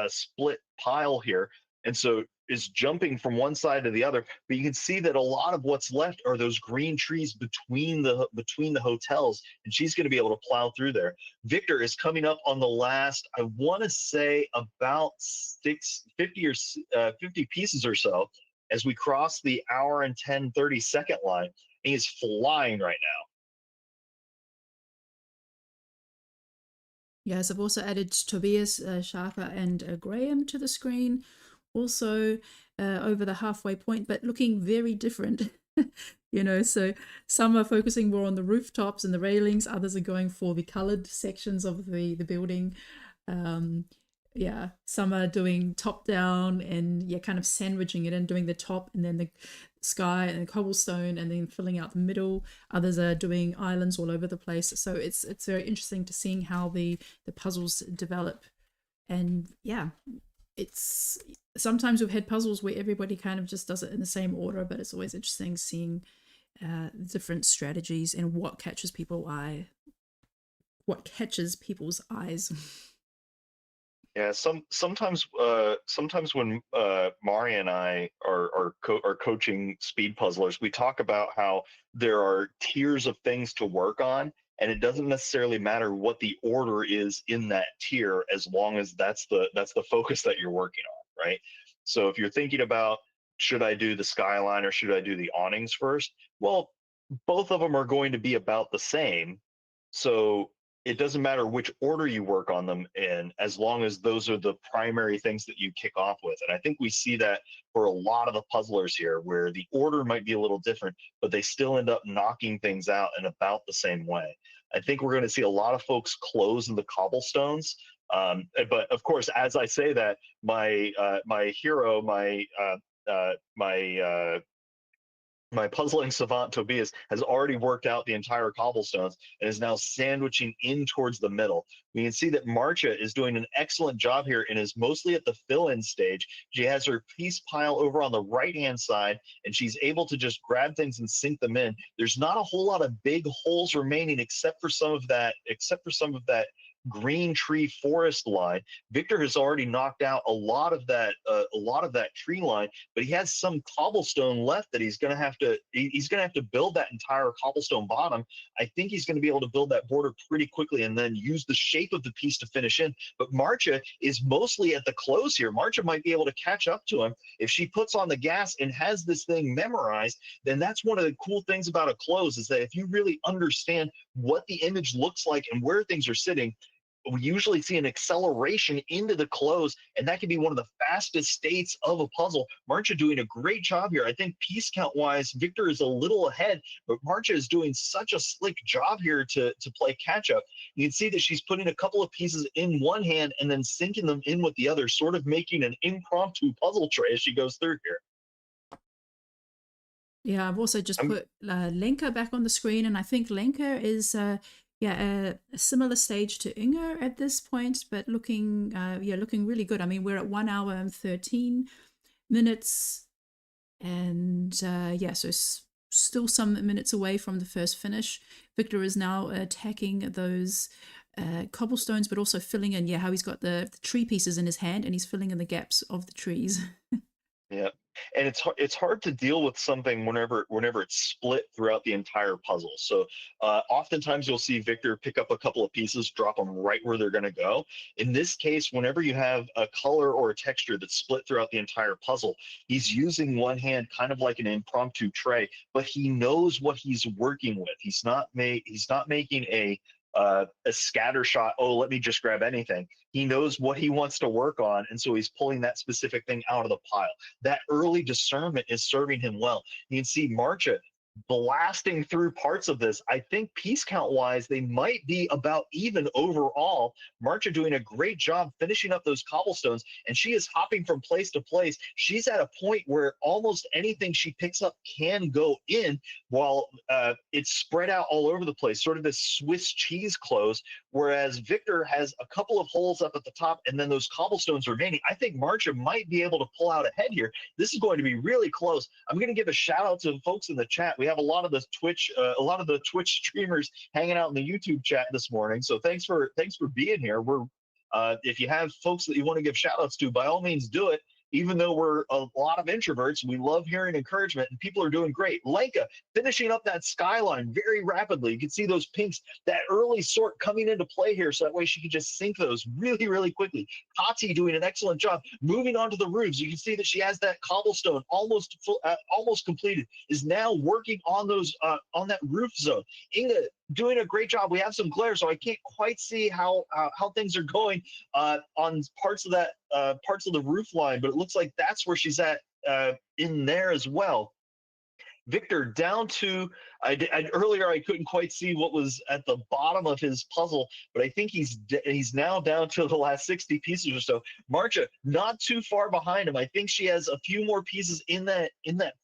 split pile here, and so is jumping from one side to the other. But you can see that a lot of what's left are those green trees between the hotels, and she's going to be able to plow through there. Victor is coming up on the last, I want to say about 50 pieces or so as we cross the hour and 30 second line. And he's flying right now. Yes, I've also added Tobias, Sharper, and Graham to the screen, also over the halfway point, but looking very different. So some are focusing more on the rooftops and the railings, others are going for the colored sections of the building. Some are doing top down and kind of sandwiching it and doing the top and then the sky and the cobblestone and then filling out the middle. Others are doing islands all over the place. So it's very interesting to seeing how the puzzles develop. And it's sometimes we've had puzzles where everybody kind of just does it in the same order, but it's always interesting seeing different strategies and what catches people's eyes. Yeah, sometimes when Mari and I are coaching speed puzzlers, we talk about how there are tiers of things to work on, and it doesn't necessarily matter what the order is in that tier, as long as that's the focus that you're working on, right? So if you're thinking about, should I do the skyline or should I do the awnings first? Well, both of them are going to be about the same, so it doesn't matter which order you work on them in, as long as those are the primary things that you kick off with. And I think we see that for a lot of the puzzlers here, where the order might be a little different, but they still end up knocking things out in about the same way. I think we're going to see a lot of folks close in the cobblestones. But of course, as I say that, my hero, my puzzling savant Tobias has already worked out the entire cobblestones and is now sandwiching in towards the middle. We can see that Marcia is doing an excellent job here and is mostly at the fill-in stage. She has her piece pile over on the right-hand side, and she's able to just grab things and sink them in. There's not a whole lot of big holes remaining except for some of that green tree forest line. Victor has already knocked out a lot of that tree line, but he has some cobblestone left that he's going to have to build that entire cobblestone bottom. I think he's going to be able to build that border pretty quickly and then use the shape of the piece to finish in. But Marcia is mostly at the close here. Marcia might be able to catch up to him if she puts on the gas and has this thing memorized. Then that's one of the cool things about a close, is that if you really understand what the image looks like and where things are sitting, we usually see an acceleration into the close, and that can be one of the fastest states of a puzzle. Marcia doing a great job here. I think piece count wise, Victor is a little ahead, but Marcia is doing such a slick job here to play catch up. You can see that she's putting a couple of pieces in one hand and then sinking them in with the other, sort of making an impromptu puzzle tray as she goes through here. Yeah, I've also just put Lenka back on the screen, and I think Lenka is a similar stage to Inga at this point, but looking really good. I mean, we're at 1 hour and 13 minutes, and so still some minutes away from the first finish. Victor is now attacking those cobblestones, but also filling in, how he's got the tree pieces in his hand, and he's filling in the gaps of the trees. Yeah, and it's hard to deal with something whenever it's split throughout the entire puzzle. So oftentimes you'll see Victor pick up a couple of pieces, drop them right where they're going to go. In this case, whenever you have a color or a texture that's split throughout the entire puzzle, he's using one hand kind of like an impromptu tray, but he knows what he's working with. He's not making a scatter shot. Oh, let me just grab anything. He knows what he wants to work on, and so he's pulling that specific thing out of the pile. That early discernment is serving him well. You can see Marcia blasting through parts of this. I think piece count wise, they might be about even overall. Marcia doing a great job finishing up those cobblestones, and she is hopping from place to place. She's at a point where almost anything she picks up can go in, while it's spread out all over the place, sort of this Swiss cheese close, whereas Victor has a couple of holes up at the top and then those cobblestones remaining. I think Marcia might be able to pull out ahead here. This is going to be really close. I'm going to give a shout out to the folks in the chat. We have a lot of the Twitch streamers hanging out in the YouTube chat this morning. So thanks for being here. We're if you have folks that you want to give shout outs to, by all means do it. Even though we're a lot of introverts, we love hearing encouragement, and people are doing great. Lenka finishing up that skyline very rapidly. You can see those pinks, that early sort coming into play here, so that way she can just sink those really, really quickly. Tati doing an excellent job. Moving onto the roofs, you can see that she has that cobblestone almost completed, is now working on those on that roof zone. Inga doing a great job. We have some glare, so I can't quite see how things are going on parts of that parts of the roof line, but it looks like that's where she's at in there as well. Victor down to, earlier I couldn't quite see what was at the bottom of his puzzle, but I think he's now down to the last 60 pieces or so. Marcia not too far behind him. I think she has a few more pieces in that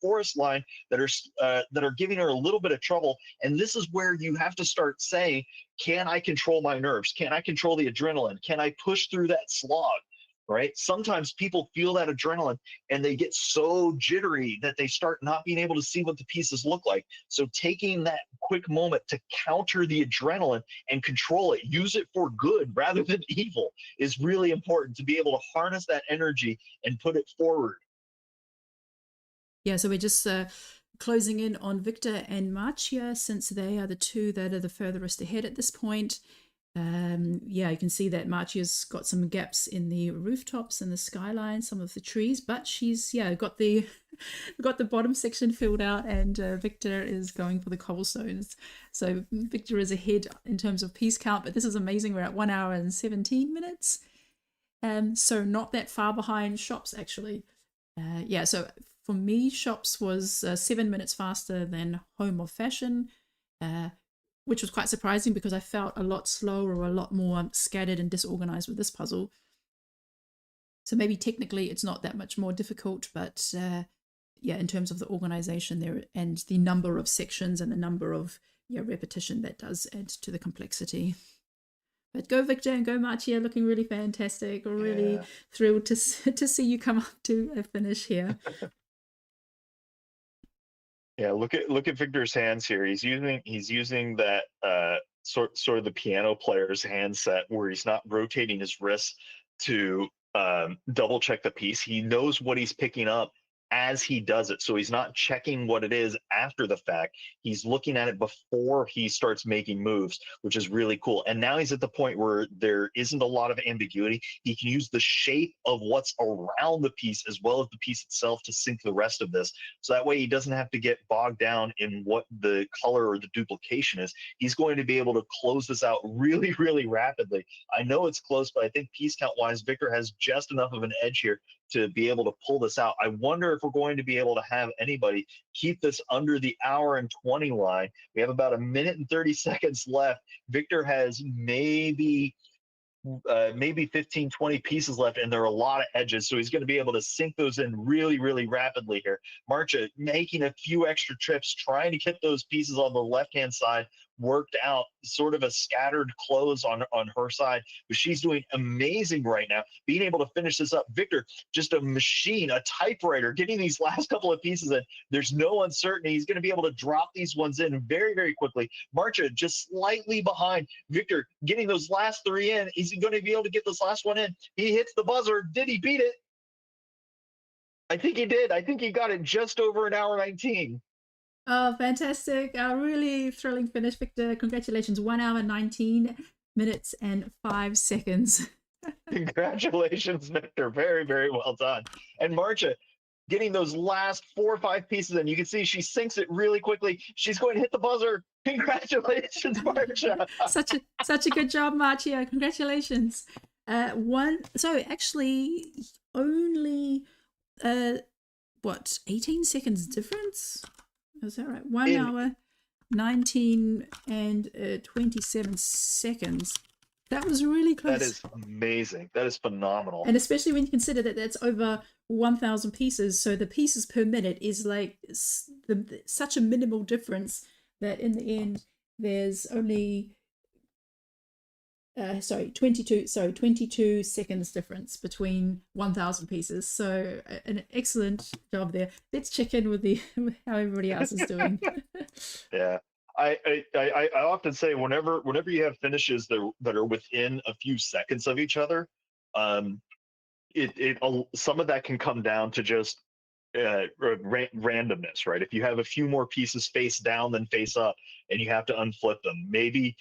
forest line that are giving her a little bit of trouble. And this is where you have to start saying, can I control my nerves? Can I control the adrenaline? Can I push through that slog? Right? Sometimes people feel that adrenaline and they get so jittery that they start not being able to see what the pieces look like. So taking that quick moment to counter the adrenaline and control it, use it for good rather than evil, is really important to be able to harness that energy and put it forward. Yeah, so we're just closing in on Victor and Marcia, since they are the two that are the furthest ahead at this point. Yeah, you can see that Marcia's got some gaps in the rooftops and the skyline, some of the trees, but she's got the bottom section filled out, and Victor is going for the cobblestones. So Victor is ahead in terms of piece count, but this is amazing. We're at 1 hour and 17 minutes. So not that far behind Shops, actually. Yeah, so for me, Shops was 7 minutes faster than Home of Fashion, which was quite surprising because I felt a lot slower or a lot more scattered and disorganized with this puzzle. So maybe technically it's not that much more difficult, but yeah, in terms of the organization there and the number of sections and the number of repetition, that does add to the complexity. But go Victor and go Marcia, looking really fantastic. Really thrilled to see you come up to a finish here. Yeah, look at Victor's hands here. He's using that sort of the piano player's handset where he's not rotating his wrists to double check the piece. He knows what he's picking up as he does it. So he's not checking what it is after the fact. He's looking at it before he starts making moves, which is really cool. And now he's at the point where there isn't a lot of ambiguity. He can use the shape of what's around the piece as well as the piece itself to sync the rest of this. So that way he doesn't have to get bogged down in what the color or the duplication is. He's going to be able to close this out really, really rapidly. I know it's close, but I think piece count wise, Victor has just enough of an edge here to be able to pull this out. I wonder if we're going to be able to have anybody keep this under the hour and 20 line. We have about 1 minute and 30 seconds left. Victor has maybe 15, 20 pieces left, and there are a lot of edges, so he's going to be able to sink those in really, really rapidly here. Marcia making a few extra trips, trying to get those pieces on the left-hand side worked out, sort of a scattered close on her side, but she's doing amazing right now, being able to finish this up. Victor, just a machine, a typewriter, getting these last couple of pieces in. There's no uncertainty. He's going to be able to drop these ones in very, very quickly. Marcia just slightly behind. Victor getting those last 3 in. Is he going to be able to get this last one in? He hits the buzzer. Did he beat it? I think he did. I think he got it just over 1 hour 19. Oh, fantastic. Really thrilling finish, Victor. Congratulations. 1 hour, 19 minutes and 5 seconds. Congratulations, Victor. Very, very well done. And Marcia getting those last 4 or 5 pieces in. You can see she sinks it really quickly. She's going to hit the buzzer. Congratulations, Marcia. Such a good job, Marcia. Congratulations. So actually only 18 seconds difference? Is that right? 1 hour, 19 and 27 seconds. That was really close. That is amazing. That is phenomenal. And especially when you consider that that's over 1,000 pieces. So the pieces per minute is like such a minimal difference that in the end, there's only 22 seconds difference between 1,000 pieces. So an excellent job there. Let's check in with how everybody else is doing. Yeah. I often say whenever you have finishes that are within a few seconds of each other, some of that can come down to just randomness, right? If you have a few more pieces face down than face up, and you have to unflip them, maybe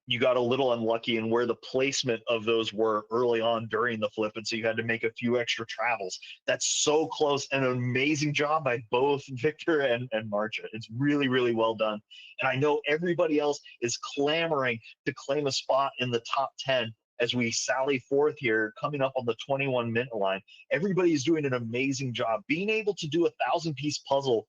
you got a little unlucky in where the placement of those were early on during the flip, and so you had to make a few extra travels. That's so close, and an amazing job by both Victor and Marcia. It's really, really well done. And I know everybody else is clamoring to claim a spot in the top 10 as we sally forth here, coming up on the 21-minute line. Everybody's doing an amazing job. Being able to do a 1,000-piece puzzle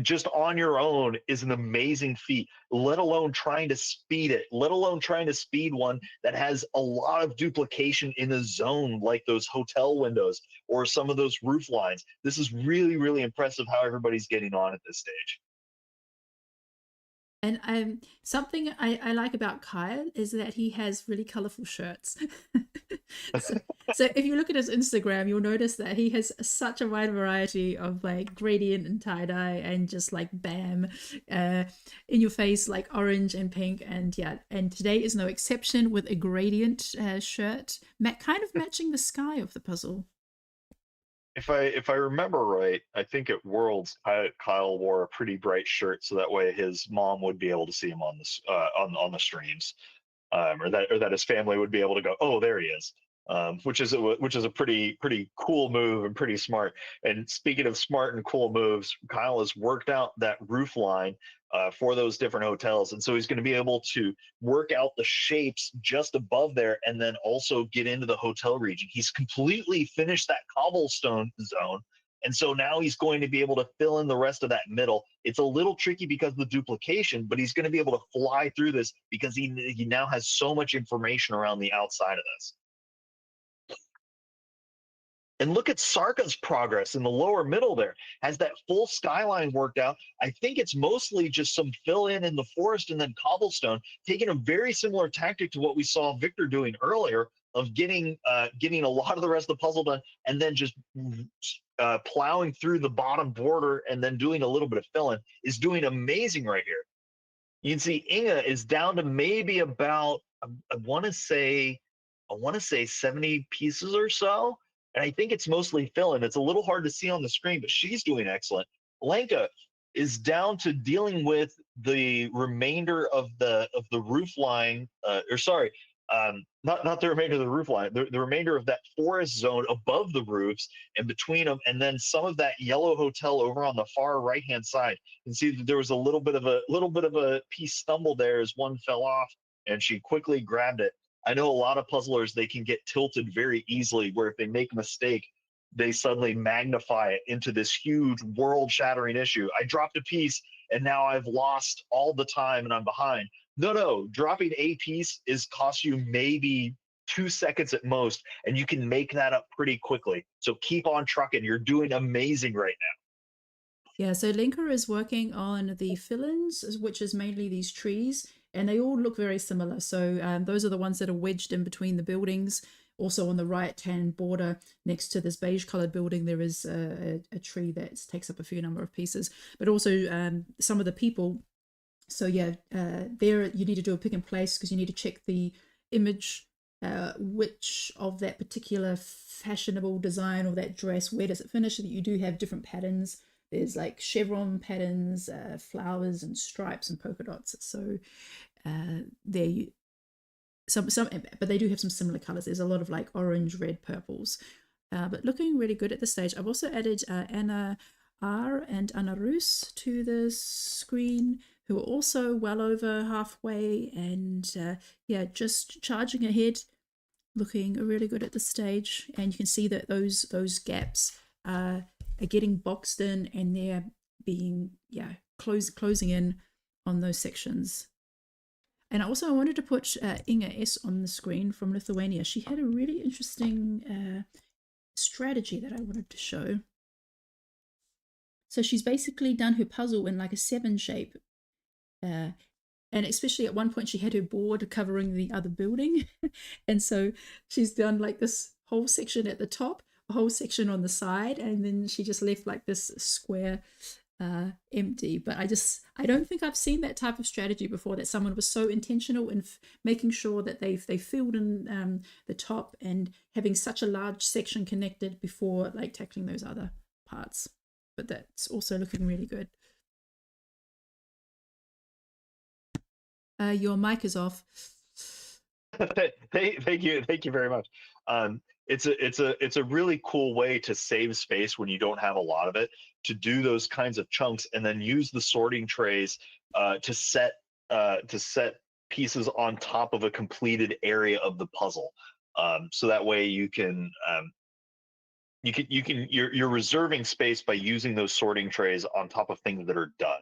just on your own is an amazing feat, let alone trying to speed it, let alone trying to speed one that has a lot of duplication in a zone like those hotel windows or some of those roof lines. This is really, really impressive how everybody's getting on at this stage. And something I like about Kyle is that he has really colorful shirts. so if you look at his Instagram, you'll notice that he has such a wide variety of like gradient and tie-dye and just like bam, in your face, like orange and pink. And yeah, and today is no exception with a gradient shirt, kind of matching the sky of the puzzle. If I remember right, I think at Worlds, Kyle wore a pretty bright shirt, so that way his mom would be able to see him on this on the streams, or that his family would be able to go, oh, there he is, which is a pretty cool move and pretty smart. And speaking of smart and cool moves, Kyle has worked out that roof line for those different hotels, and so he's going to be able to work out the shapes just above there, and then also get into the hotel region. He's completely finished that cobblestone zone, and so now he's going to be able to fill in the rest of that middle. It's a little tricky because of the duplication, but he's going to be able to fly through this because he now has so much information around the outside of this. And look at Sarka's progress in the lower middle there. Has that full skyline worked out? I think it's mostly just some fill in the forest and then cobblestone, taking a very similar tactic to what we saw Victor doing earlier of getting a lot of the rest of the puzzle done and then just plowing through the bottom border and then doing a little bit of fill in is doing amazing right here. You can see Inga is down to maybe about, I want to say 70 pieces or so. And I think it's mostly fill-in. It's a little hard to see on the screen, but she's doing excellent. Lenka is down to dealing with the remainder of the roof line, not the remainder of the roof line, the remainder of that forest zone above the roofs and between them, and then some of that yellow hotel over on the far right-hand side. You can see that there was a little bit of a piece stumble there as one fell off, and she quickly grabbed it. I know a lot of puzzlers, they can get tilted very easily, where if they make a mistake, they suddenly magnify it into this huge world-shattering issue. I dropped a piece, and now I've lost all the time, and I'm behind. No, dropping a piece costs you maybe 2 seconds at most, and you can make that up pretty quickly. So keep on trucking. You're doing amazing right now. Yeah, so Lenka is working on the fill-ins, which is mainly these trees, and they all look very similar. So those are the ones that are wedged in between the buildings. Also on the right-hand border, next to this beige-colored building, there is a tree that takes up a few number of pieces. But also some of the people. So yeah, there you need to do a pick and place because you need to check the image, which of that particular fashionable design or that dress, where does it finish? So that you do have different patterns. There's like chevron patterns, flowers and stripes and polka dots. So but they do have some similar colors. There's a lot of like orange, red, purples. But looking really good at this stage. I've also added Anna R and Anna Roos to the screen, who are also well over halfway, and yeah, just charging ahead, looking really good at this stage. And you can see that those gaps are getting boxed in, and being closing in on those sections. And also I wanted to put Inga S on the screen from Lithuania. She had a really interesting strategy that I wanted to show. So she's basically done her puzzle in like a 7 shape. And especially at one point she had her board covering the other building. And so she's done like this whole section at the top, a whole section on the side, and then she just left like this square empty. But I don't think I've seen that type of strategy before, that someone was so intentional in making sure that they filled in the top and having such a large section connected before like tackling those other parts. But that's also looking really good. Your mic is off. Thank you very much. It's a really cool way to save space when you don't have a lot of it, to do those kinds of chunks and then use the sorting trays to set pieces on top of a completed area of the puzzle. So that way you're reserving space by using those sorting trays on top of things that are done,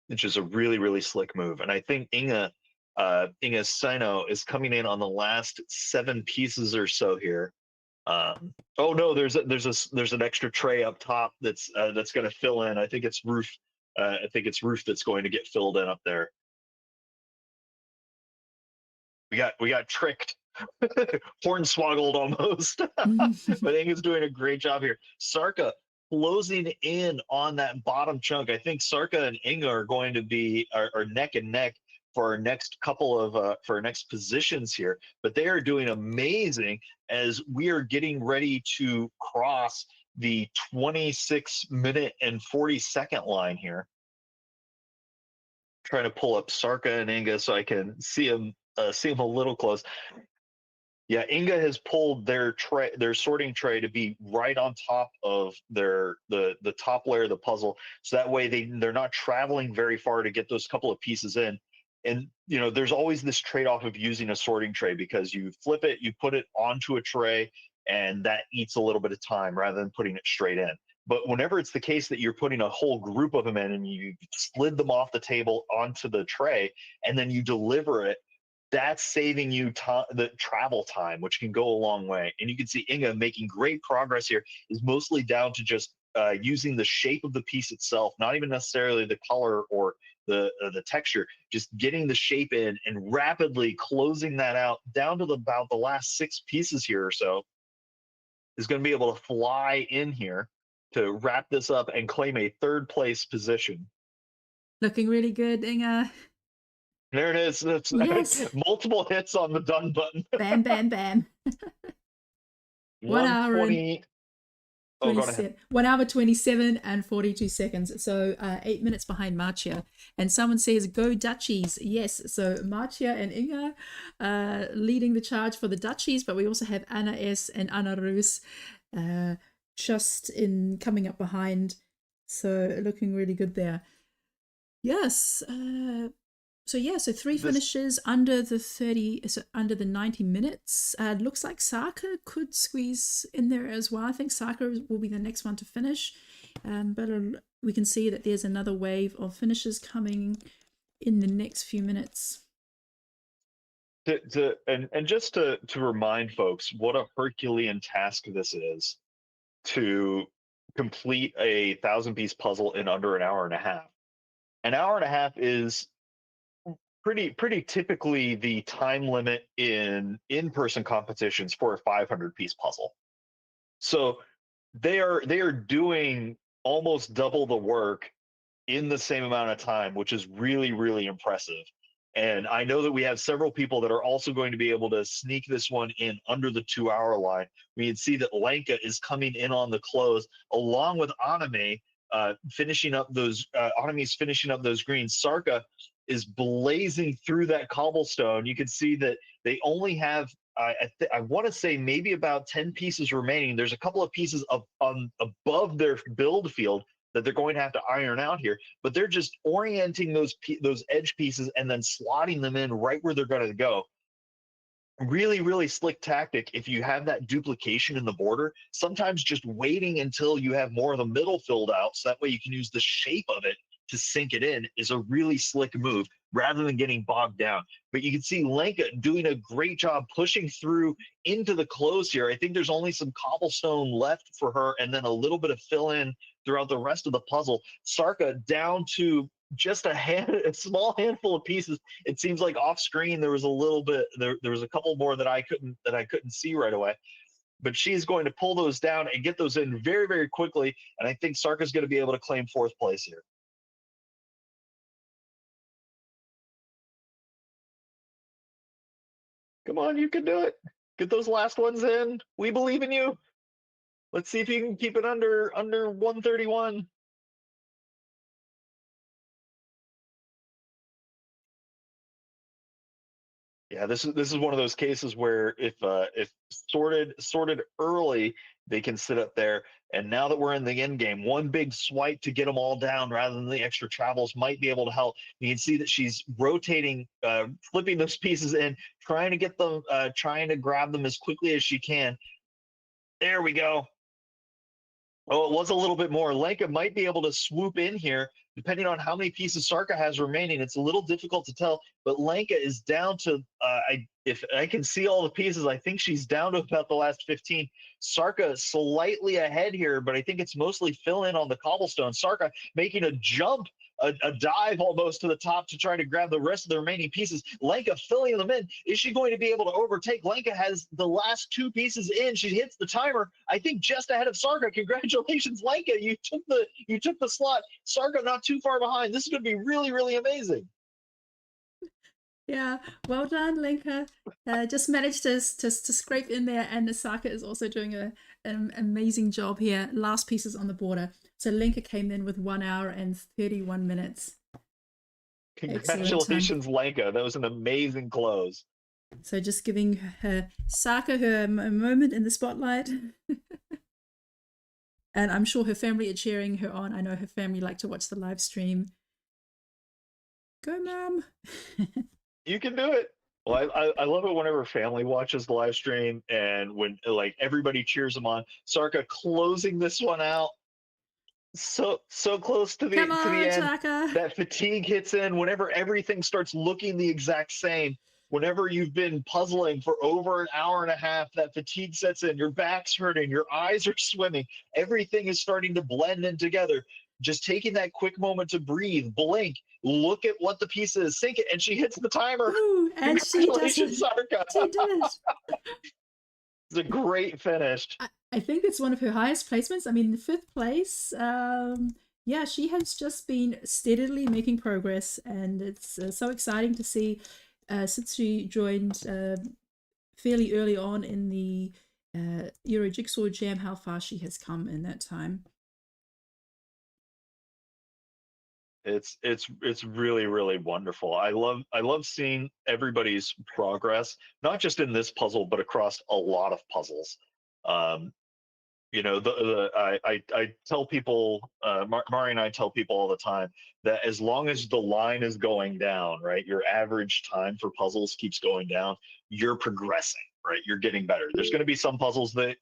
which is a really, really slick move. And I think Inga Sino is coming in on the last 7 pieces or so here. Oh no, there's an extra tray up top that's going to fill in. I think it's roof. I think it's roof that's going to get filled in up there. We got tricked. Hornswoggled almost. But Inga's doing a great job here. Sarka closing in on that bottom chunk. I think Sarka and Inga are going to be are neck and neck for our next couple of for our next positions here. But they are doing amazing as we are getting ready to cross the 26-minute and 40-second line here. Trying to pull up Sarka and Inga so I can see them a little close. Yeah, Inga has pulled their sorting tray to be right on top of the top layer of the puzzle, so that way they're not traveling very far to get those couple of pieces in. And you know, there's always this trade-off of using a sorting tray, because you flip it, you put it onto a tray, and that eats a little bit of time rather than putting it straight in. But whenever it's the case that you're putting a whole group of them in and you slid them off the table onto the tray and then you deliver it, that's saving you the travel time, which can go a long way. And you can see Inga making great progress here is mostly down to just using the shape of the piece itself, not even necessarily the color or the texture, just getting the shape in and rapidly closing that out down to about the last 6 pieces here or so, is going to be able to fly in here to wrap this up and claim a 3rd place position. Looking really good, Inga. There it is. That's yes. Multiple hits on the done button. Bam, bam, bam. 1 hour and 1 hour 27 and 42 seconds. So 8 minutes behind Marcia. And someone says, go Dutchies. Yes. So Marcia and Inga leading the charge for the Dutchies, but we also have Anna S and Anna Roos just in coming up behind. So looking really good there. Yes. So 3 finishes under the 90 minutes. Looks like Saka could squeeze in there as well. I think Saka will be the next one to finish. But we can see that there's another wave of finishes coming in the next few minutes. And just to remind folks what a Herculean task this is, to complete a 1,000-piece puzzle in under an hour and a half. An hour and a half is pretty typically the time limit in-person competitions for a 500-piece puzzle. So they are doing almost double the work in the same amount of time, which is really, really impressive. And I know that we have several people that are also going to be able to sneak this one in under the 2-hour line. We can see that Lenka is coming in on the close, along with Anime finishing up those. Anime's finishing up those greens. Sarka is blazing through that cobblestone. You can see that they only have, I want to say, maybe about 10 pieces remaining. There's a couple of pieces above their build field that they're going to have to iron out here, but they're just orienting those edge pieces and then slotting them in right where they're going to go. really, really slick tactic if you have that duplication in the border. Sometimes just waiting until you have more of the middle filled out, so that way you can use the shape of it to sink it in, is a really slick move rather than getting bogged down. But you can see Lenka doing a great job pushing through into the close here. I think there's only some cobblestone left for her and then a little bit of fill in throughout the rest of the puzzle. Sarka down to just a small handful of pieces. It seems like off screen there was a little bit, there was a couple more that I couldn't see right away. But she's going to pull those down and get those in very, very quickly. And I think Sarka's going to be able to claim fourth place here. Come on, you can do it. Get those last ones in. We believe in you. Let's see if you can keep it under 131. Yeah, this is one of those cases where if sorted early, they can sit up there. And now that we're in the end game, one big swipe to get them all down rather than the extra travels might be able to help. You can see that she's rotating, flipping those pieces in, trying to get them, trying to grab them as quickly as she can. There we go. Oh, it was a little bit more. Lenka might be able to swoop in here, depending on how many pieces Sarka has remaining. It's a little difficult to tell, but Lenka is down to, if I can see all the pieces, I think she's down to about the last 15. Sarka slightly ahead here, but I think it's mostly fill in on the cobblestone. Sarka making a jump, a dive almost to the top to try to grab the rest of the remaining pieces. Lenka filling them in. Is she going to be able to overtake? Lenka has the last two pieces in. She hits the timer, I think, just ahead of Sarka. Congratulations, Lenka. You took the slot. Sarka not too far behind. This is going to be really, really amazing. Yeah, well done, Lenka. Just managed to scrape in there, and Nasaka is also doing an amazing job here. Last pieces on the border. So Lenka came in with 1 hour and 31 minutes. Congratulations, Lenka. That was an amazing close. So just giving her Saka her moment in the spotlight. And I'm sure her family are cheering her on. I know her family like to watch the live stream. Go, Mom. You can do it. Well, I love it whenever family watches the live stream and when like everybody cheers them on. Sarka closing this one out. So close to the Come on, end. Saka. That fatigue hits in whenever everything starts looking the exact same. Whenever you've been puzzling for over an hour and a half, that fatigue sets in. Your back's hurting. Your eyes are swimming. Everything is starting to blend in together. Just taking that quick moment to breathe, blink, look at what the piece is, sync it, and she hits the timer. Ooh, and she does it. Sarka. She did. It's a great finish. I think it's one of her highest placements. I mean, 5th place. Yeah, she has just been steadily making progress, and it's so exciting to see since she joined fairly early on in the Euro Jigsaw Jam, how far she has come in that time. It's really, really wonderful. I love seeing everybody's progress, not just in this puzzle, but across a lot of puzzles. You know, I tell people, Mari and I tell people all the time that as long as the line is going down, right, your average time for puzzles keeps going down, you're progressing, right? You're getting better. There's going to be some puzzles that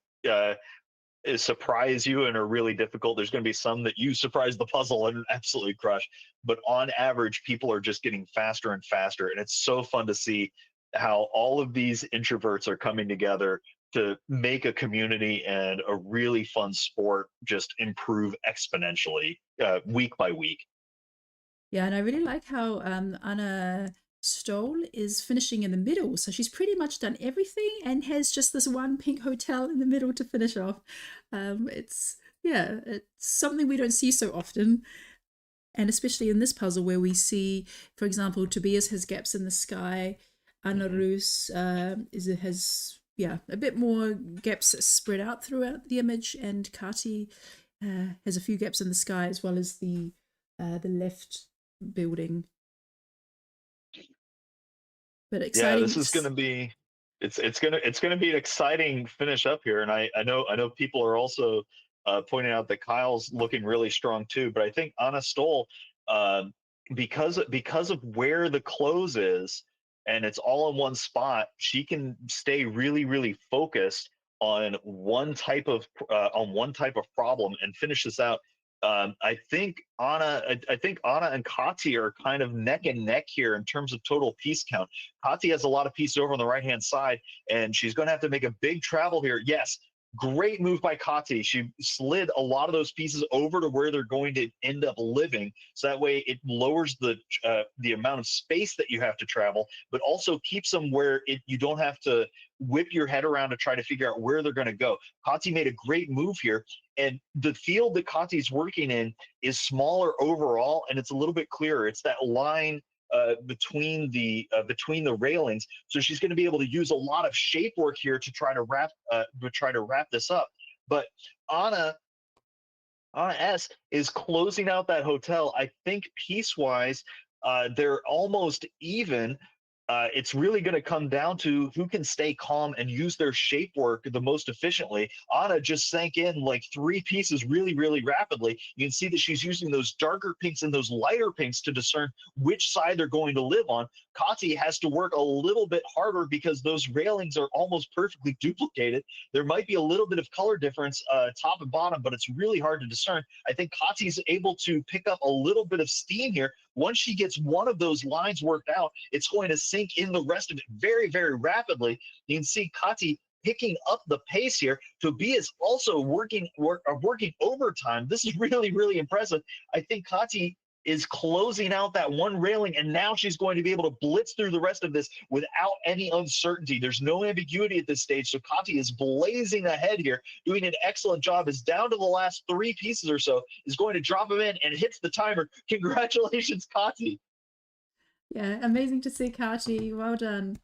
surprise you and are really difficult. There's going to be some that you surprise the puzzle and absolutely crush. But on average, people are just getting faster and faster. And it's so fun to see how all of these introverts are coming together to make a community and a really fun sport just improve exponentially week by week. Yeah, and I really like how Anna Stoll is finishing in the middle. So she's pretty much done everything and has just this one pink hotel in the middle to finish off. It's something we don't see so often. And especially in this puzzle where we see, for example, Tobias has gaps in the sky. Anna Roos has a bit more gaps spread out throughout the image, and Kati has a few gaps in the sky as well as the left building. But exciting. Yeah, this is going to be it's going to be an exciting finish up here, and I know people are also pointing out that Kyle's looking really strong too. But I think Anna Stoll, because of where the close is, and it's all in one spot, she can stay really, really focused on one type of problem and finish this out. I think Anna and Kati are kind of neck and neck here in terms of total piece count. Kati has a lot of pieces over on the right hand side, and she's going to have to make a big travel here. Yes, great move by Kati. She slid a lot of those pieces over to where they're going to end up living, so that way it lowers the amount of space that you have to travel, but also keeps them where you don't have to whip your head around to try to figure out where they're going to go. Kati made a great move here, and the field that Kati's working in is smaller overall, and it's a little bit clearer. It's that line between the railings, so she's going to be able to use a lot of shape work here to try to wrap this up. But Anna S is closing out that hotel. I think piecewise, they're almost even. It's really going to come down to who can stay calm and use their shape work the most efficiently. Anna just sank in like 3 pieces really, really rapidly. You can see that she's using those darker pinks and those lighter pinks to discern which side they're going to live on. Kati has to work a little bit harder because those railings are almost perfectly duplicated. There might be a little bit of color difference top and bottom, but it's really hard to discern. I think Kati's able to pick up a little bit of steam here. Once she gets one of those lines worked out, it's going to sink in the rest of it very, very rapidly. You can see Kati picking up the pace here. Tobias also working overtime. This is really, really impressive. I think Kati is closing out that one railing, and now she's going to be able to blitz through the rest of this without any uncertainty. There's no ambiguity at this stage, so Kati is blazing ahead here, doing an excellent job. Is down to the last 3 pieces or so, is going to drop them in and hits the timer. Congratulations, Kati. Yeah, amazing to see Kati. Well done.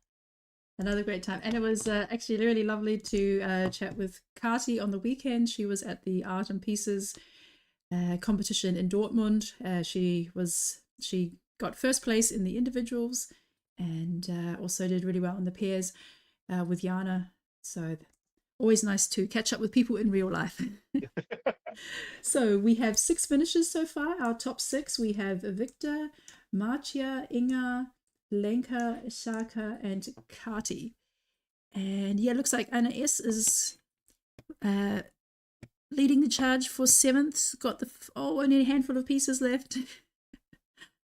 Another great time. And it was actually really lovely to chat with Kati on the weekend. She was at the Art and Pieces competition in Dortmund. She got first place in the individuals, and also did really well in the pairs with Jana. So always nice to catch up with people in real life. So we have 6 finishes so far. Our top 6, we have Victor, Marcia, Inga, Lenka, Isaka, and Kati. And yeah, it looks like Anna S is leading the charge for 7th. Got only a handful of pieces left.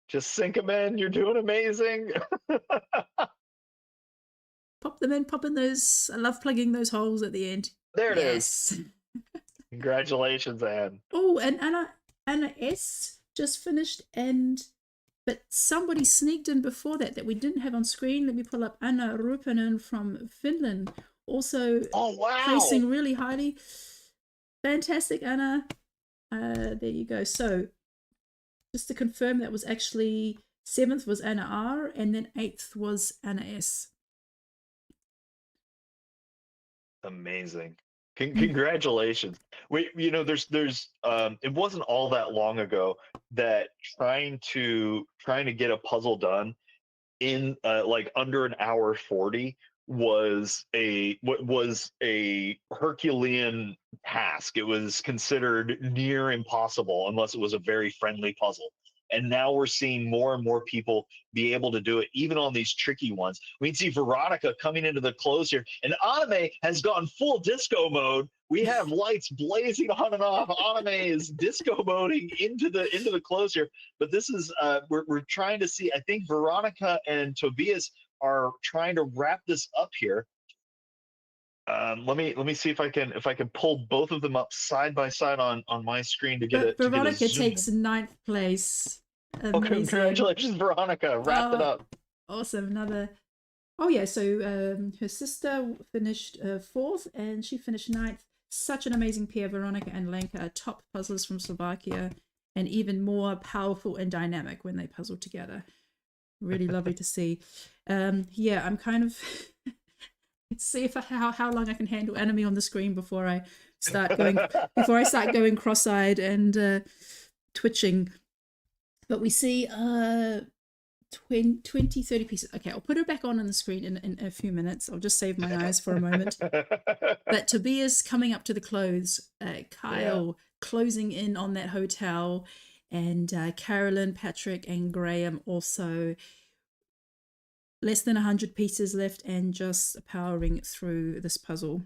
Just sink them in. You're doing amazing. Pop them in, pop in those. I love plugging those holes at the end. There it is. Congratulations, Anne. Oh, and Anna S just finished, but somebody sneaked in before that we didn't have on screen. Let me pull up Anna Rupanen from Finland. Also placing really highly. Fantastic, Anna. There you go. So just to confirm, that was actually 7th was Anna R, and then 8th was Anna S. Amazing. Congratulations. There's it wasn't all that long ago that trying to get a puzzle done in like under an hour 40 was a Herculean task. It was considered near impossible unless it was a very friendly puzzle. And now we're seeing more and more people be able to do it, even on these tricky ones. We can see Veronica coming into the close here, and Anime has gone full disco mode. We have lights blazing on and off. Anime is disco moding into the close here. But this is we're trying to see. I think Veronica and Tobias are trying to wrap this up here. Let me see if I can pull both of them up side by side on my screen to get it. Veronica takes 9th place. Amazing. Oh, congratulations, Veronica! Wrapped it up. Awesome. So her sister finished 4th, and she finished 9th. Such an amazing pair, Veronica and Lenka, top puzzlers from Slovakia, and even more powerful and dynamic when they puzzle together. Really lovely to see. Yeah, I'm kind of let's see how long I can handle enemy on the screen before I start going cross-eyed and twitching. But we see 20, 30 pieces. Okay, I'll put her back on the screen in a few minutes. I'll just save my eyes for a moment. But Tobias coming up to the close, Kyle closing in on that hotel, and Carolyn, Patrick, and Graham also less than 100 pieces left and just powering through this puzzle.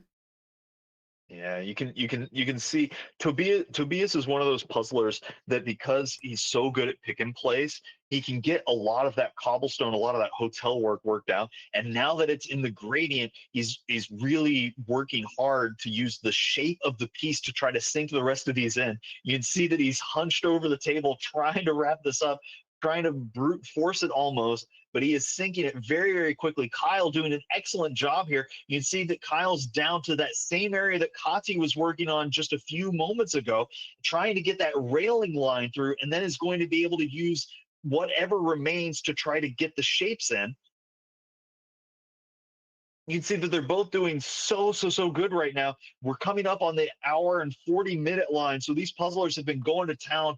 Yeah, you can see Tobias is one of those puzzlers that because he's so good at pick and place, he can get a lot of that cobblestone, a lot of that hotel work worked out. And now that it's in the gradient, he's really working hard to use the shape of the piece to try to sink the rest of these in. You can see that he's hunched over the table trying to wrap this up, trying to brute force it almost, but he is sinking it very, very quickly. Kyle doing an excellent job here. You can see that Kyle's down to that same area that Kati was working on just a few moments ago, trying to get that railing line through, and then is going to be able to use whatever remains to try to get the shapes in. You can see that they're both doing so good right now. We're coming up on the hour and 40-minute line, so these puzzlers have been going to town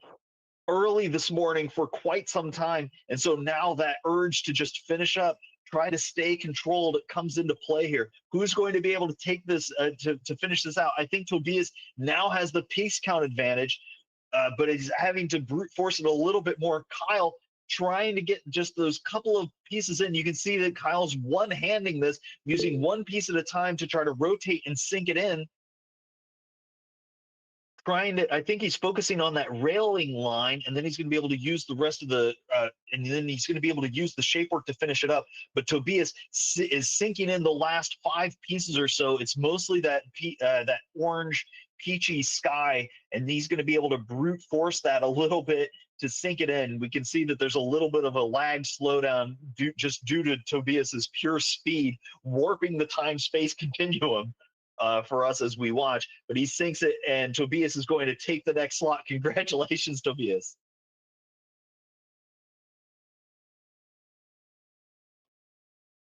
early this morning for quite some time, and so now that urge to just finish up, try to stay controlled, comes into play here. Who's going to be able to take this to finish this out? I think Tobias now has the piece count advantage, but he's having to brute force it a little bit more. Kyle trying to get just those couple of pieces in. You can see that Kyle's one-handing this, using one piece at a time to try to rotate and sink it in. I think he's focusing on that railing line, and then he's going to be able to use the rest of the, and then he's going to be able to use the shape work to finish it up. But Tobias is sinking in the last 5 pieces or so. It's mostly that that orange peachy sky, and he's going to be able to brute force that a little bit to sink it in. We can see that there's a little bit of a lag slowdown just due to Tobias's pure speed, warping the time-space continuum. For us as we watch, but he sinks it, and Tobias is going to take the next slot. Congratulations, Tobias.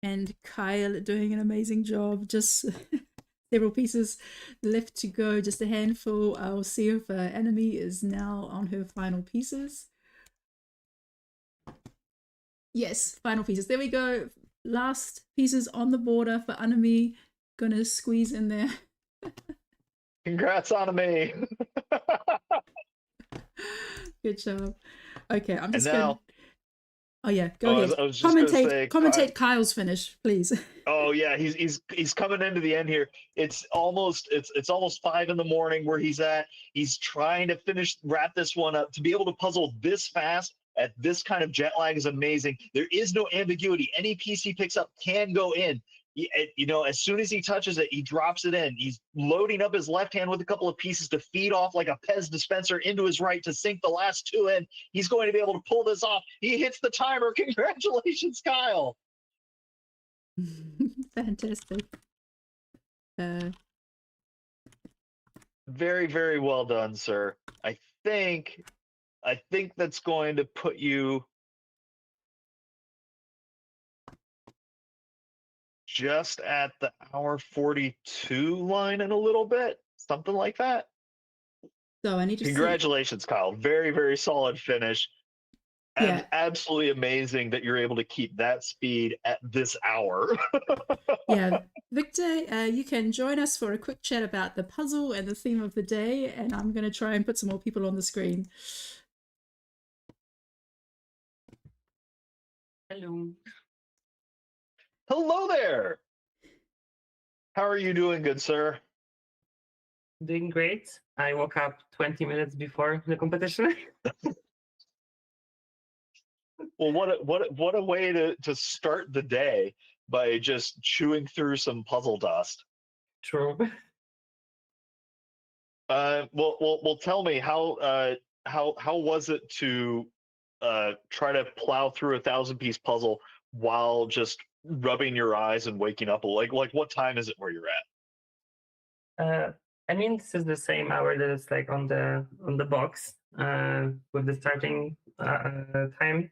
And Kyle doing an amazing job. Just several pieces left to go, just a handful. I'll see if Enemy is now on her final pieces. Yes, final pieces. There we go. Last pieces on the border for Enemy. Gonna squeeze in there. Congrats, Anime. Good job. Okay, I'm just And now, gonna. Oh yeah, go ahead. I was just gonna say, commentate Kyle's finish, please. Oh yeah, he's coming into the end here. It's almost 5 in the morning where he's at. He's trying to wrap this one up. To be able to puzzle this fast at this kind of jet lag is amazing. There is no ambiguity. Any piece he picks up can go in. As soon as he touches it, he drops it in. He's loading up his left hand with a couple of pieces to feed off like a Pez dispenser into his right to sink the last 2 in. He's going to be able to pull this off. He hits the timer. Congratulations, Kyle. Fantastic. Very, very well done, sir. I think that's going to put you just at the hour 42 line in a little bit, something like that. So I need to Congratulations, Kyle. Very, very solid finish. Yeah. Absolutely amazing that you're able to keep that speed at this hour. Yeah, Victor, you can join us for a quick chat about the puzzle and the theme of the day, and I'm going to try and put some more people on the screen. Hello. Hello there. How are you doing, good sir? Doing great. I woke up 20 minutes before the competition. Well, what a way to start the day, by just chewing through some puzzle dust. True. Well, tell me how was it to try to plow through a 1,000-piece puzzle while just rubbing your eyes and waking up? Like what time is it where you're at? I mean, this is the same hour that it's like on the box with the starting time.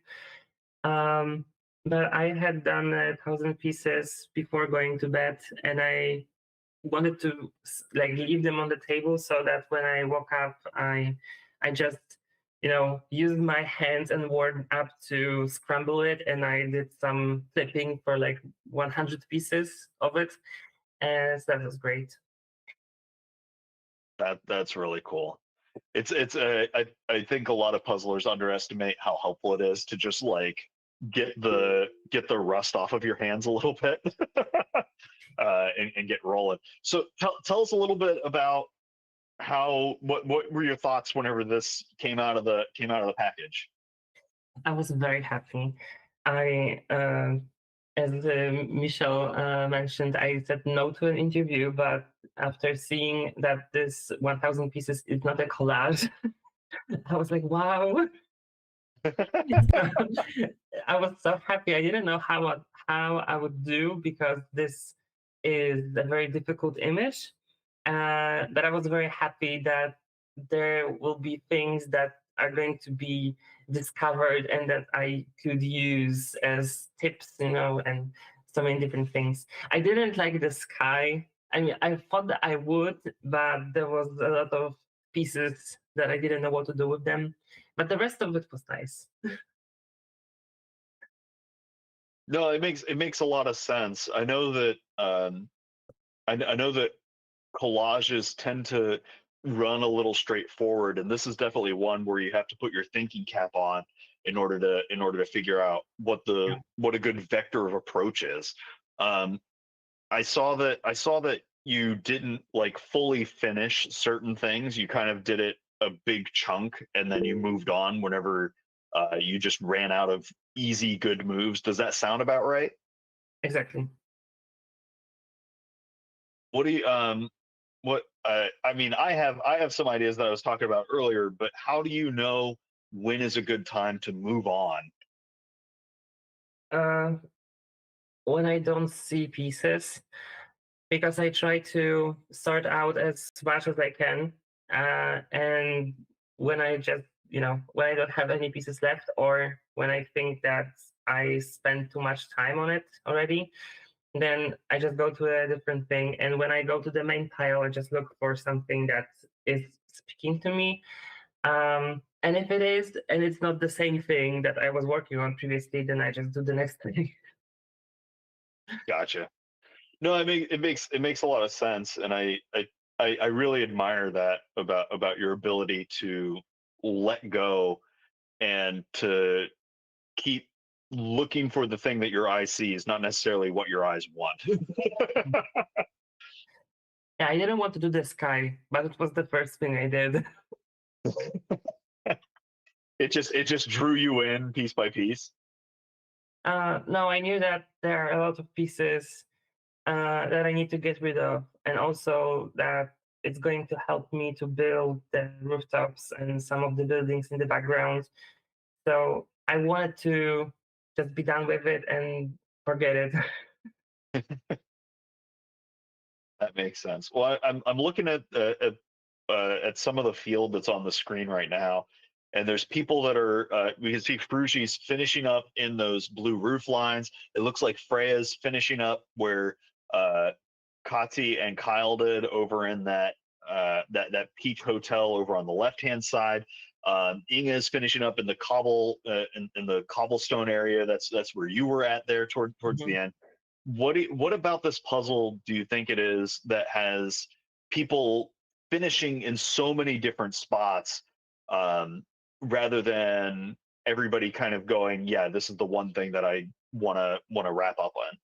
But I had done 1,000 pieces before going to bed, and I wanted to leave them on the table so that when I woke up, I just used my hands and warmed up to scramble it, and I did some flipping for 100 pieces of it, and so that was great. That's really cool. I think a lot of puzzlers underestimate how helpful it is to just get the rust off of your hands a little bit, and get rolling. So tell us a little bit about what were your thoughts whenever this came out of the package? I was very happy. I, as Michelle mentioned, I said no to an interview, but after seeing that this 1,000 pieces is not a collage, I was like, wow. I was so happy. I didn't know how I would do, because this is a very difficult image. But I was very happy that there will be things that are going to be discovered and that I could use as tips, and so many different things. I didn't like the sky. I mean, I thought that I would, but there was a lot of pieces that I didn't know what to do with them. But the rest of it was nice. No, it makes a lot of sense. I know that I know that collages tend to run a little straightforward, and this is definitely one where you have to put your thinking cap on in order to figure out what a good vector of approach is. I saw that you didn't like fully finish certain things. You kind of did it a big chunk, and then you moved on whenever you just ran out of easy good moves. Does that sound about right? Exactly. What do you I mean, I have some ideas that I was talking about earlier, but how do you know when is a good time to move on? Uh, when I don't see pieces, because I try to sort out as much as I can, and when I just, when I don't have any pieces left, or when I think that I spent too much time on it already, then I just go to a different thing. And when I go to the main pile, I just look for something that is speaking to me. And if it is, and it's not the same thing that I was working on previously, then I just do the next thing. Gotcha. No, it makes a lot of sense, and I really admire that about your ability to let go and to keep looking for the thing that your eye sees, not necessarily what your eyes want. Yeah, I didn't want to do the sky, but it was the first thing I did. It just drew you in piece by piece. No, I knew that there are a lot of pieces that I need to get rid of, and also that it's going to help me to build the rooftops and some of the buildings in the background. So I wanted to just be done with it and forget it. That makes sense. Well, I'm looking at some of the field that's on the screen right now, and there's people that are we can see Frugi's finishing up in those blue roof lines. It looks like Freya's finishing up where Kati and Kyle did over in that that Peach Hotel over on the left hand side. Inga is finishing up in the in the cobblestone area. That's where you were at there towards the end. What about this puzzle do you think it is that has people finishing in so many different spots, rather than everybody kind of going, yeah, this is the one thing that I want to wrap up on?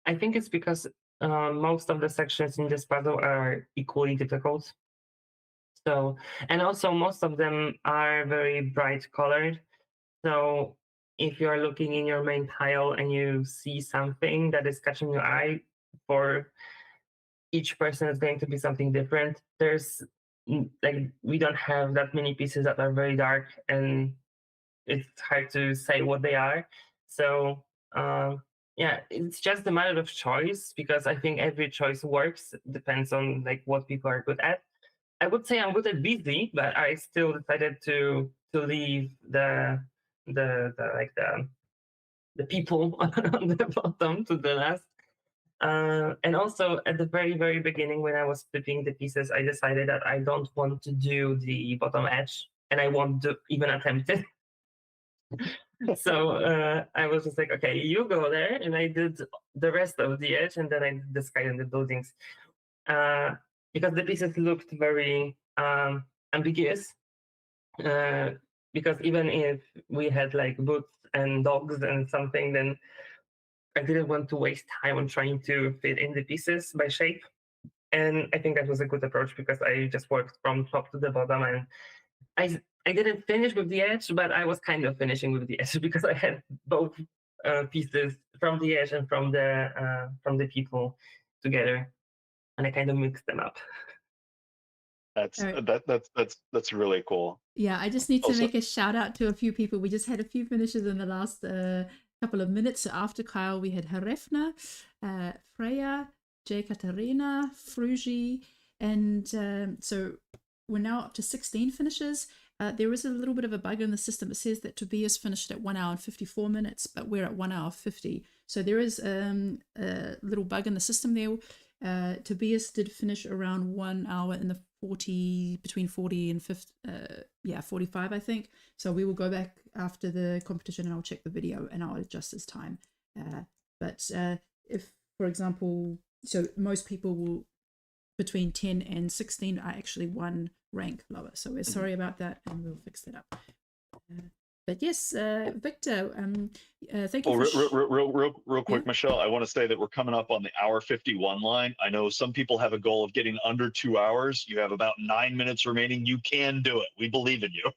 I think it's because most of the sections in this puzzle are equally difficult. So, and also most of them are very bright colored. So if you're looking in your main tile and you see something that is catching your eye, for each person is going to be something different. There's like, we don't have that many pieces that are very dark, and it's hard to say what they are. So yeah, it's just a matter of choice, because I think every choice works. Depends on like what people are good at. I would say I'm good at busy, but I still decided to leave the people on the bottom to the last. And also at the very, very beginning, when I was flipping the pieces, I decided that I don't want to do the bottom edge, and I won't even attempt it. So I was just like, okay, you go there, and I did the rest of the edge, and then I did the sky and the buildings, because the pieces looked very ambiguous. because even if we had like boots and dogs and something, then I didn't want to waste time on trying to fit in the pieces by shape. And I think that was a good approach because I just worked from top to the bottom, and I didn't finish with the edge, but I was kind of finishing with the edge because I had both pieces from the edge and from the people together, and I kind of mixed them up. That's Alright. that's really cool. Yeah, I just need to Also- make a shout out to a few people. We just had a few finishes in the last couple of minutes. So after Kyle, we had Herefna, Freya, J. Katarina, Fruji, and so we're now up to 16 finishes. There is a little bit of a bug in the system. It says that Tobias finished at 1 hour and 54 minutes, but we're at 1 hour 50. So there is a little bug in the system there. Tobias did finish around 1 hour in the 40, between 40 and 50, 45, I think. So we will go back after the competition and I'll check the video and I'll adjust his time. But if, for example, so most people will, between 10 and 16 are actually one rank lower. So we're sorry about that and we'll fix that up. But yes, Victor, thank you. Real quick, Michelle, I want to say that we're coming up on the hour 51 line. I know some people have a goal of getting under 2 hours. You have about 9 minutes remaining. You can do it. We believe in you.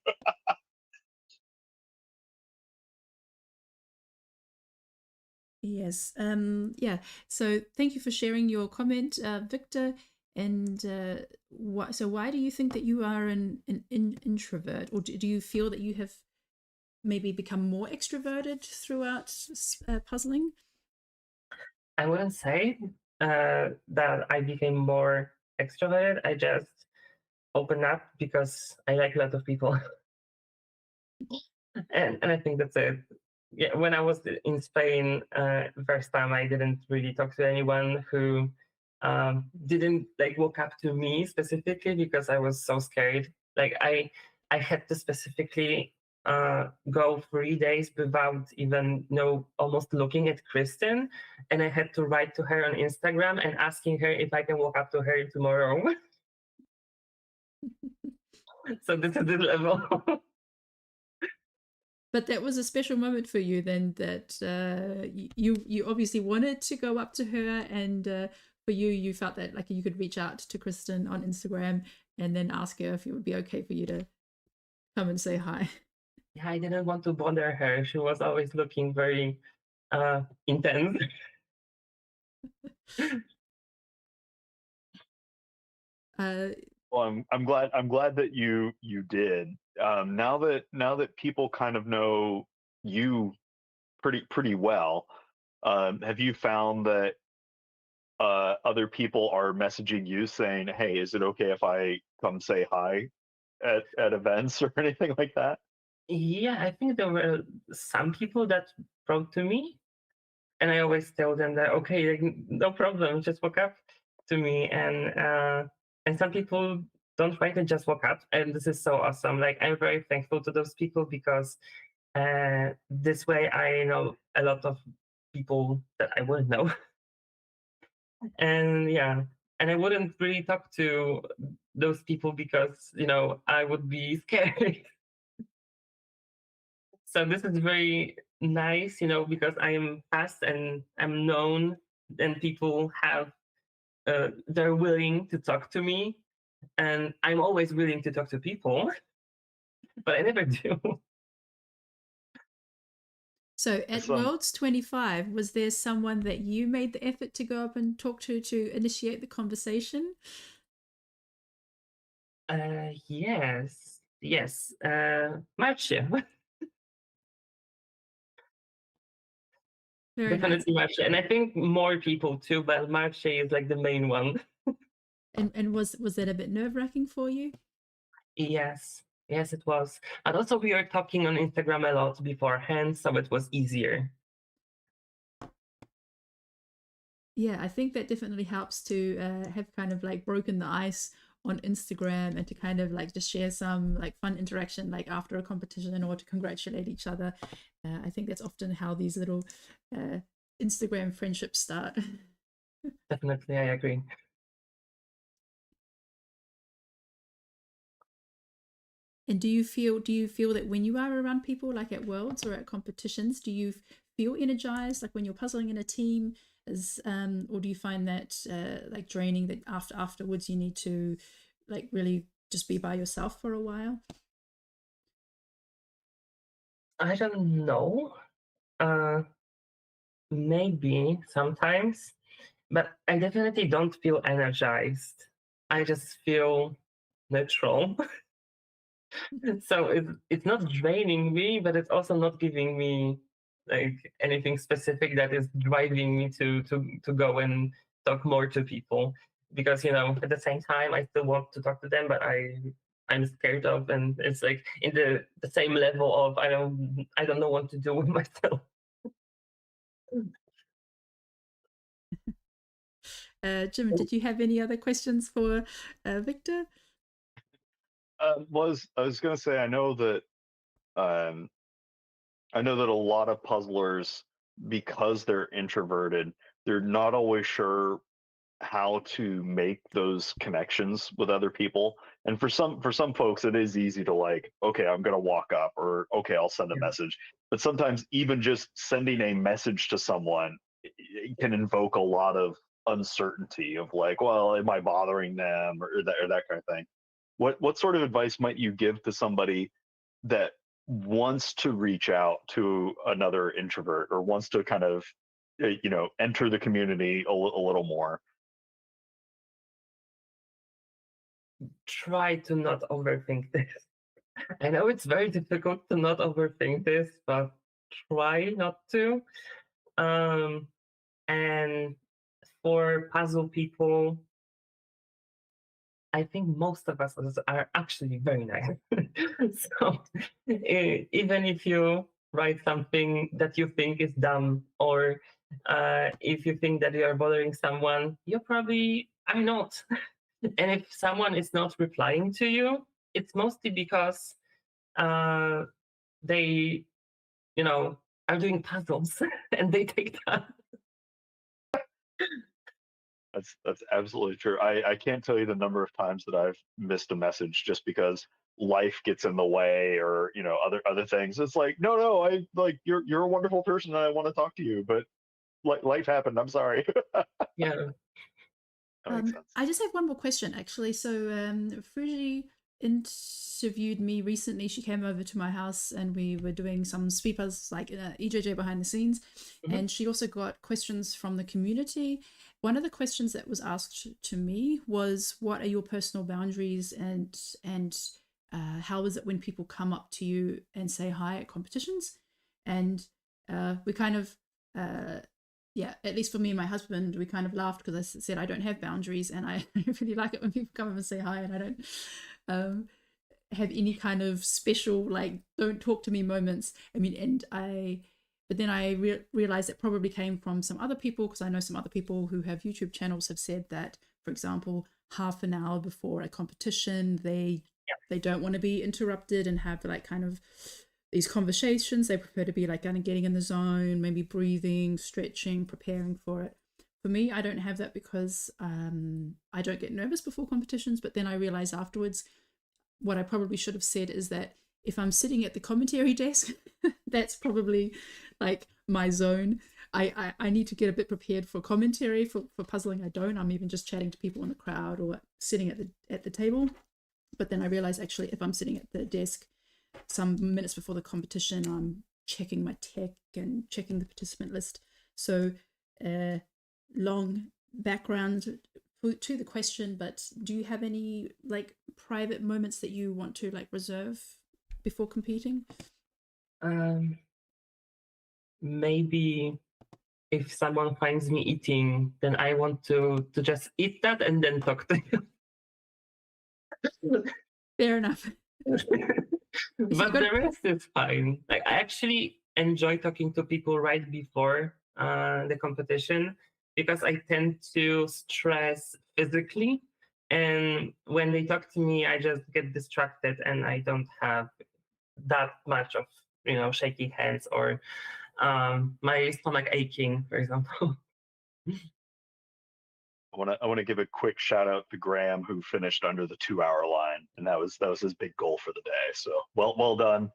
Yes. Yeah. So thank you for sharing your comment, Victor. And so why do you think that you are an introvert, or do you feel that you have maybe become more extroverted throughout puzzling? I wouldn't say that I became more extroverted. I just opened up because I like a lot of people. and I think that's it. Yeah, when I was in Spain, first time I didn't really talk to anyone who didn't like walk up to me specifically because I was so scared. Like I had to specifically go 3 days without even almost looking at Kristen, and I had to write to her on Instagram and asking her if I can walk up to her tomorrow. So this is the level. But that was a special moment for you then, that you obviously wanted to go up to her, and for you felt that like you could reach out to Kristen on Instagram and then ask her if it would be okay for you to come and say hi. Yeah, I didn't want to bother her. She was always looking very intense. Well, I'm glad that you did. Now that people kind of know you pretty well, have you found that other people are messaging you saying, "Hey, is it okay if I come say hi at events or anything like that?" Yeah, I think there were some people that wrote to me, and I always tell them that okay, like, no problem, just walk up to me. And some people don't write and just walk up, and this is so awesome. Like I'm very thankful to those people because this way I know a lot of people that I wouldn't know. And yeah, and I wouldn't really talk to those people because I would be scared. So this is very nice, because I am fast and I'm known, and people they're willing to talk to me, and I'm always willing to talk to people, but I never do. So at Worlds 25, was there someone that you made the effort to go up and talk to initiate the conversation? Yes, Marcia. Very Definitely nice. Marcia, and I think more people too, but Marcia is like the main one. And was that a bit nerve-wracking for you? Yes, it was. And also we were talking on Instagram a lot beforehand, so it was easier. Yeah, I think that definitely helps to have kind of like broken the ice on Instagram, and to kind of like just share some like fun interaction like after a competition, or to congratulate each other. I think that's often how these little Instagram friendships start. Definitely, I agree. And do you feel that when you are around people, like at Worlds or at competitions, do you feel energized, like when you're puzzling in a team, or do you find that like draining, that afterwards you need to like really just be by yourself for a while? I don't know. Maybe sometimes, but I definitely don't feel energized. I just feel neutral. So it's not draining me, but it's also not giving me like anything specific that is driving me to go and talk more to people. Because at the same time I still want to talk to them, but I'm scared of, and it's like in the same level of I don't know what to do with myself. Jim, did you have any other questions for Victor? I was going to say, I know that a lot of puzzlers, because they're introverted, they're not always sure how to make those connections with other people. And for some folks, it is easy to like, okay, I'm going to walk up, or okay, I'll send a message. But sometimes even just sending a message to someone, it can invoke a lot of uncertainty of like, well, am I bothering them, or that kind of thing. What sort of advice might you give to somebody that wants to reach out to another introvert, or wants to kind of enter the community a little more? Try to not overthink this. I know it's very difficult to not overthink this, but try not to. And for puzzle people, I think most of us are actually very nice. So even if you write something that you think is dumb, or if you think that you are bothering someone, you probably are not. And if someone is not replying to you, it's mostly because they, are doing puzzles and they take time. That's absolutely true. I can't tell you the number of times that I've missed a message just because life gets in the way, or other things. It's like, no, I like you're a wonderful person and I want to talk to you, but life happened. I'm sorry. Yeah. That makes sense. I just have one more question, actually. So Fuji interviewed me recently. She came over to my house and we were doing some sweepers, like EJJ behind the scenes. Mhm. And she also got questions from the community. One of the questions that was asked to me was, what are your personal boundaries, and how is it when people come up to you and say hi at competitions? And we kind of yeah, at least for me and my husband, we kind of laughed because I said I don't have boundaries, and I really like it when people come up and say hi, and I don't have any kind of special like don't talk to me moments. I mean, but then I realized it probably came from some other people, because I know some other people who have YouTube channels have said that, for example, half an hour before a competition, they don't want to be interrupted and have like kind of these conversations. They prefer to be like kind of getting in the zone, maybe breathing, stretching, preparing for it. For me, I don't have that because I don't get nervous before competitions. But then I realized afterwards, what I probably should have said is that if I'm sitting at the commentary desk, that's probably like my zone. I need to get a bit prepared for commentary. For puzzling, I don't. I'm even just chatting to people in the crowd or sitting at the table. But then I realized, actually, if I'm sitting at the desk some minutes before the competition, I'm checking my tech and checking the participant list. So long background to the question, but do you have any like private moments that you want to like reserve before competing? Maybe if someone finds me eating, then I want to just eat that and then talk to you. Fair enough. But the rest is fine. Like, I actually enjoy talking to people right before the competition, because I tend to stress physically, and when they talk to me, I just get distracted and I don't have that much of shaky hands or my stomach aching, for example. I want to give a quick shout out to Graham, who finished under the 2-hour line, and that was his big goal for the day. So well done.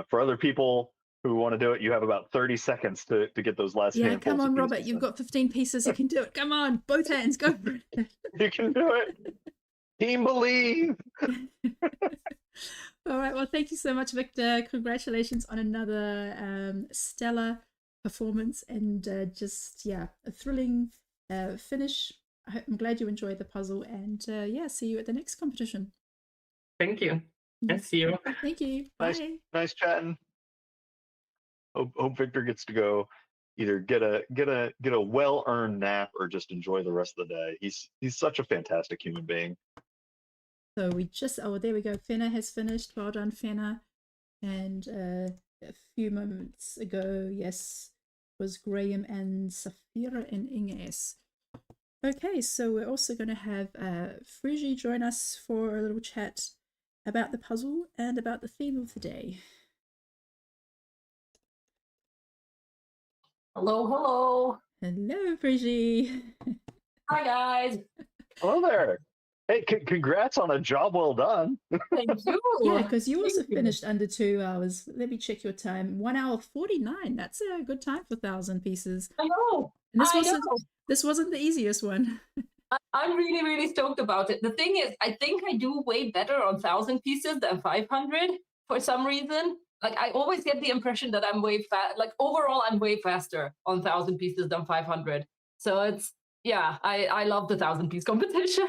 For other people who want to do it, you have about 30 seconds to get those last Yeah, handfuls come on, of Robert. pieces You've in. got 15 pieces. You can do it. Come on, both hands, go for it. You can do it. Team believe. All right. Well, thank you so much, Victor. Congratulations on another stellar performance and just a thrilling finish. I'm glad you enjoyed the puzzle, and see you at the next competition. Thank you. And see you. Thank you. Bye. Nice chatting. Hope Victor gets to go either get a well-earned nap or just enjoy the rest of the day. He's such a fantastic human being. So we just there we go. Fenna has finished. Well done, Fenna. And a few moments ago, yes, was Graham and Safira and Inges. Okay, so we're also going to have Frigi join us for a little chat about the puzzle and about the theme of the day. Hello. Hello, Frigi. Hi, guys. Hello there. Hey, congrats on a job well done. Thank you. Yeah, because you also Thank you. finished under 2 hours. Let me check your time. 1 hour 49. That's a good time for 1,000 pieces. I know. And I know. this wasn't the easiest one. I'm really, really stoked about it. The thing is, I think I do way better on 1,000 pieces than 500 for some reason. Like, I always get the impression that I'm way fast. Like, overall, I'm way faster on 1,000 pieces than 500. So it's, I love the 1,000-piece competition.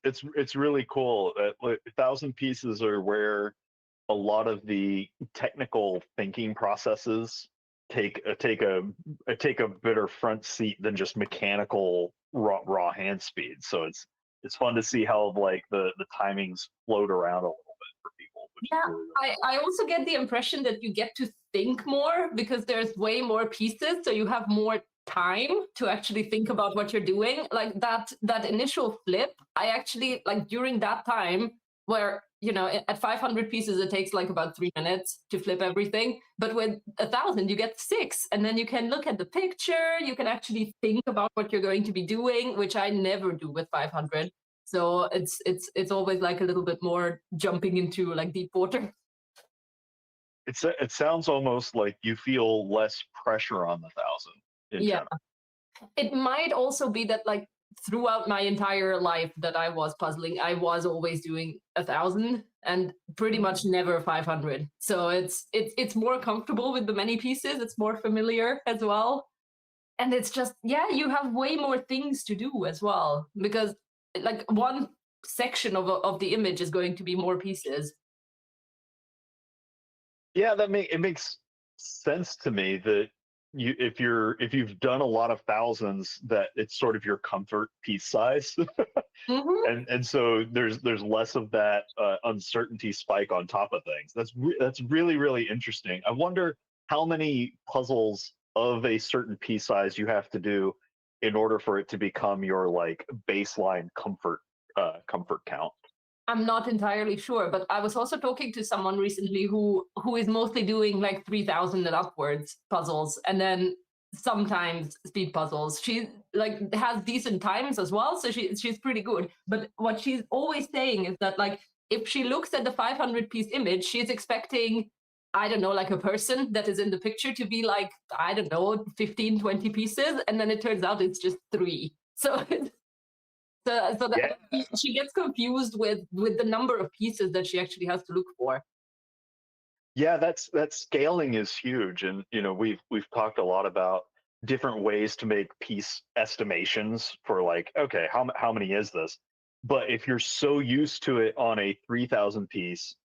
It's really cool. 1,000 pieces are where a lot of the technical thinking processes take a better front seat than just mechanical raw hand speed. So it's fun to see how like the timings float around a little bit for people. Which is really, really I also get the impression that you get to think more because there's way more pieces, so you have more time to actually think about what you're doing. Like that initial flip, I actually like during that time where at 500 pieces it takes like about 3 minutes to flip everything, but with 1,000 you get 6, and then you can look at the picture, you can actually think about what you're going to be doing, which I never do with 500. So it's always like a little bit more jumping into like deep water. it sounds almost like you feel less pressure on the 1,000 in general. It might also be that like throughout my entire life that I was puzzling, I was always doing 1,000 and pretty much never 500. So it's more comfortable with the many pieces. It's more familiar as well. And it's just, you have way more things to do as well, because like one section of the image is going to be more pieces. Yeah, it makes sense to me that if you've done a lot of thousands, that it's sort of your comfort piece size. Mm-hmm. and so there's less of that uncertainty spike on top of things. That's really, really interesting. I wonder how many puzzles of a certain piece size you have to do in order for it to become your like baseline comfort count. I'm not entirely sure, but I was also talking to someone recently who is mostly doing like 3,000 and upwards puzzles, and then sometimes speed puzzles. She like has decent times as well, so she's pretty good. But what she's always saying is that like if she looks at the 500-piece image, she's expecting, I don't know, like a person that is in the picture to be like, I don't know, 15, 20 pieces, and then it turns out it's just 3. So So that she gets confused with the number of pieces that she actually has to look for. Yeah, that scaling is huge, and we've talked a lot about different ways to make piece estimations for like, okay, how many is this? But if you're so used to it on a 3,000 piece,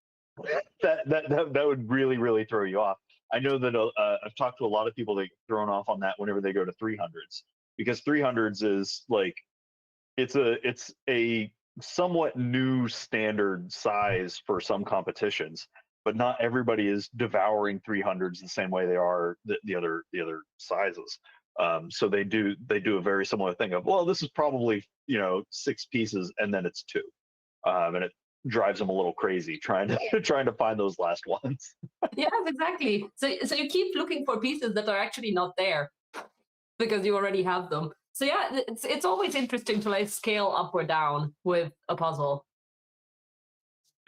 that would really, really throw you off. I know that I've talked to a lot of people that get thrown off on that whenever they go to 300s, because 300s is like it's a somewhat new standard size for some competitions, but not everybody is devouring 300s the same way they are the other sizes. So they do a very similar thing of, well, this is probably 6 pieces and then it's 2, and it drives them a little crazy trying to find those last ones. Yes, exactly. So you keep looking for pieces that are actually not there. because you already have them. So yeah, it's always interesting to like scale up or down with a puzzle.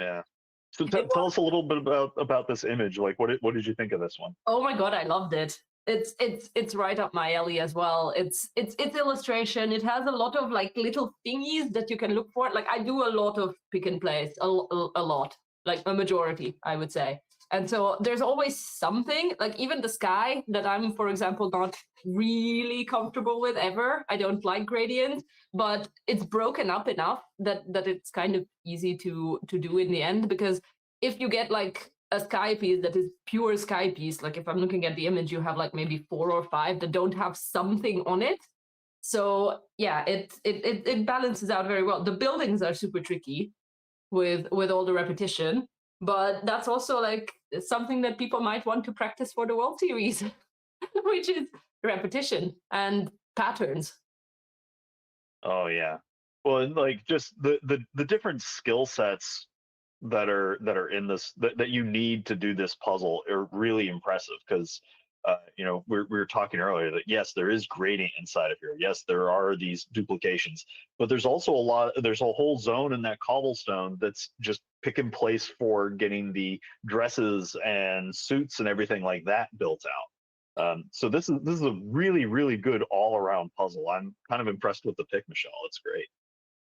Yeah. So It tell us a little bit about this image. Like, what did you think of this one? Oh my god, I loved it. It's right up my alley as well. It's illustration. It has a lot of like little thingies that you can look for. Like I do a lot of pick and place, a lot, like a majority, I would say. And so there's always something, like even the sky that I'm, for example, not really comfortable with ever. I don't like gradients, but it's broken up enough that it's kind of easy to do in the end, because if you get like a sky piece that is pure sky piece, like if I'm looking at the image, you have like maybe 4 or 5 that don't have something on it. So yeah, it balances out very well. The buildings are super tricky with all the repetition, but that's also like something that people might want to practice for the World Series, which is repetition and patterns. Oh yeah. Well, and like just the different skill sets that are in this that you need to do this puzzle are really impressive, because you know, we were talking earlier that yes, there is gradient inside of here. Yes, there are these duplications, but there's also there's a whole zone in that cobblestone that's just pick and place for getting the dresses and suits and everything like that built out. So this is a really good all around puzzle. I'm kind of impressed with the pick, Michelle. It's great.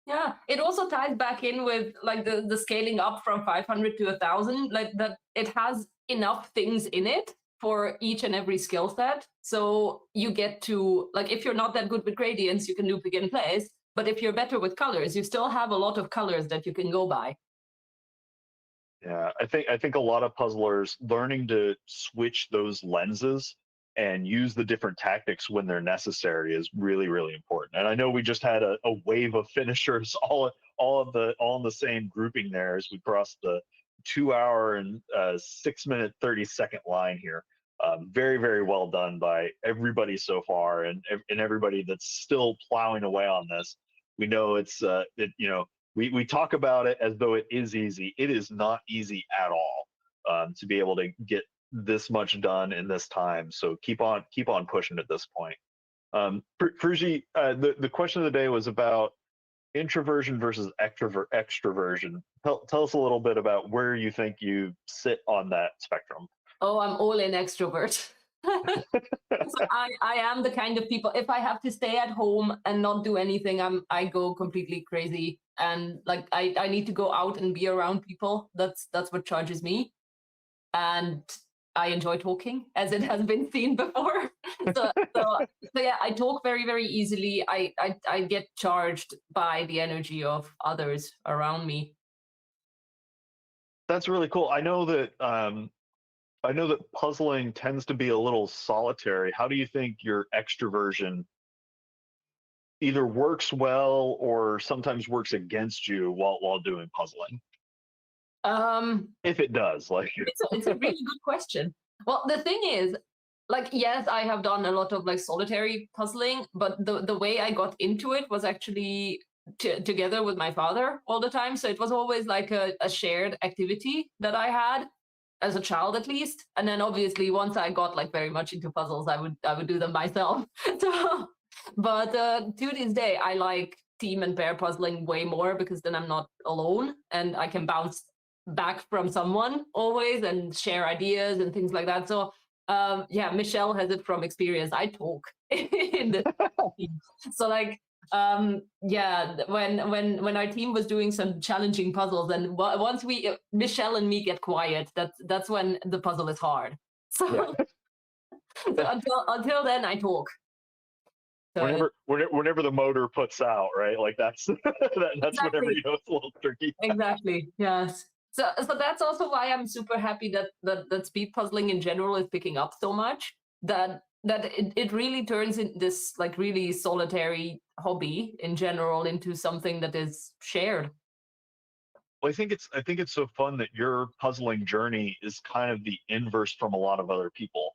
Yeah, it also ties back in with like the scaling up from 500 to 1,000, like that it has enough things in it for each and every skill set. So you get to, like, if you're not that good with gradients, you can do pick and place. But if you're better with colors, you still have a lot of colors that you can go by. Yeah, I think a lot of puzzlers learning to switch those lenses and use the different tactics when they're necessary is really important. And I know we just had a wave of finishers all in the same grouping there as we crossed the 2 hour and 6 minute 30-second line here. Very well done by everybody so far, and everybody that's still plowing away on this. We know you know, we talk about it as though it is easy. It is not easy at all, to be able to get this much done in this time. So keep on pushing at this point. Fruji, the question of the day was about introversion versus extroversion. Tell us a little bit about where you think you sit on that spectrum. Oh, I'm all in extrovert. So I am the kind of people, if I have to stay at home and not do anything, I go completely crazy. And like I need to go out and be around people. That's what charges me. And I enjoy talking, as it has been seen before. So yeah, I talk very easily. I get charged by the energy of others around me. That's really cool. I know that puzzling tends to be a little solitary. How do you think your extroversion either works well or sometimes works against you while doing puzzling? If it does, like It's a really good question. Well, the thing is, like, yes, I have done a lot of like solitary puzzling, but the way I got into it was actually together with my father all the time. So it was always like a shared activity that I had as a child, at least. And then obviously once I got like very much into puzzles, I would do them myself. So, but to this day, I like team and pair puzzling way more, because then I'm not alone and I can bounce back from someone always and share ideas and things like that. So yeah, Michelle has it from experience. I talk in the team. So like yeah, when our team was doing some challenging puzzles, and once Michelle and me get quiet, that's when the puzzle is hard. So, yeah. so until then I talk. So, Whenever the motor puts out, right? Like that's that's exactly. whenever you know it's a little tricky. Exactly. Yes. So that's also why I'm super happy that speed puzzling in general is picking up so much, that it really turns in this like really solitary hobby in general into something that is shared. Well, I think it's so fun that your puzzling journey is kind of the inverse from a lot of other people,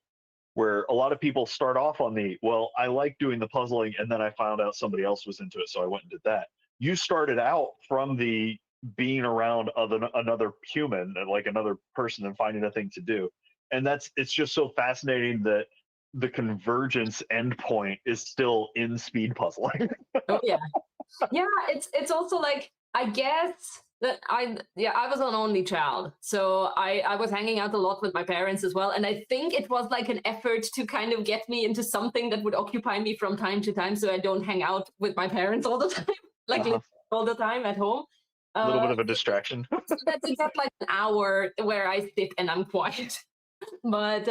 where a lot of people start off on well, I like doing the puzzling, and then I found out somebody else was into it, so I went and did that. You started out from the being around another human, like another person, and finding a thing to do. And it's just so fascinating that the convergence endpoint is still in speed puzzling. Oh yeah. Yeah, it's also like, I guess that I was an only child, so I was hanging out a lot with my parents as well, and I think it was like an effort to kind of get me into something that would occupy me from time to time, so I don't hang out with my parents all the time, like Uh-huh. all the time at home. A little bit of a distraction. So that to get like an hour where I sit and I'm quiet. But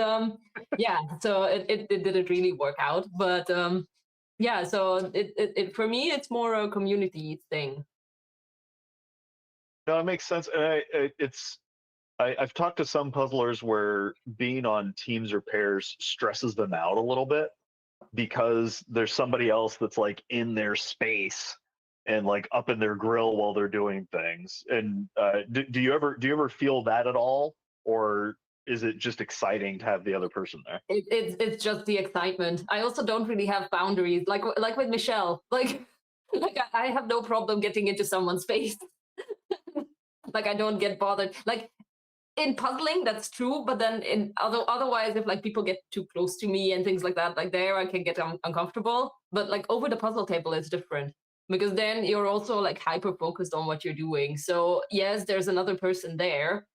yeah, so it didn't really work out. But yeah, so it for me it's more a community thing. No, it makes sense, and I've talked to some puzzlers where being on teams or pairs stresses them out a little bit because there's somebody else that's like in their space and like up in their grill while they're doing things. And do you ever feel that at all, or is it just exciting to have the other person there? It's just the excitement. I also don't really have boundaries, like with Michelle. Like I have no problem getting into someone's space. Like I don't get bothered. Like in puzzling, that's true, but then in otherwise, if like people get too close to me and things like that, like there I can get uncomfortable. But like over the puzzle table, it's different because then you're also like hyper focused on what you're doing. So yes, there's another person there,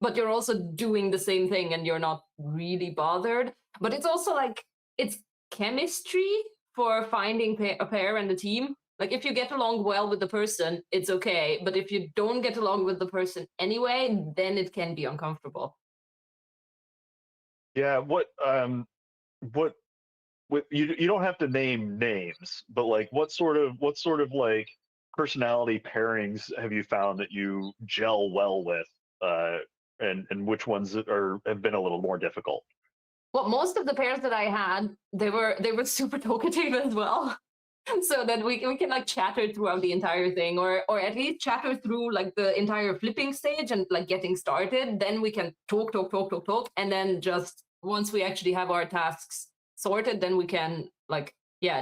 but you're also doing the same thing and you're not really bothered. But it's also like it's chemistry for finding a pair and a team. Like if you get along well with the person, it's okay. But if you don't get along with the person anyway, then it can be uncomfortable. Yeah, what you don't have to name names, but like what sort of like personality pairings have you found that you gel well with, and which ones have been a little more difficult? Well, most of the pairs that I had, they were super talkative as well. So that we can like chatter throughout the entire thing, or at least chatter through like the entire flipping stage and like getting started. Then we can talk, and then just once we actually have our tasks sorted, then we can like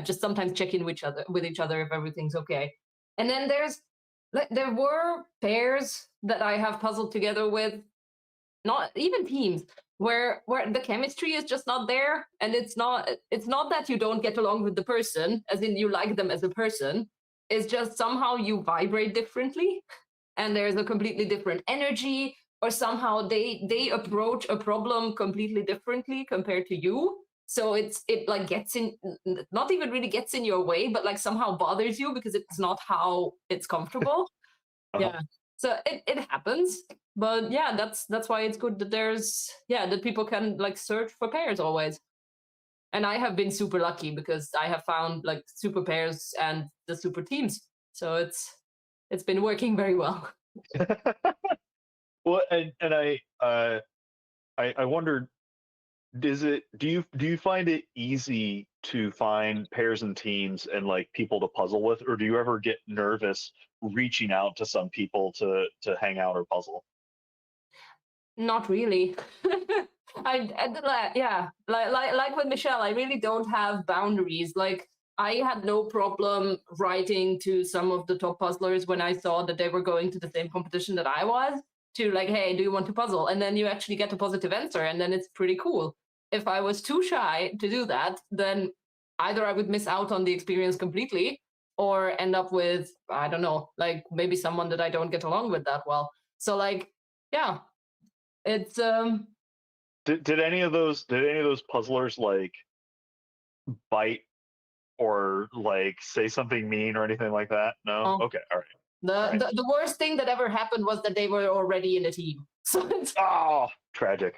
just sometimes check in with each other if everything's okay. And then there were pairs that I have puzzled together with, not even teams, where the chemistry is just not there, and it's not that you don't get along with the person as in you like them as a person. It's just somehow you vibrate differently and there's a completely different energy, or somehow they approach a problem completely differently compared to you. So it like gets in, not even really gets in your way, but like somehow bothers you because it's not how it's comfortable. Uh-huh. Yeah, so it happens. But yeah, that's why it's good that that people can like search for pairs always. And I have been super lucky because I have found like super pairs and the super teams, so it's been working very well. Well, and I wondered, do you find it easy to find pairs and teams and like people to puzzle with, or do you ever get nervous reaching out to some people to hang out or puzzle? Not really. Yeah, like with Michelle, I really don't have boundaries. Like I had no problem writing to some of the top puzzlers when I saw that they were going to the same competition that I was, to like, hey, do you want to puzzle? And then you actually get a positive answer, and then it's pretty cool. If I was too shy to do that, then either I would miss out on the experience completely, or end up with, I don't know, like maybe someone that I don't get along with that well. So like, yeah, it's Did any of those puzzlers like bite or like say something mean or anything like that? No. Oh. Okay. All right. the worst thing that ever happened was that they were already in a team. So Tragic.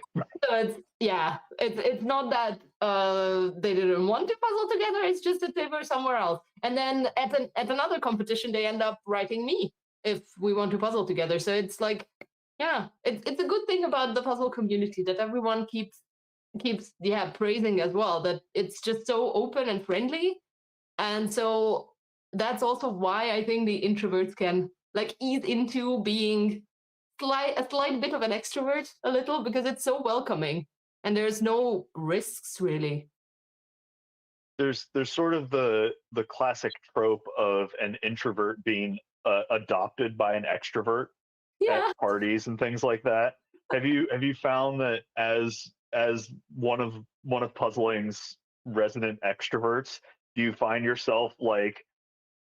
It's not that they didn't want to puzzle together. It's just that they were somewhere else. And then at another competition, they end up writing me if we want to puzzle together. So it's like, yeah, it's a good thing about the puzzle community that everyone keeps praising as well, that it's just so open and friendly. And so that's also why I think the introverts can like ease into being a slight bit of an extrovert a little, because it's so welcoming and there's no risks really. There's sort of the classic trope of an introvert being adopted by an extrovert Yeah. at parties and things like that. Have you found that as as one of puzzling's resident extroverts, do you find yourself like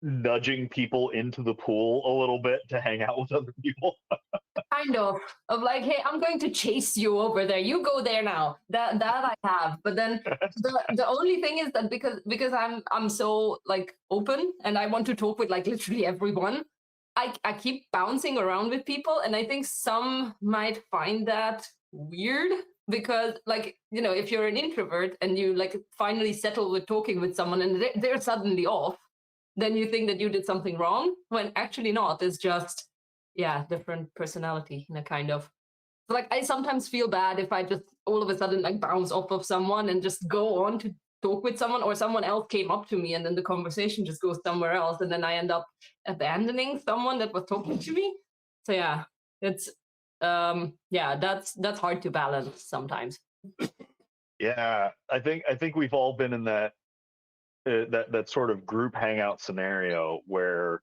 nudging people into the pool a little bit to hang out with other people? Kind of like, hey, I'm going to chase you over there. You go there now. That I have. But then the only thing is that because I'm so like open and I want to talk with like literally everyone, I keep bouncing around with people, and I think some might find that weird because like, you know, if you're an introvert and you like finally settle with talking with someone and they're suddenly off, then you think that you did something wrong when actually not. It's just, yeah, different personality, you know, kind of. So like I sometimes feel bad if I just all of a sudden like bounce off of someone and just go on to talk with someone, or someone else came up to me and then the conversation just goes somewhere else and then I end up abandoning someone that was talking to me. So yeah, it's yeah, that's hard to balance sometimes. Yeah, I think we've all been in that that sort of group hangout scenario where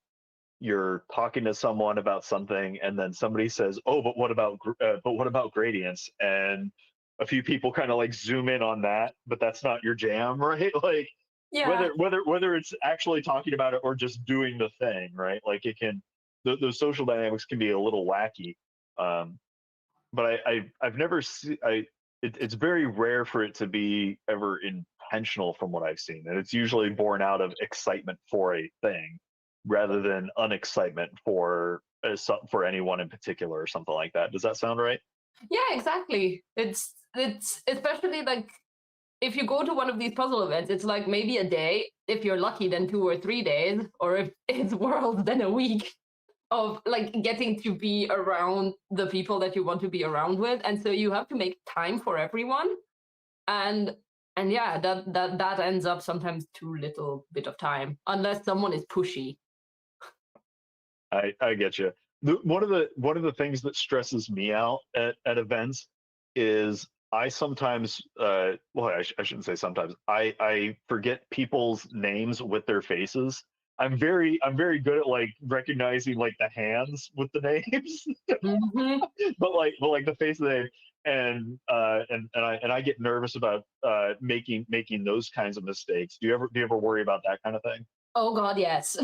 you're talking to someone about something and then somebody says, oh, but what about gradients, and a few people kind of like zoom in on that, but that's not your jam. Right? Like Yeah. whether it's actually talking about it or just doing the thing, right? Like it can, those social dynamics can be a little wacky. But I've never seen, it's very rare for it to be ever intentional from what I've seen, and it's usually born out of excitement for a thing rather than unexcitement for anyone in particular or something like that. Does that sound right? Yeah, exactly. It's especially like if you go to one of these puzzle events, it's like maybe a day, if you're lucky, then 2 or 3 days, or if it's world, then a week of like getting to be around the people that you want to be around with. And so you have to make time for everyone. And yeah, that ends up sometimes too little bit of time, unless someone is pushy. I get you. One of the things that stresses me out at events is I sometimes, well, I shouldn't say sometimes. I forget people's names with their faces. I'm very good at like recognizing like the hands with the names, Mhm. but like the face of the name, and I get nervous about making those kinds of mistakes. Do you ever worry about that kind of thing? Oh God, yes.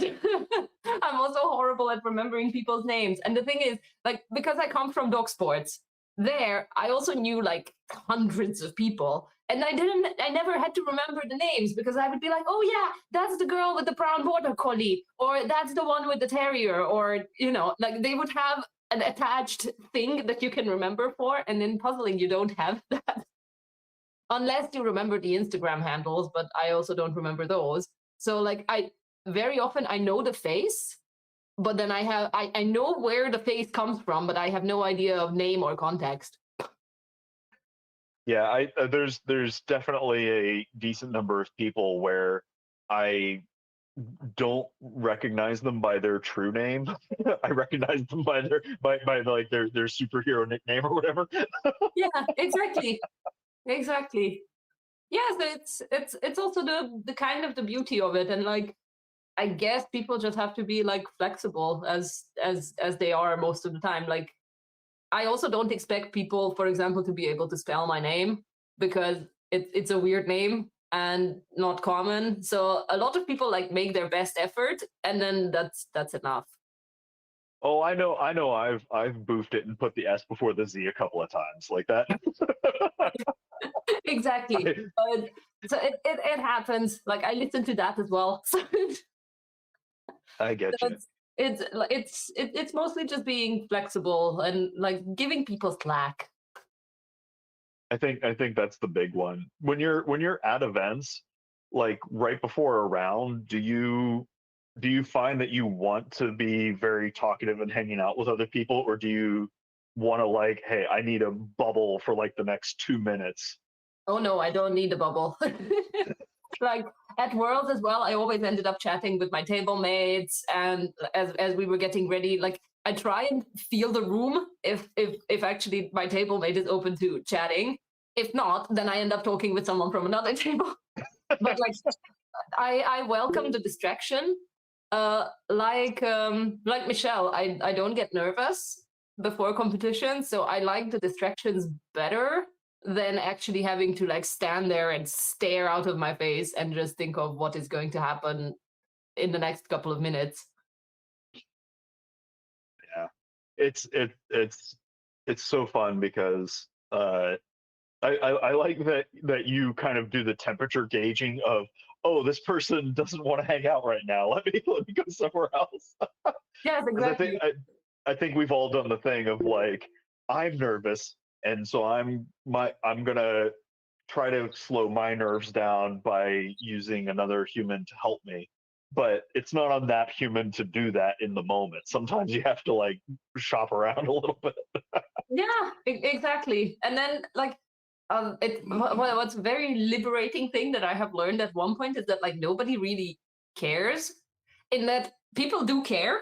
I'm also horrible at remembering people's names. And the thing is, like, because I come from dog sports, there I also knew like hundreds of people. And I never had to remember the names because I would be like, oh yeah, that's the girl with the brown border collie, or that's the one with the terrier, or you know, like they would have an attached thing that you can remember for. And in puzzling, you don't have that. Unless you remember the Instagram handles, but I also don't remember those. So like I very often I know the face, but then I know where the face comes from, but I have no idea of name or context. Yeah, there's definitely a decent number of people where I don't recognize them by their true name. I recognize them by by like their superhero nickname or whatever. Yeah, exactly. Exactly. Yeah, so it's also the kind of the beauty of it. And like I guess people just have to be like flexible as they are most of the time. Like I also don't expect people, for example, to be able to spell my name because it's a weird name and not common. So a lot of people like make their best effort, and then that's enough. Oh, I know. I've boofed it and put the S before the Z a couple of times, like that. Exactly. But so it happens. Like I listen to that as well. I get So you. it's mostly just being flexible and like giving people slack. I think that's the big one. When you're at events, like right before a round, do you find that you want to be very talkative and hanging out with other people, or do you want to like, hey, I need a bubble for like the next 2 minutes? Oh no, I don't need a bubble. Like at Worlds as well, I always ended up chatting with my table mates, and as we were getting ready, like I try and feel the room if actually my table mate is open to chatting. If not, then I end up talking with someone from another table. But like I welcome the distraction. Like Michelle, I don't get nervous before competition, so I like the distractions better. than actually having to like stand there and stare out of my face and just think of what is going to happen in the next couple of minutes. Yeah, it's so fun because I like that you kind of do the temperature gauging of, oh, this person doesn't want to hang out right now. Let me go somewhere else. Yes, Because exactly. I think we've all done the thing of like, I'm nervous, and so I'm gonna try to slow my nerves down by using another human to help me. But it's not on that human to do that in the moment. Sometimes you have to like shop around a little bit. Yeah, exactly. And then like what's a very liberating thing that I have learned at one point is that like nobody really cares, in that people do care,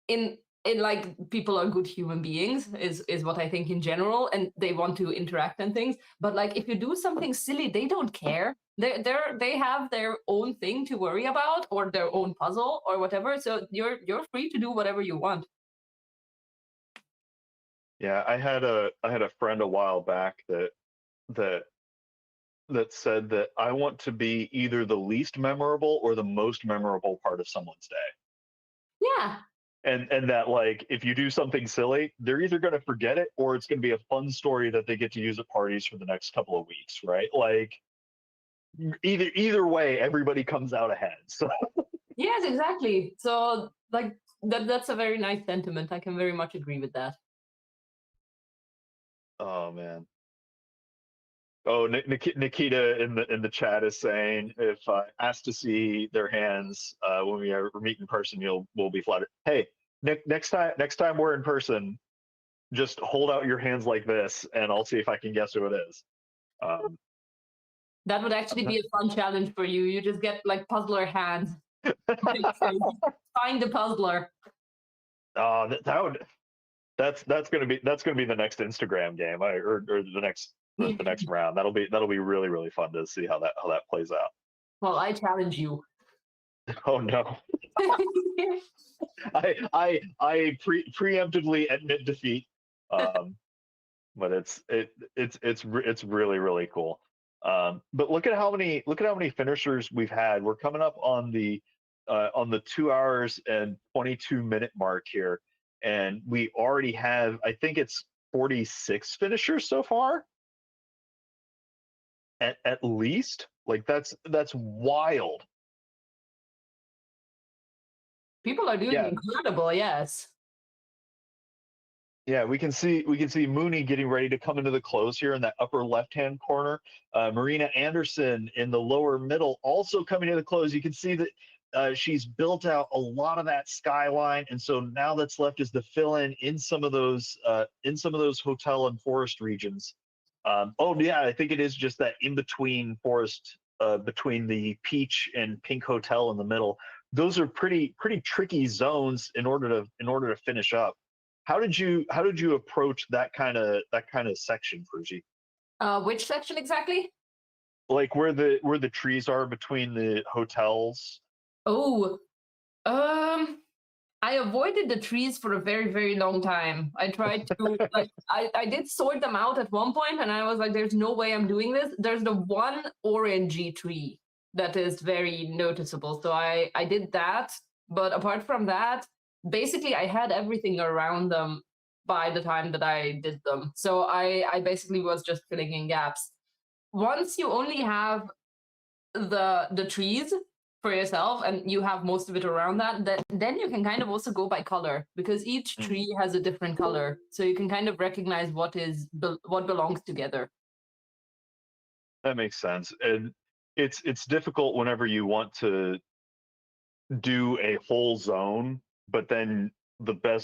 in like people are good human beings is what I think in general, and they want to interact and things. But like if you do something silly, they don't care. They have their own thing to worry about, or their own puzzle or whatever. So you're free to do whatever you want. Yeah, I had a friend a while back that that said that I want to be either the least memorable or the most memorable part of someone's day. Yeah. And that like if you do something silly, they're either going to forget it or it's going to be a fun story that they get to use at parties for the next couple of weeks, right? Like either way, everybody comes out ahead. So Yes, exactly. So like that's a very nice sentiment. I can very much agree with that. oh man. Oh, Nikita in the chat is saying if asked to see their hands when we meet in person, we'll be flattered. Hey, Nick, next time we're in person, just hold out your hands like this, and I'll see if I can guess who it is. Um, That would actually be a fun challenge for you. You just get like puzzler hands. Find the puzzler. that would that's gonna be the next Instagram game, or the next round. That'll be really fun to see how that plays out. Well, I challenge you. Oh no. I preemptively admit defeat, but it's really cool. But look at how many finishers we've had. We're coming up on the 2 hours and 22-minute mark here, and we already have, I think it's 46 finishers so far. At least, like that's wild. People are doing Yeah. incredible, yes. Yeah, we can see Mooney getting ready to come into the close here in that upper left-hand corner. Marina Anderson in the lower middle also coming to the close. You can see that she's built out a lot of that skyline, and so now that's left is the fill-in in some of those hotel and forest regions. Oh yeah, I think it is just that in between forest, between the peach and pink hotel in the middle. Those are pretty tricky zones in order to finish up. How did you approach that kind of section, Fuji? Which section exactly? Like where the trees are between the hotels. Oh, I avoided the trees for a very long time. I tried to like I did sort them out at one point, and I was like, "There's no way I'm doing this." There's the one orangey tree that is very noticeable, so I did that. But apart from that, basically, I had everything around them by the time that I did them. So I basically was just filling in gaps. Once you only have the trees for yourself and you have most of it around that, then you can kind of also go by color, because each tree has a different color, so you can kind of recognize what belongs together. That makes sense. And it's difficult whenever you want to do a whole zone, but then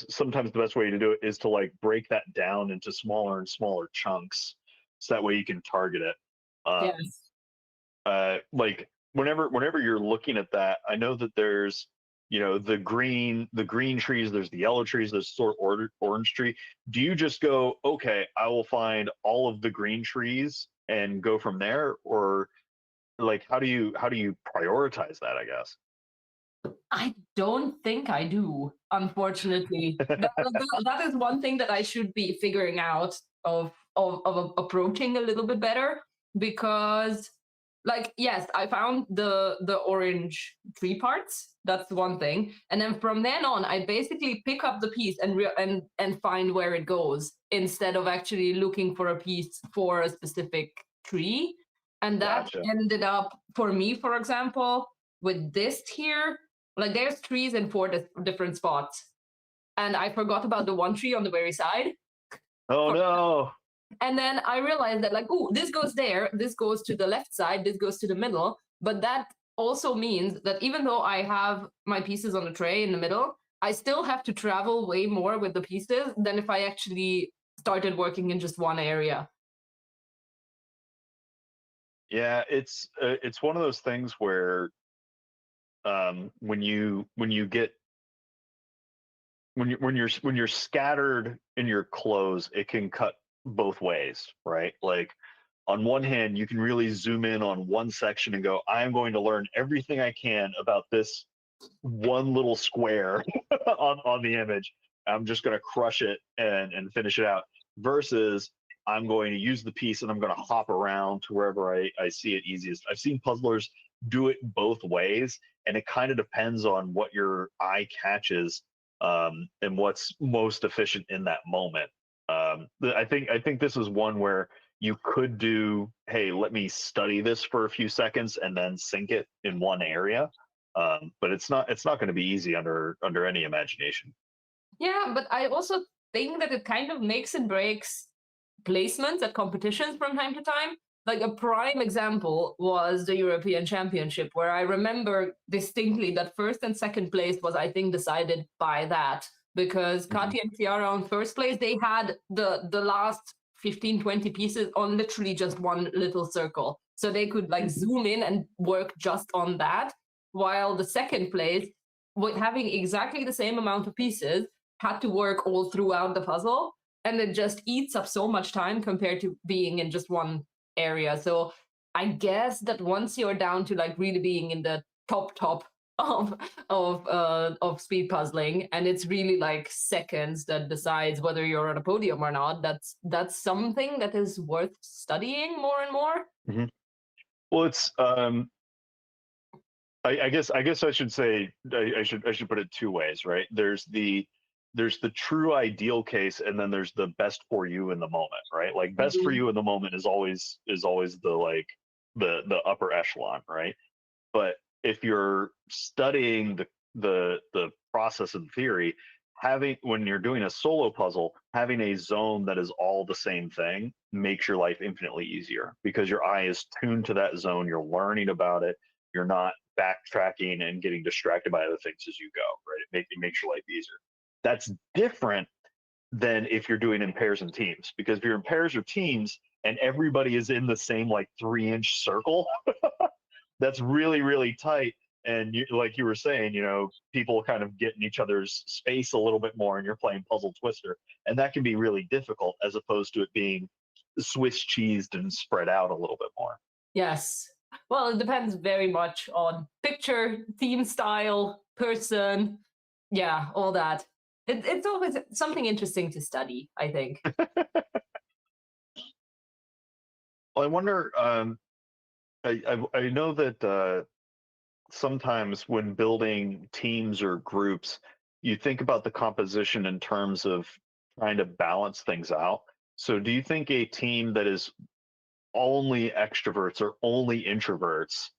sometimes the best way to do it is to like break that down into smaller and smaller chunks, so that way you can target it. Yes. Like whenever you're looking at that, I know that there's the green trees, there's the yellow trees, there's sort of orange tree. Do you just go, okay, I will find all of the green trees and go from there, or like how do you prioritize that, I guess? I don't think I do, unfortunately. That is one thing that I should be figuring out. of approaching a little bit better, because like, yes, I found the orange tree parts. That's one thing, and then from then on, I basically pick up the piece and find where it goes instead of actually looking for a piece for a specific tree. And that Gotcha. ended up, for me, for example, with this here, like there's trees in four different spots, and I forgot about the one tree on the very side. Oh no. And then I realized that, like, oh, this goes there, this goes to the left side, this goes to the middle. But that also means that even though I have my pieces on the tray in the middle, I still have to travel way more with the pieces than if I actually started working in just one area. Yeah, it's one of those things where when you're scattered in your clothes, it can cut both ways, right? Like on one hand, you can really zoom in on one section and go, I'm going to learn everything I can about this one little square on the image. I'm just going to crush it and finish it out. Versus I'm going to use the piece and I'm going to hop around to wherever I see it easiest. I've seen puzzlers do it both ways, and it kind of depends on what your eye catches and what's most efficient in that moment. I think this is one where you could do, hey, let me study this for a few seconds and then sync it in one area. But it's not going to be easy under any imagination. Yeah, but I also think that it kind of makes and breaks placements at competitions from time to time. Like a prime example was the European Championship, where I remember distinctly that first and second place was, I think, decided by that, because Katya and Chiara on first place, they had the last 15, 20 pieces on literally just one little circle. So they could like zoom in and work just on that, while the second place, with having exactly the same amount of pieces, had to work all throughout the puzzle. And it just eats up so much time compared to being in just one area. So I guess that once you're down to like really being in the top of speed puzzling, and it's really like seconds that decides whether you're on a podium or not, that's something that is worth studying more and more. Mm-hmm. Well, it's I guess I should say I should put it two ways, right? There's the true ideal case, and then there's the best for you in the moment, right? Like best for you in the moment is always the like the upper echelon, right? But if you're studying the process and theory, when you're doing a solo puzzle, having a zone that is all the same thing makes your life infinitely easier, because your eye is tuned to that zone. You're learning about it. You're not backtracking and getting distracted by other things as you go, right? It makes your life easier. That's different than if you're doing in pairs and teams, because if you're in pairs or teams and everybody is in the same like 3-inch circle, that's really, really tight. And like you were saying, people kind of get in each other's space a little bit more, and you're playing Puzzle Twister, and that can be really difficult, as opposed to it being Swiss cheesed and spread out a little bit more. Yes. Well, it depends very much on picture, theme style, person, yeah, all that. It's always something interesting to study, I think. Well, I wonder, I know that sometimes when building teams or groups, you think about the composition in terms of trying to balance things out. So do you think a team that is only extroverts or only introverts,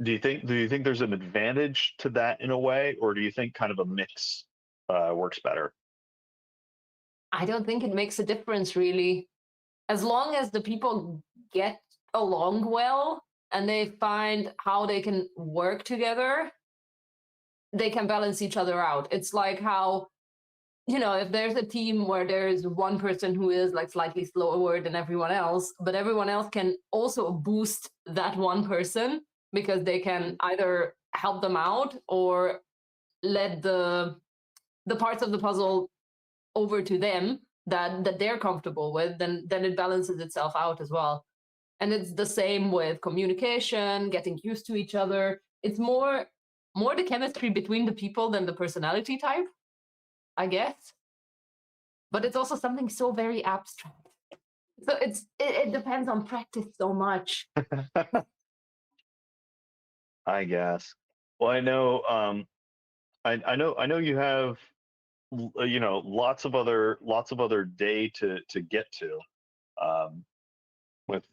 do you think there's an advantage to that in a way, or do you think kind of a mix works better? I don't think it makes a difference, really. As long as the people get along well and they find how they can work together, they can balance each other out. It's like how, if there's a team where there's one person who is like slightly slower than everyone else, but everyone else can also boost that one person, because they can either help them out or let the parts of the puzzle over to them that they're comfortable with, then it balances itself out as well. And it's the same with communication, getting used to each other. It's more the chemistry between the people than the personality type, I guess. but it's also something so very abstract. So it depends on practice so much. I guess. Well, I know. I know you have lots of other day to get to. With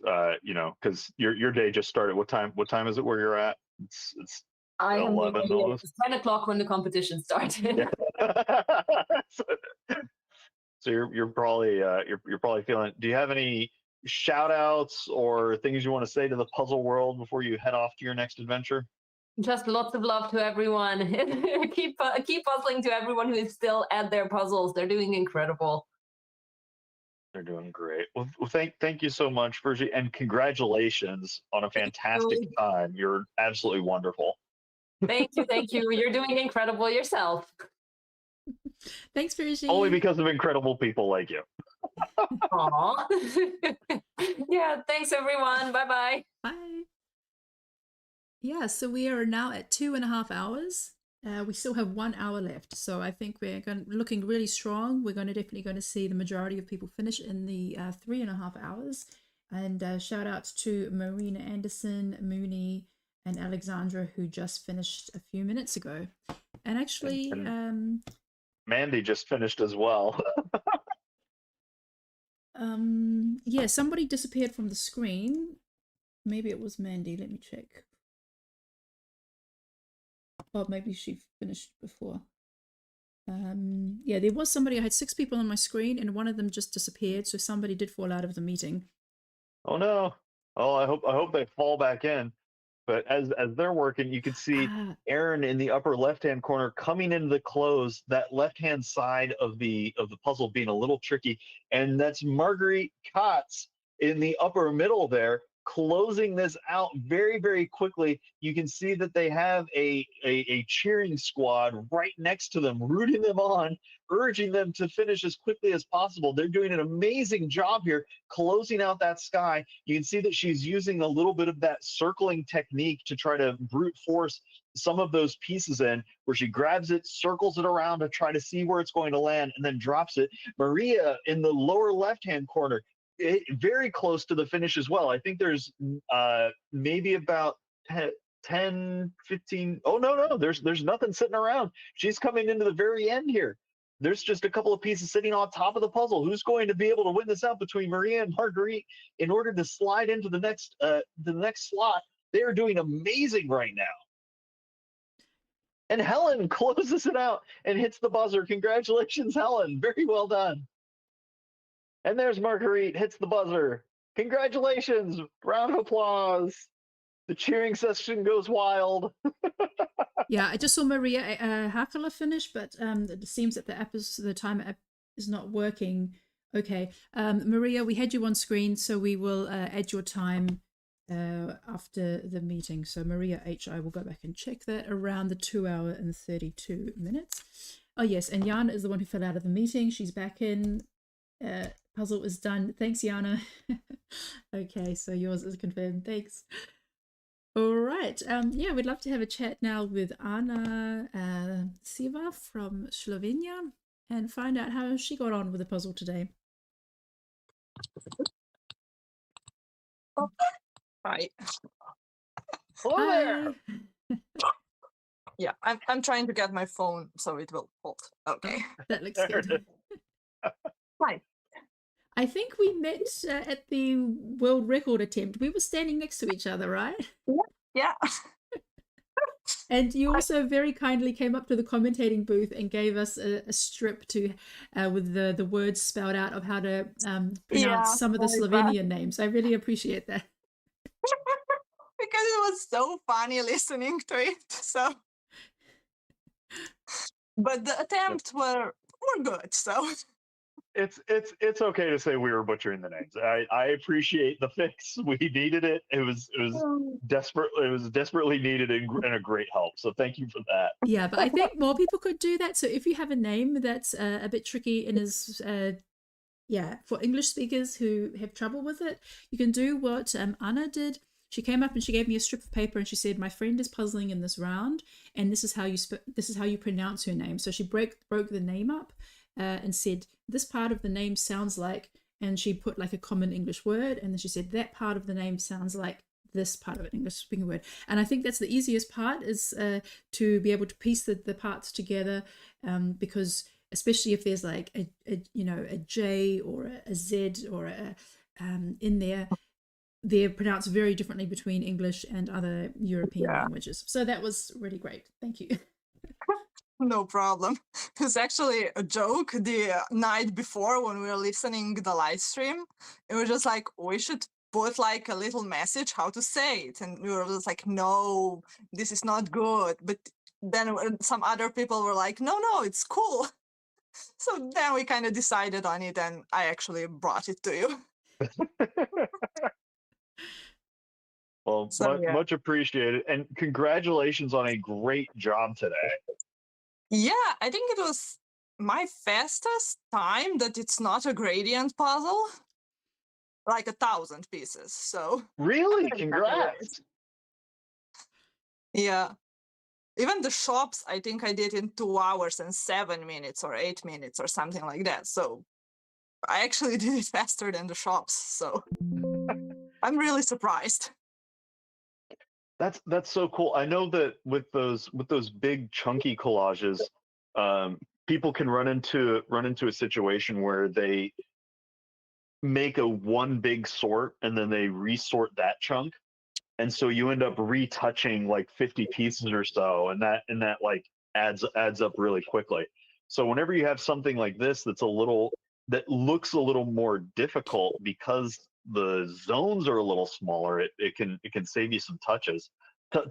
because your day just started. What time is it where you're at? It's I am 11 leaving almost. at 10 o'clock when the competition started. Yeah. So you're probably you're probably feeling. Do you have any shout outs or things you want to say to the puzzle world before you head off to your next adventure? Just lots of love to everyone. keep puzzling to everyone who is still at their puzzles. They're doing incredible. They're doing great. Well, thank you so much, Virgie, and congratulations on a fantastic time. You're absolutely wonderful. Thank you. You're doing incredible yourself. Thanks, Virgie. Only because of incredible people like you. Aw. Yeah, thanks everyone. Bye-bye. Bye. Yeah, so we are now at 2.5 hours. We still have 1 hour left, so I think we're looking really strong. We're definitely going to see the majority of people finish in the 3.5 hours. And shout outs to Marina Anderson, Mooney, and Alexandra, who just finished a few minutes ago. And actually, Mandy just finished as well. yeah, somebody disappeared from the screen. Maybe it was Mandy. Let me check. Or maybe she finished before. Yeah, there was somebody. I had 6 people on my screen, and one of them just disappeared. So somebody did fall out of the meeting. Oh no! Oh, I hope they fall back in. But as they're working, you can see Aaron in the upper left-hand corner coming into the close. That left-hand side of the puzzle being a little tricky, and that's Marguerite Kotz in the upper middle there, closing this out very, very quickly. You can see that they have a cheering squad right next to them, rooting them on, urging them to finish as quickly as possible. They're doing an amazing job here, closing out that sky. You can see that she's using a little bit of that circling technique to try to brute force some of those pieces in, where she grabs it, circles it around to try to see where it's going to land, and then drops it. Maria in the lower left-hand corner, very close to the finish as well. I think there's maybe about 10, 15. Oh, no, there's nothing sitting around. She's coming into the very end here. There's just a couple of pieces sitting on top of the puzzle. Who's going to be able to win this out between Maria and Marguerite in order to slide into the next slot? They are doing amazing right now. And Helen closes it out and hits the buzzer. Congratulations, Helen. Very well done. And there's Marguerite, hits the buzzer. Congratulations. Round of applause. The cheering session goes wild. Yeah, I just saw Maria Hakala finish, but it seems that the timer app is not working. Okay, Maria, we had you on screen, so we will add your time after the meeting. So Maria H, I will go back and check that, around the 2 hour and 32 minutes. Oh yes, and Jana is the one who fell out of the meeting. She's back in. Puzzle is done. Thanks, Jana. Okay, so yours is confirmed. Thanks. All right. Yeah, we'd love to have a chat now with Anna Siva from Slovenia and find out how she got on with the puzzle today. Oh, hi. Hello there. Yeah, I'm trying to get my phone so it will hold. Okay. That looks good. Hi. I think we met at the world record attempt. We were standing next to each other, right? Yeah. And you also very kindly came up to the commentating booth and gave us a strip to with the words spelled out of how to pronounce some of the Slovenian names. I really appreciate that. Because it was so funny listening to it. So, but the attempts were good. So. It's okay to say we were butchering the names. I appreciate the fix. We needed it. It was desperately needed and a great help. So thank you for that. Yeah, but I think more people could do that. So if you have a name that's a bit tricky and is for English speakers who have trouble with it, you can do what Anna did. She came up and she gave me a strip of paper and she said, "My friend is puzzling in this round, and this is how you pronounce her name." So she broke the name up. and said, this part of the name sounds like, and she put like a common English word, and then she said, that part of the name sounds like this part of an English speaking word. And I think that's the easiest part, is to be able to piece the parts together, because especially if there's like a J or a Z or a in there, they're pronounced very differently between English and other European languages. So that was really great. Thank you. No problem. It's actually a joke the night before when we were listening the live stream. It was just like, we should put like a little message how to say it. And we were just like, no, this is not good. But then some other people were like, no, it's cool. So then we kind of decided on it, and I actually brought it to you. Well, So, much appreciated, and congratulations on a great job today. yeah, I think it was my fastest time that it's not a gradient puzzle, like 1,000 pieces. So Really, very happy with it. congrats. Yeah. Even the shops, I think I did in 2 hours and 7 minutes or 8 minutes or something like that. So I actually did it faster than the shops. So I'm really surprised. That's so cool. I know that with those big chunky collages, people can run into a situation where they make a one big sort and then they resort that chunk, and so you end up retouching like 50 pieces or so, and that like adds up really quickly. So whenever you have something like this that looks a little more difficult because the zones are a little smaller, it can save you some touches.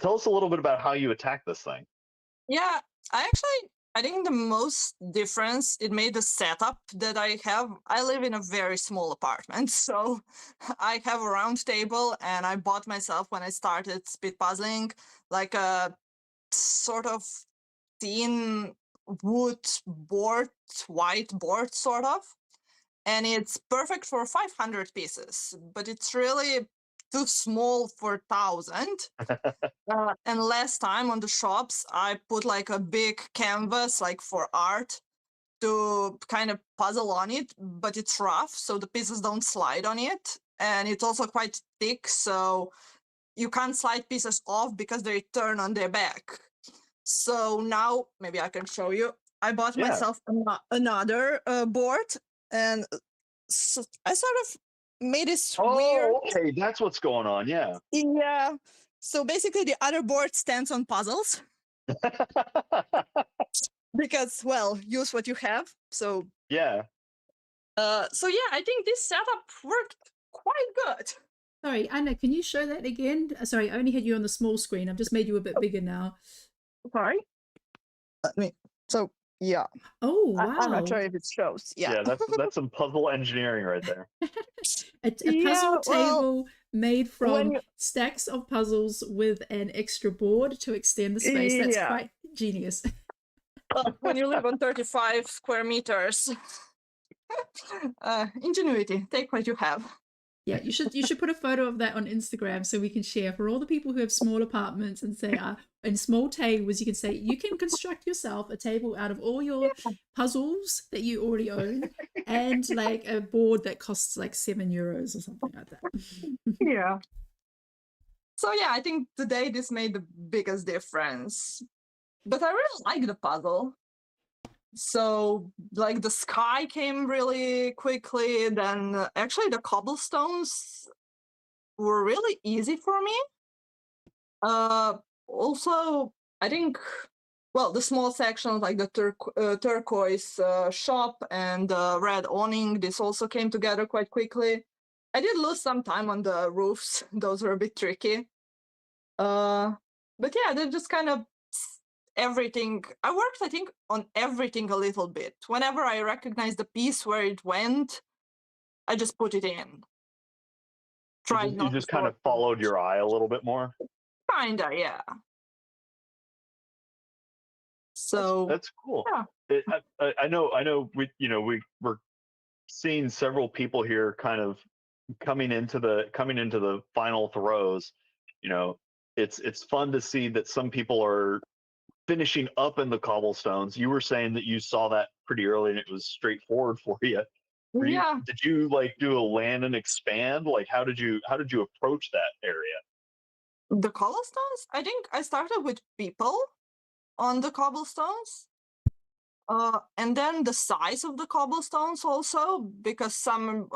Tell us a little bit about how you attack this thing. Yeah, I think the most difference it made the setup that I have. I live in a very small apartment, so I have a round table, and I bought myself when I started speed puzzling like a sort of thin wood board, white board sort of, and it's perfect for 500 pieces, but it's really too small for 1,000. And last time on the shops, I put like a big canvas, like for art, to kind of puzzle on it, but it's rough, so the pieces don't slide on it. And it's also quite thick, so you can't slide pieces off because they turn on their back. So now, maybe I can show you. I bought Yeah. myself another board, and so I sort of made this weird. Oh, okay, that's what's going on. Yeah. Yeah. So basically, the other board stands on puzzles because, well, use what you have. So Yeah. so yeah, I think this setup worked quite good. Sorry, Anna, can you show that again? Sorry, I only had you on the small screen. I've just made you a bit bigger now. Sorry. So yeah. Oh, wow. I'm not sure if it shows. Yeah. Yeah, that's some puzzle engineering right there. a Yeah, puzzle well, table made from when you- stacks of puzzles with an extra board to extend the space. That's Yeah. quite genius. When you live on 35 square meters, ingenuity, take what you have. Yeah, you should put a photo of that on Instagram so we can share for all the people who have small apartments and say, and small tables, you can say you can construct yourself a table out of all your puzzles that you already own and like a board that costs like €7 or something like that. Yeah. So yeah, I think today this made the biggest difference. But I really like the puzzle. So like the sky came really quickly, then actually the cobblestones were really easy for me. Also, I think, well, the small sections like the turquoise shop and the red awning, this also came together quite quickly. I did lose some time on the roofs. Those were a bit tricky. But yeah, they're just kind of everything. I worked, I think, on everything a little bit. Whenever I recognized the piece where it went, I just put it in. You just kind of followed your eye a little bit more. Kinda, yeah. So that's cool. Yeah. I know. We're seeing several people here kind of coming into the final throws. You know, it's fun to see that some people are finishing up in the cobblestones, you were saying that you saw that pretty early and it was straightforward for you. Yeah, Did you like do a land and expand? Like how did you approach that area? the cobblestones. I think I started with people on the cobblestones. And then the size of the cobblestones also, because some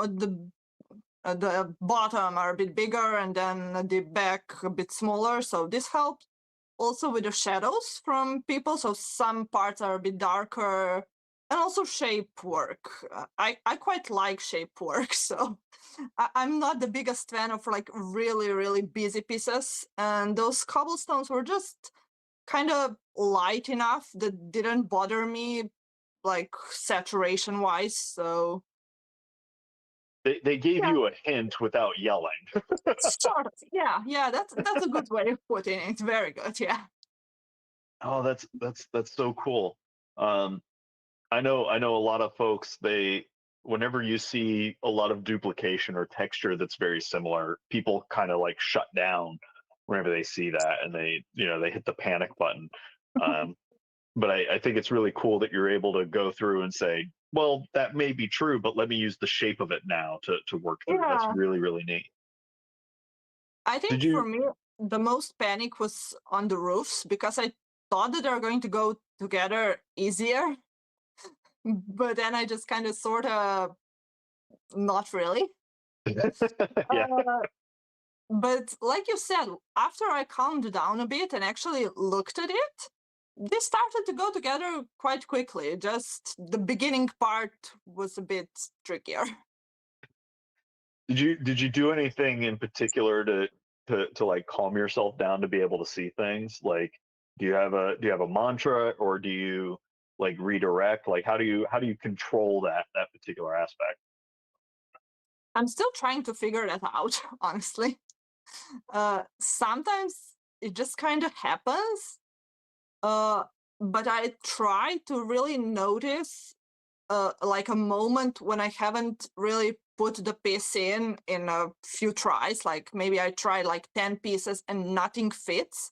the bottom are a bit bigger and then the back a bit smaller. So this helped. Also with the shadows from people, so some parts are a bit darker, and also shape work. I quite like shape work, so I'm not the biggest fan of like really busy pieces, and those cobblestones were just kind of light enough that didn't bother me like saturation wise. So They gave yeah, you a hint without yelling. sort of. Yeah, that's a good way of putting it. Very good. Yeah. Oh, that's so cool. Um, I know a lot of folks, they whenever you see a lot of duplication or texture that's very similar, people kind of like shut down whenever they see that and they hit the panic button. Um, but I think it's really cool that you're able to go through and say, well, that may be true, but let me use the shape of it now to work through. That's Yeah. really, really neat. I Did think for you me, the most panic was on the roofs because I thought that they're going to go together easier, but then I just kind of sort of not really. yeah. Uh, but like you said, after I calmed down a bit and actually looked at it, they started to go together quite quickly. Just the beginning part was a bit trickier. Did you do anything in particular to like calm yourself down to be able to see things? Like, do you have a mantra, or do you like redirect? Like, how do you control that particular aspect? I'm still trying to figure that out, honestly. Sometimes it just kind of happens. Uh, but I try to really notice like a moment when I haven't really put the piece in a few tries. Like maybe I tried like 10 pieces and nothing fits.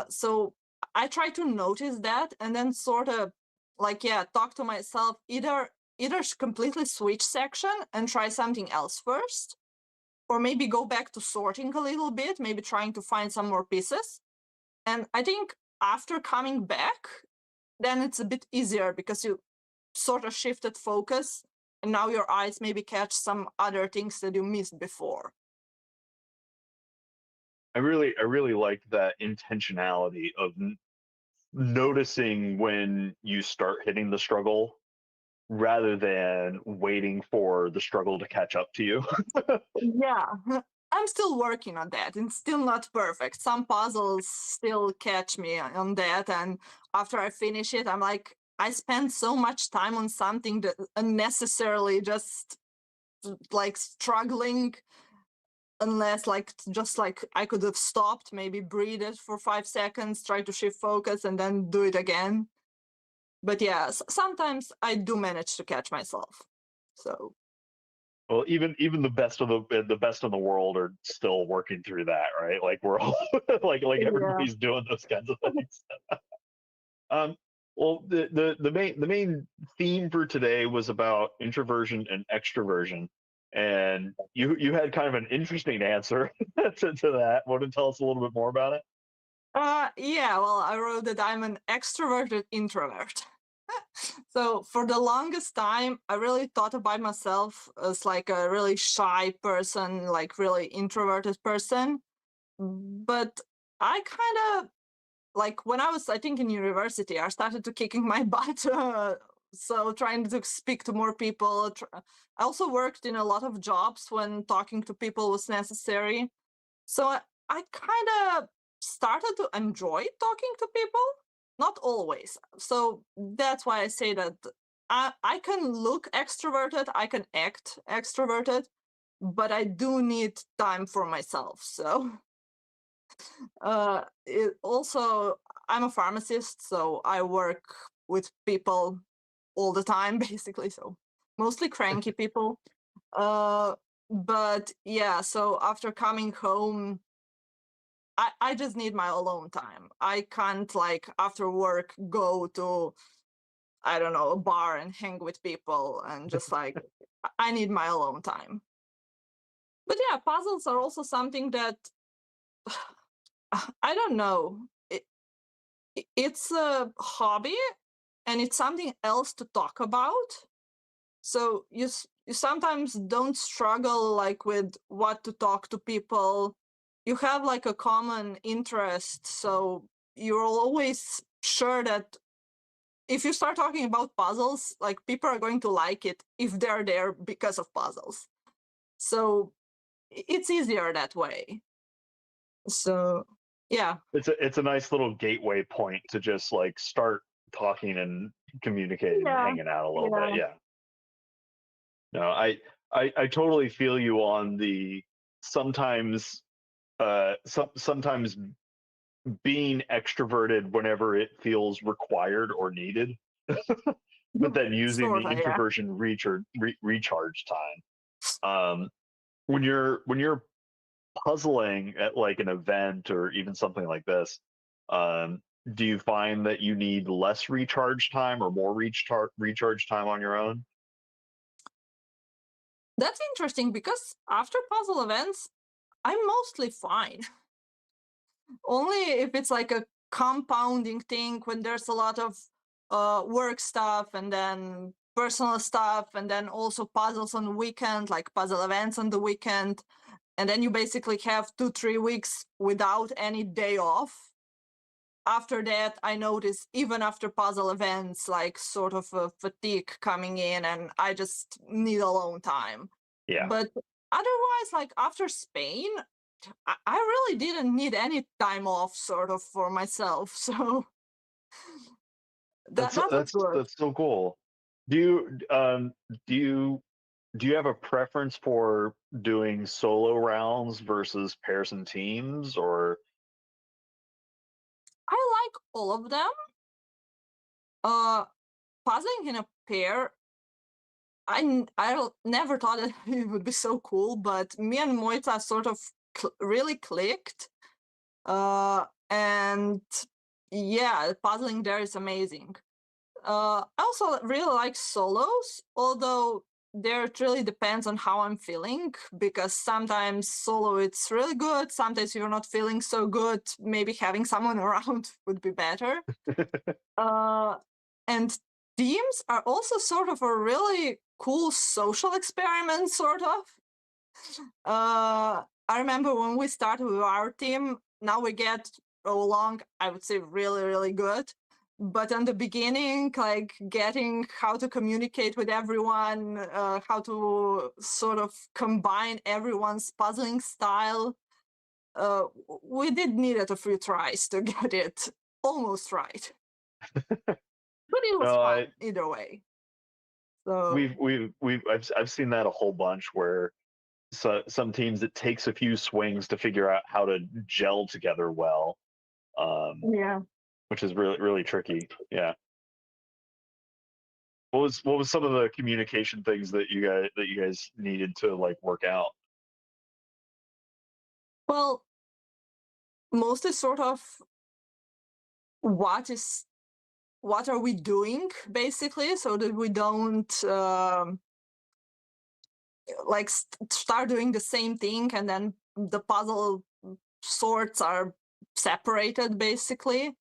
So I try to notice that and then sort of like talk to myself, either completely switch section and try something else first, or maybe go back to sorting a little bit, maybe trying to find some more pieces. And I think after coming back, then it's a bit easier because you sort of shifted focus and now your eyes maybe catch some other things that you missed before. I really like that intentionality of noticing when you start hitting the struggle rather than waiting for the struggle to catch up to you. Yeah, I'm still working on that. It's still not perfect. Some puzzles still catch me on that. And after I finish it, I'm like, I spent so much time on something that unnecessarily just like struggling, unless like just like I could have stopped, maybe breathe it for 5 seconds, try to shift focus, and then do it again. But yeah, sometimes I do manage to catch myself. So Well, even the best in the world are still working through that, right? Like we're all like yeah. everybody's doing those kinds of things. Um, well, the main theme for today was about introversion and extroversion, and you had kind of an interesting answer to that. Want to tell us a little bit more about it? Yeah, well, I wrote that I'm an extroverted introvert. So for the longest time, I really thought about myself as like a really shy person, like really introverted person. But I kind of like when I was, I think, in university, I started to kicking my butt. So trying to speak to more people. I also worked in a lot of jobs when talking to people was necessary. So I kind of started to enjoy talking to people, not always. So that's why I say that I can look extroverted, I can act extroverted, but I do need time for myself. So also, I'm a pharmacist, so I work with people all the time, basically. So mostly cranky people. Uh, but yeah, so after coming home, I just need my alone time. I can't like after work go to, I don't know, a bar and hang with people and just like I need my alone time. But yeah, puzzles are also something that I don't know. It's a hobby and it's something else to talk about. So you sometimes don't struggle like with what to talk to people. You have like a common interest, so you're always sure that if you start talking about puzzles, like people are going to like it if they're there because of puzzles. So it's easier that way. So yeah. It's a nice little gateway point to just like start talking and communicating and Yeah. hanging out a little Yeah. bit. Yeah. No, I totally feel you on the sometimes sometimes being extroverted whenever it feels required or needed, but then using the Sorta, yeah. introversion recharge time. When you're puzzling at like an event or even something like this, do you find that you need less recharge time or more recharge time on your own? That's interesting because after puzzle events, I'm mostly fine. Only if it's like a compounding thing when there's a lot of work stuff and then personal stuff and then also puzzles on the weekend, like puzzle events on the weekend. And then you basically have 2-3 weeks without any day off. After that, I notice even after puzzle events, like sort of a fatigue coming in and I just need alone time. Yeah. But otherwise, like after Spain, I really didn't need any time off sort of for myself. So that was good. That's so cool. Do you do you do you have a preference for doing solo rounds versus pairs and teams, or I like all of them. Puzzling in a pair, I never thought that it would be so cool, but me and Moita sort of really clicked. And yeah, puzzling there is amazing. I also really like solos, although there it really depends on how I'm feeling, because sometimes solo it's really good, sometimes you're not feeling so good. Maybe having someone around would be better. And teams are also sort of a really cool social experiment, sort of. I remember when we started with our team, now we get along, I would say, really, really good. But in the beginning, like getting how to communicate with everyone, how to sort of combine everyone's puzzling style, we did need it a few tries to get it almost right. But it was no, fun either way. So I've seen that a whole bunch where some teams it takes a few swings to figure out how to gel together well, yeah. which is really tricky. Yeah. What was some of the communication things that you guys needed to like work out? Well, mostly sort of what are we doing basically, so that we don't like start doing the same thing and then the puzzle sorts are separated basically,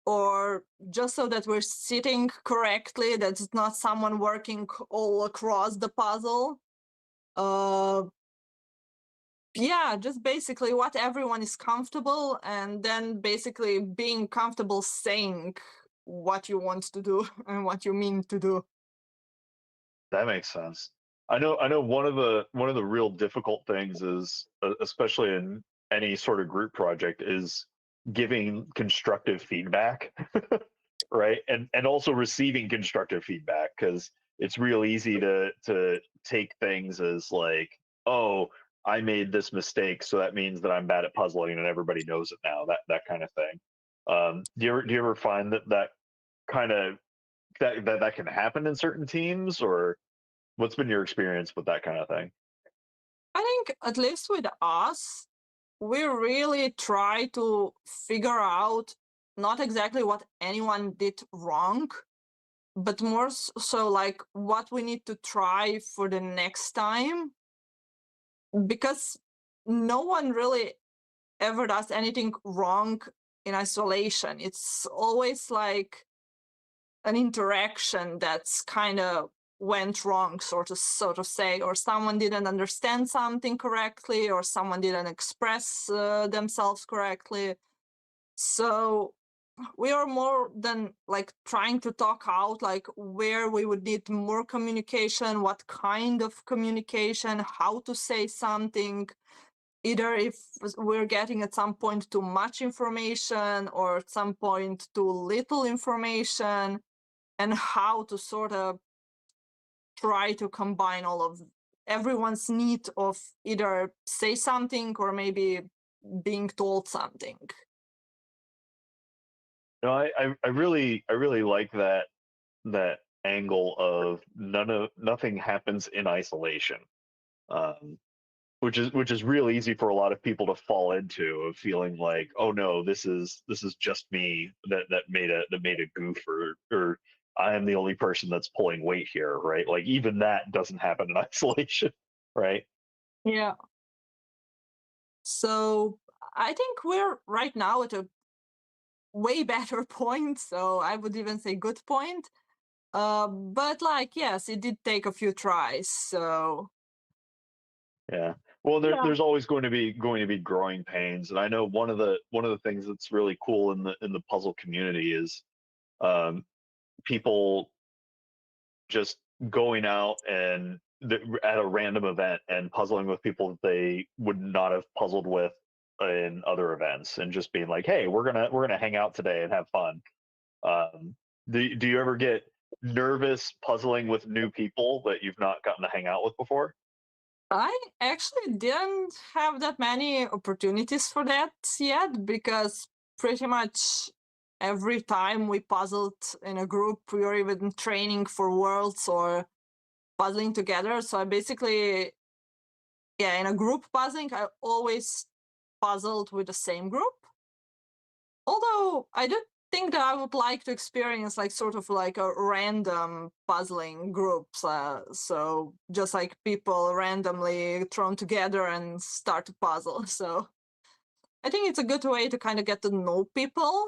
or just so that we're sitting correctly, that's not someone working all across the puzzle. Yeah, just basically what everyone is comfortable, and then basically being comfortable saying what you want to do and what you mean to do. That makes sense. I know one of the real difficult things is, especially in any sort of group project, is giving constructive feedback, right? And also receiving constructive feedback, because it's real easy to take things as like, oh, I made this mistake, so that means that I'm bad at puzzling and everybody knows it now. That kind of thing. Do you ever find that kind of that can happen in certain teams, or what's been your experience with that kind of thing? I think at least with us, we really try to figure out not exactly what anyone did wrong, but more so like what we need to try for the next time, because no one really ever does anything wrong in isolation. It's always like an interaction that's kind of went wrong, so to say, or someone didn't understand something correctly, or someone didn't express themselves correctly. So we are more than like trying to talk out like where we would need more communication, what kind of communication, how to say something, either if we're getting at some point too much information or at some point too little information, and how to sort of try to combine all of everyone's need of either say something or maybe being told something. No, I really like that angle of nothing happens in isolation, um, which is real easy for a lot of people to fall into, of feeling like, oh no, this is just me that made a goof, or I am the only person that's pulling weight here, right? Like even that doesn't happen in isolation, right? Yeah. So I think we're right now at a way better point. So I would even say good point. But like, yes, it did take a few tries. So Yeah. Well, yeah. there's always going to be growing pains, and I know one of the things that's really cool in the puzzle community is um, people just going out and at a random event and puzzling with people that they would not have puzzled with in other events, and just being like, hey, we're gonna hang out today and have fun. Um, do you ever get nervous puzzling with new people that you've not gotten to hang out with before? I actually didn't have that many opportunities for that yet, because pretty much every time we puzzled in a group, we were even training for worlds or puzzling together. So I basically, yeah, in a group puzzling, I always puzzled with the same group. Although I do think that I would like to experience like sort of like a random puzzling groups. So just like people randomly thrown together and start to puzzle. So I think it's a good way to kind of get to know people.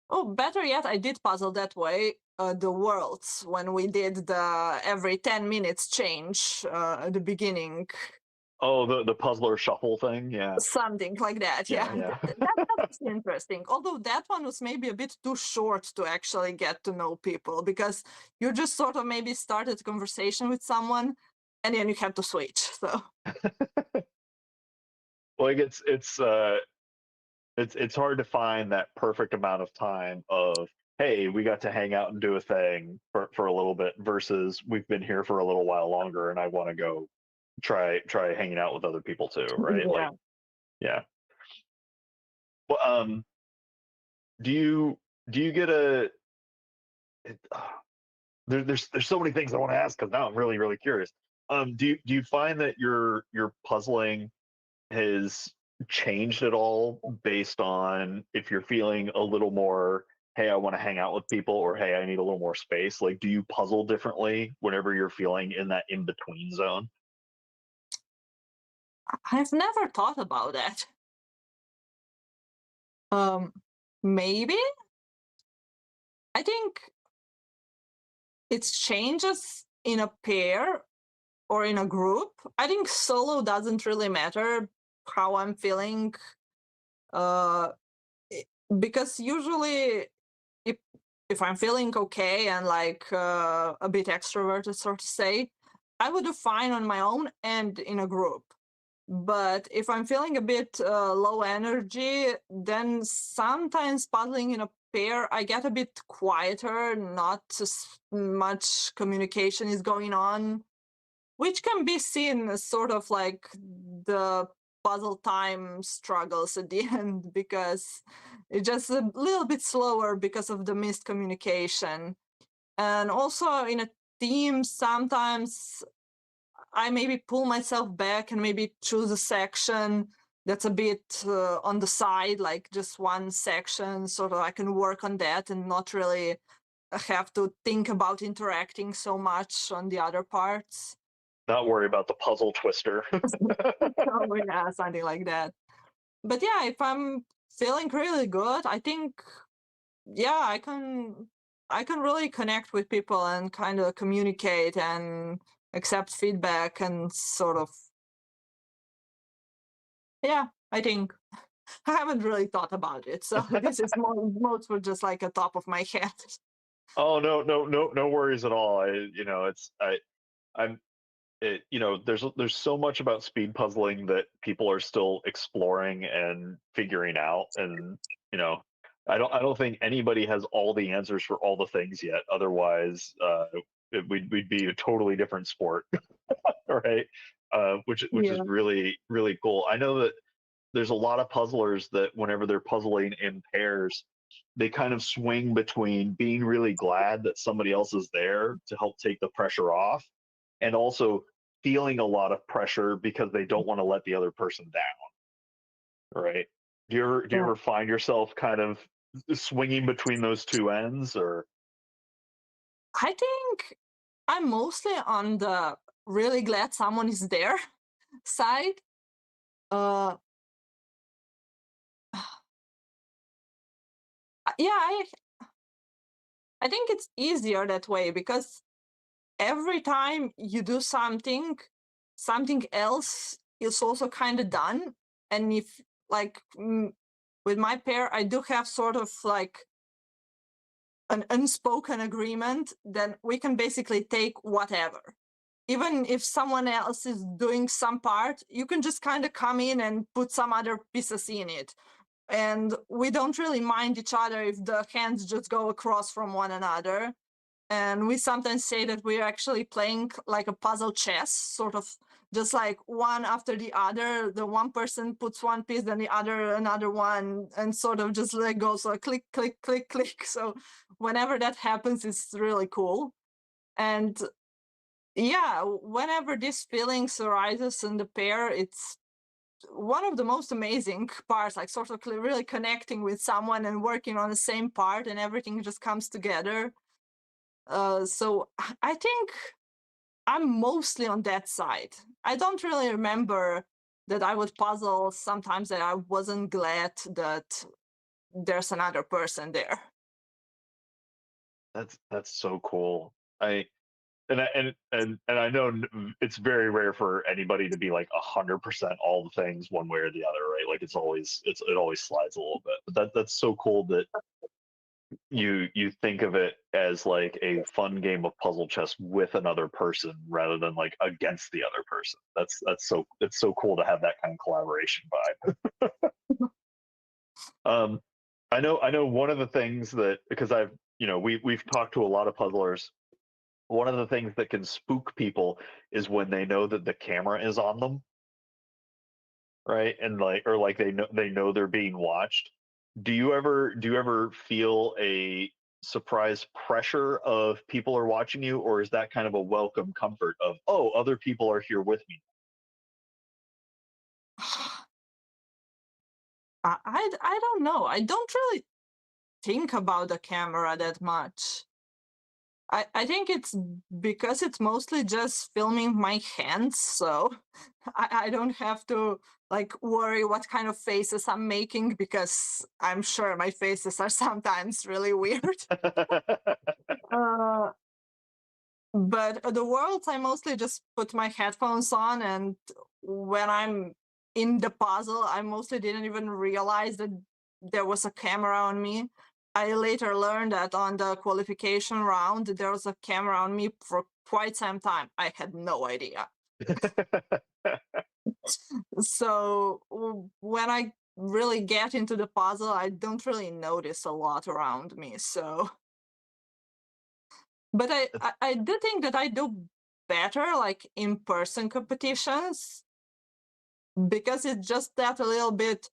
Oh, better yet, I did puzzle that way. The worlds, when we did the every 10 minutes change at the beginning. Oh, the puzzler shuffle thing, yeah, Something like that, yeah. yeah. That was interesting. Although that one was maybe a bit too short to actually get to know people, because you just sort of maybe started a conversation with someone and then you have to switch. So Like it's hard to find that perfect amount of time of, hey, we got to hang out and do a thing for a little bit, versus we've been here for a little while longer and I want to go try hanging out with other people too, right? yeah. Like, yeah. Well, do you get a it, there's so many things I want to ask, because now I'm really curious. Do you find that your puzzling has changed at all based on if you're feeling a little more, hey, I want to hang out with people, or hey, I need a little more space? Like, do you puzzle differently whenever you're feeling in that in between zone? I've never thought about that. Maybe. I think it changes in a pair or in a group. I think solo doesn't really matter how I'm feeling. Uh, because usually if if I'm feeling okay and like a bit extroverted, so to say, I would do fine on my own and in a group. But if I'm feeling a bit low energy, then sometimes puzzling in a pair, I get a bit quieter, not as much communication is going on, which can be seen as sort of like the puzzle time struggles at the end, because it's just a little bit slower because of the missed communication. And also in a team, sometimes I maybe pull myself back and maybe choose a section that's a bit on the side, like just one section, so that I can work on that and not really have to think about interacting so much on the other parts. Not worry about the puzzle twister. So yeah, something like that. But yeah, if I'm feeling really good, I think yeah, I can really connect with people and kind of communicate and accept feedback and sort of yeah, I think I haven't really thought about it. So this is more just like a top of my head. Oh no worries at all. I'm there's so much about speed puzzling that people are still exploring and figuring out, and I don't think anybody has all the answers for all the things yet. Otherwise, we'd be a totally different sport, right? Which is Yeah. really really cool. I know that there's a lot of puzzlers that whenever they're puzzling in pairs, they kind of swing between being really glad that somebody else is there to help take the pressure off, and also feeling a lot of pressure because they don't want to let the other person down, right? Do you ever find yourself kind of swinging between those two ends, or I think I'm mostly on the really glad someone is there side. Uh, yeah, I think it's easier that way because every time you do something, something else is also kind of done. And if like with my pair, I do have sort of like an unspoken agreement, then we can basically take whatever. Even if someone else is doing some part, you can just kind of come in and put some other pieces in it. And we don't really mind each other if the hands just go across from one another. And we sometimes say that we're actually playing like a puzzle chess, sort of just like one after the other. The one person puts one piece, then the other another one, and sort of just like goes like click, click, click, click. So whenever that happens, it's really cool. And yeah, whenever this feelings arises in the pair, it's one of the most amazing parts, like sort of really connecting with someone and working on the same part, and everything just comes together. So I think I'm mostly on that side. I don't really remember that I would puzzle sometimes that I wasn't glad that there's another person there. that's so cool. I know it's very rare for anybody to be like 100% all the things one way or the other, right? Like it always slides a little bit. But that's so cool that you think of it as like a fun game of puzzle chess with another person rather than like against the other person. It's so cool to have that kind of collaboration vibe. um, I know one of the things that, because we've talked to a lot of puzzlers. One of the things that can spook people is when they know that the camera is on them, right? And like they know they're being watched. Do you ever feel a surprise pressure of people are watching you, or is that kind of a welcome comfort of, oh, other people are here with me? I don't know. I don't really think about the camera that much. I think it's because it's mostly just filming my hands, so I don't have to like worry what kind of faces I'm making, because I'm sure my faces are sometimes really weird. uh, but the worlds, I mostly just put my headphones on, and when I'm in the puzzle, I mostly didn't even realize that there was a camera on me. I later learned that on the qualification round, there was a camera on me for quite some time. I had no idea. So when I really get into the puzzle, I don't really notice a lot around me. So, but I do think that I do better like in person competitions, because it's just that a little bit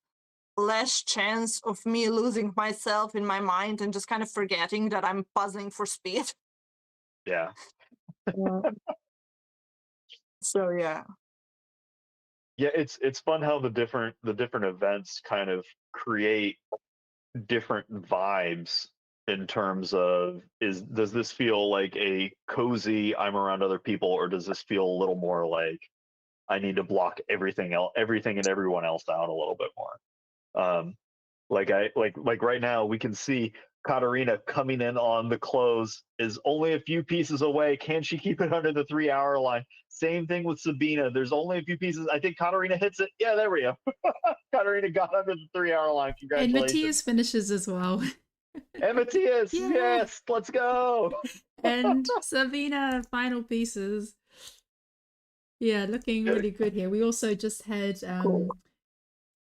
less chance of me losing myself in my mind and just kind of forgetting that I'm puzzling for speed. Yeah. So yeah. Yeah, it's fun how the different events kind of create different vibes in terms of does this feel like a cozy I'm around other people, or does this feel a little more like I need to block everything and everyone else out a little bit more. Like right now we can see Katarina coming in on the close is only a few pieces away. Can she keep it under the 3-hour line? Same thing with Sabina. There's only a few pieces. I think Katarina hits it. Yeah, there we go. Katarina got under the 3-hour line. And Congratulations. Matthias finishes as well. And Matthias, Yeah. yes, let's go. And Sabina, final pieces. Yeah, looking really good here. We also just had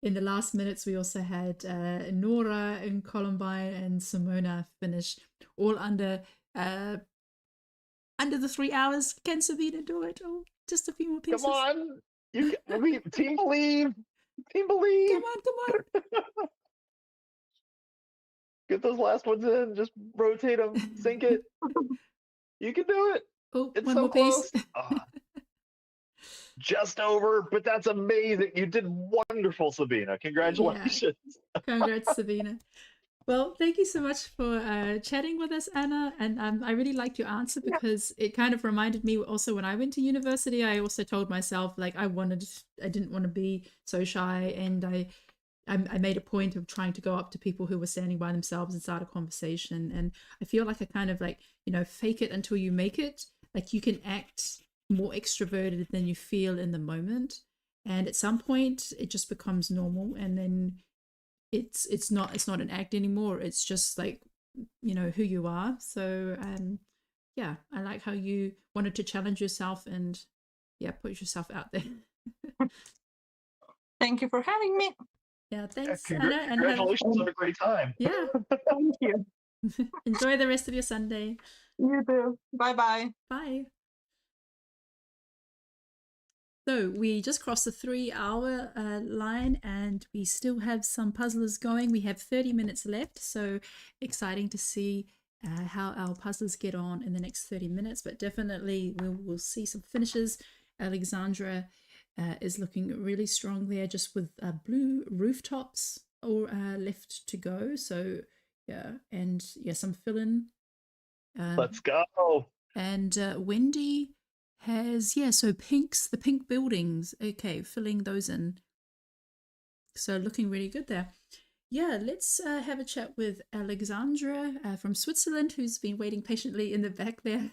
in the last minutes, we also had Nora and Columbine and Simona finish all under the 3 hours. Can Sabina do it? Oh, just a few more pieces. Come on. Team believe. Team believe. Come on. Get those last ones in. Just rotate them. Sink it. You can do it. Oh, It's one so more close. piece. Just over, but that's amazing. You did wonderful, Sabina. Congratulations. Congrats, Sabina. Well, thank you so much for chatting with us, Anna. And I really liked your answer because it kind of reminded me also when I went to university, I also told myself like I didn't want to be so shy, and I made a point of trying to go up to people who were standing by themselves and start a conversation. And I feel like I kind of like, fake it until you make it. Like you can act more extroverted than you feel in the moment. And at some point it just becomes normal, and then it's not an act anymore. It's just like, who you are. So yeah, I like how you wanted to challenge yourself and put yourself out there. Thank you for having me. Yeah, thanks, Anna. And Congratulations on a great time. Yeah. Thank you. Enjoy the rest of your Sunday. You too. Bye-bye. Bye. So we just crossed the 3-hour line, and we still have some puzzlers going. We have 30 minutes left, so exciting to see how our puzzlers get on in the next 30 minutes. But definitely we'll see some finishes. Alexandra is looking really strong there, just with blue rooftops or left to go. So yeah, and some fill-in. Let's go. And Wendy has so the pink buildings, okay, filling those in, so looking really good there. Let's have a chat with Alexandra from Switzerland, who's been waiting patiently in the back there.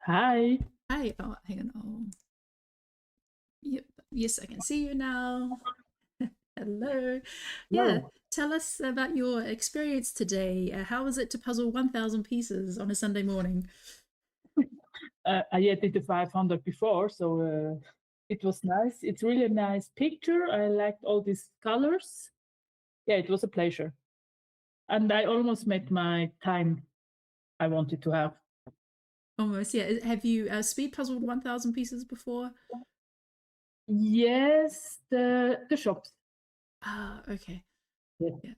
Hi. Oh, hang on. Oh, yep, yes, I can see you now. Hello. Tell us about your experience today. How was it to puzzle 1,000 pieces on a Sunday morning? I did the 500 before, so it was nice. It's really a nice picture. I liked all these colors. Yeah, it was a pleasure. And I almost met my time I wanted to have. Almost, yeah. Have you speed puzzled 1,000 pieces before? Yes, the shops. Ah, okay. Yeah.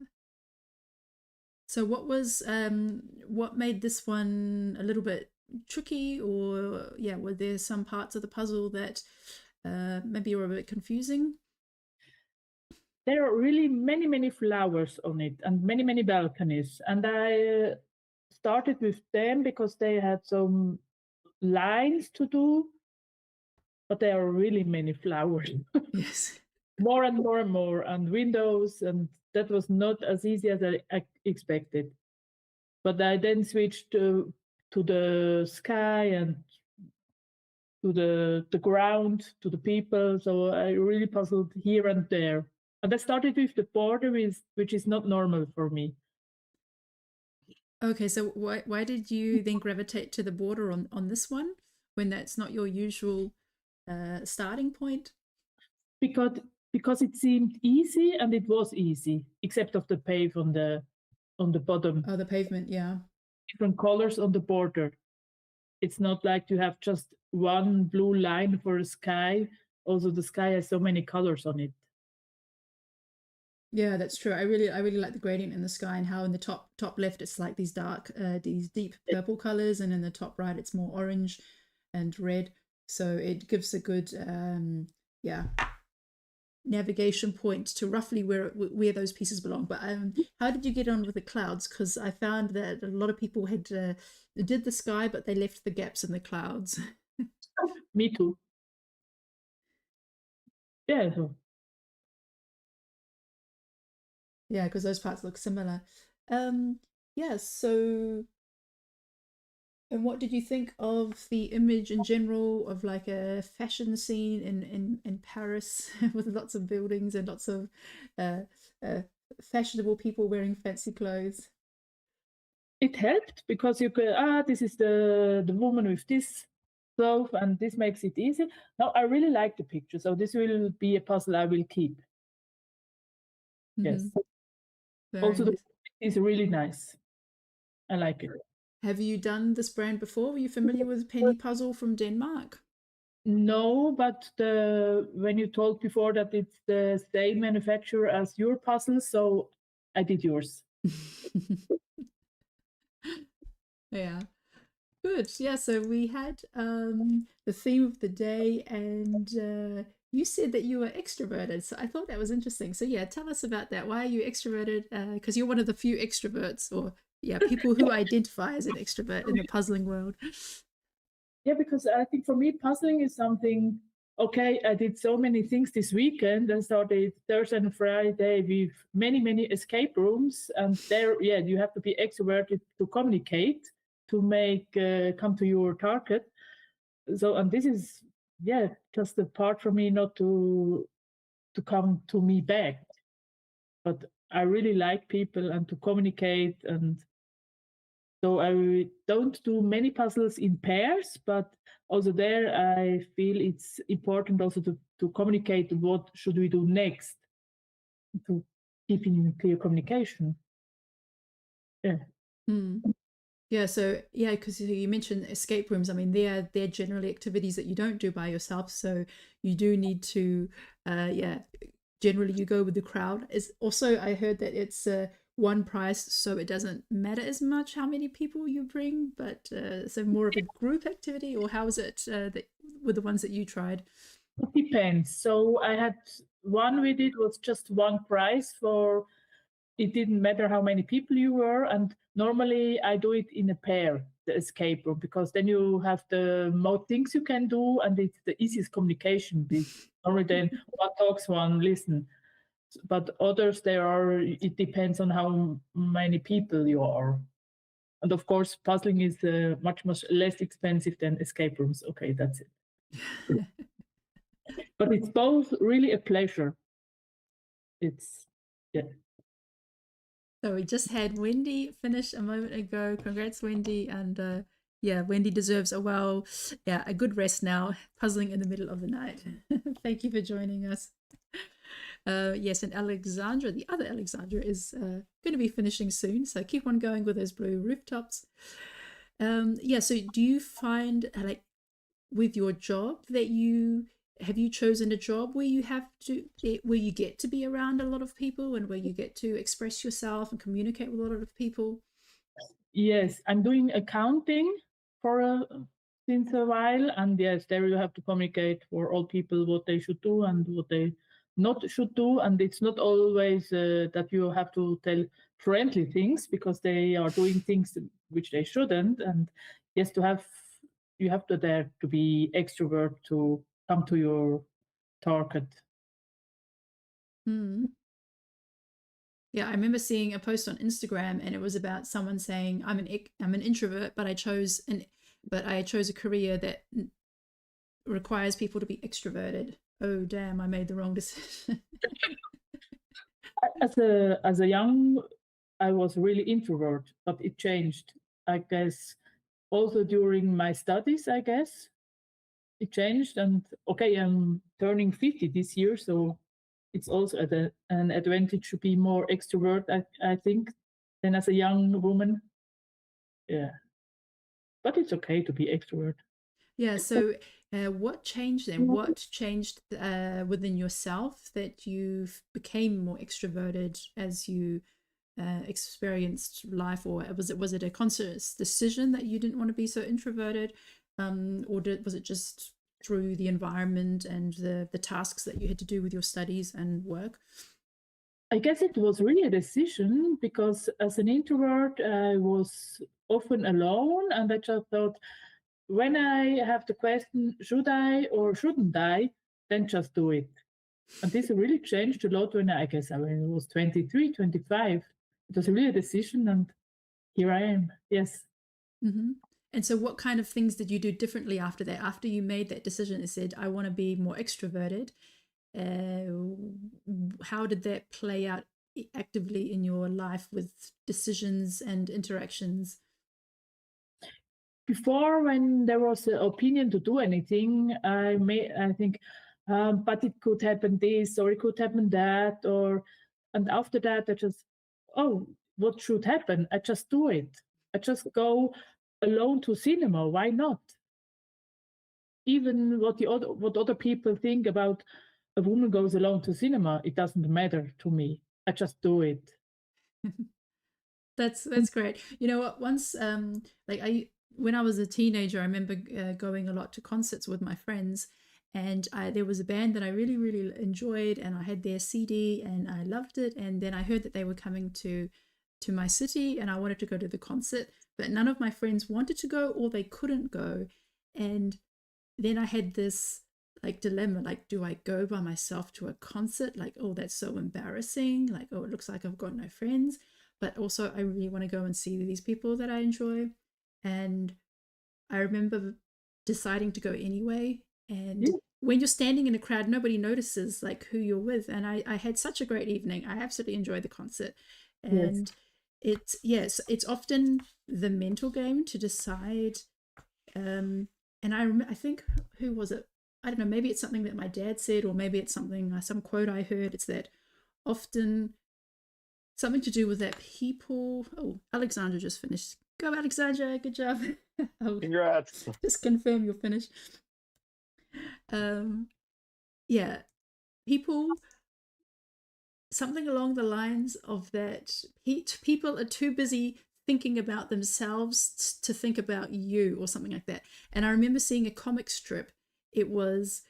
So what made this one a little bit tricky, or were there some parts of the puzzle that maybe were a bit confusing? There are really many flowers on it and many balconies, and I started with them because they had some lines to do, but there are really many flowers. Yes. More and more and windows, and that was not as easy as I expected. But I then switched to the sky and to the ground, to the people, so I really puzzled here and there. And I started with the border, which is not normal for me. Okay, so why did you then gravitate to the border on this one when that's not your usual starting point? Because it seemed easy, and it was easy, except of the pave on the bottom. Oh, the pavement, yeah. Different colors on the border. It's not like you have just one blue line for a sky. Also, the sky has so many colors on it. Yeah, that's true. I really like the gradient in the sky, and how in the top left it's like these dark, these deep purple colors, and in the top right it's more orange and red. So it gives a good navigation point to roughly where those pieces belong. But how did you get on with the clouds? Because I found that a lot of people had did the sky, but they left the gaps in the clouds. Me too. Yeah. So Yeah, because those parts look similar. Yeah, so and what did you think of the image in general of like a fashion scene in Paris with lots of buildings and lots of fashionable people wearing fancy clothes? it helped because you could, this is the woman with this clothes, and this makes it easy. Now I really like the picture, so this will be a puzzle I will keep. Yes. Very Also, the nice. is really nice. I like it. Have you done this brand before? Were you familiar with Penny Puzzle from Denmark? No, but when you told before that it's the same manufacturer as your puzzles, so I did yours. Yeah. Good. Yeah, so we had the theme of the day, and you said that you were extroverted. So I thought that was interesting. So yeah, tell us about that. Why are you extroverted? Because you're one of the few extroverts, or people who identify as an extrovert in the puzzling world. Yeah, because I think for me, puzzling is something. Okay, I did so many things this weekend. I started Thursday and Friday with many escape rooms, and there, yeah, you have to be extroverted to communicate, to make come to your target. So, and this is, yeah, just a part for me not to come to me back, but I really like people and to communicate, and so I don't do many puzzles in pairs, but also there I feel it's important also to communicate what should we do next, to keep in clear communication. Yeah. Yeah, so yeah, because you mentioned escape rooms. I mean, they're generally activities that you don't do by yourself, so you do need to, generally you go with the crowd. Is also I heard that it's one price, so it doesn't matter as much how many people you bring, but so more of a group activity, or how is it that with the ones that you tried? It depends. So I had one we did was just one price for. It didn't matter how many people you were, and normally I do it in a pair, the escape room, because then you have the more things you can do, and it's the easiest communication. Normally then one talks, one listen, but others it depends on how many people you are. And of course, puzzling is much less expensive than escape rooms. Okay, that's it. But it's both really a pleasure. It's yeah. So we just had Wendy finish a moment ago. Congrats, Wendy. And Wendy deserves a good rest now, puzzling in the middle of the night. Thank you for joining us. Yes, and Alexandra, the other Alexandra, is going to be finishing soon. So keep on going with those blue rooftops. So do you find, like, with your job that have you chosen a job where you get to be around a lot of people and where you get to express yourself and communicate with a lot of people? Yes, I'm doing accounting since a while, and yes, there you have to communicate for all people what they should do and what they not should do, and it's not always that you have to tell friendly things because they are doing things which they shouldn't, and yes, you have to dare to be extrovert to come to your target. Yeah, I remember seeing a post on Instagram, and it was about someone saying, "I'm an introvert, but I chose a career that requires people to be extroverted." Oh damn! I made the wrong decision. As a young, I was really introvert, but it changed. I guess also during my studies, I guess it changed. And okay, I'm turning 50 this year, so it's also an advantage to be more extrovert, I think, than as a young woman. Yeah, but it's okay to be extrovert. Yeah. So, what changed then? What changed within yourself that you became more extroverted as you experienced life, or was it a conscious decision that you didn't want to be so introverted, or was it just through the environment and the tasks that you had to do with your studies and work? I guess it was really a decision because as an introvert, I was often alone, and I just thought, when I have the question, should I or shouldn't I, then just do it. And this really changed a lot when I guess I was 23, 25. It was really a decision, and here I am. Yes. Mm-hmm. And so what kind of things did you do differently after that? After you made that decision and said, I want to be more extroverted, how did that play out actively in your life with decisions and interactions? Before, when there was an opinion to do anything, I think, but it could happen this or it could happen that, and after that I just, oh, what should happen? I just do it. I just go alone to cinema. Why not? Even what other people think about a woman goes alone to cinema, it doesn't matter to me. I just do it. That's great. You know what? Once, when I was a teenager, I remember going a lot to concerts with my friends, and there was a band that I really, really enjoyed, and I had their CD, and I loved it. And then I heard that they were coming to my city, and I wanted to go to the concert, but none of my friends wanted to go or they couldn't go. And then I had this like dilemma, like, do I go by myself to a concert? Like, oh, that's so embarrassing. Like, oh, it looks like I've got no friends. But also I really want to go and see these people that I enjoy. And I remember deciding to go anyway. And when you're standing in a crowd, nobody notices like who you're with. And I had such a great evening. I absolutely enjoyed the concert. And it's often the mental game to decide. And I think, who was it? I don't know, maybe it's something that my dad said, or maybe it's something, some quote I heard. It's that often something to do with that people. Oh, Alexandra just finished. Go, Alexandra. Good job. Congrats. Just confirm you're finished. Yeah, people, something along the lines of that. People are too busy thinking about themselves to think about you, or something like that. And I remember seeing a comic strip. It was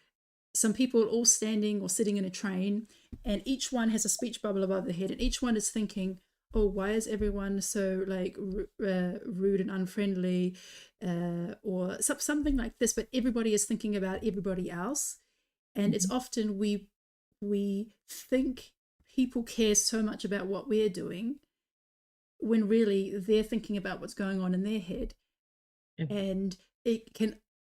some people all standing or sitting in a train, and each one has a speech bubble above their head, and each one is thinking, oh, why is everyone so like rude and unfriendly, or something like this. But everybody is thinking about everybody else. And it's often we think people care so much about what we're doing, when really they're thinking about what's going on in their head. And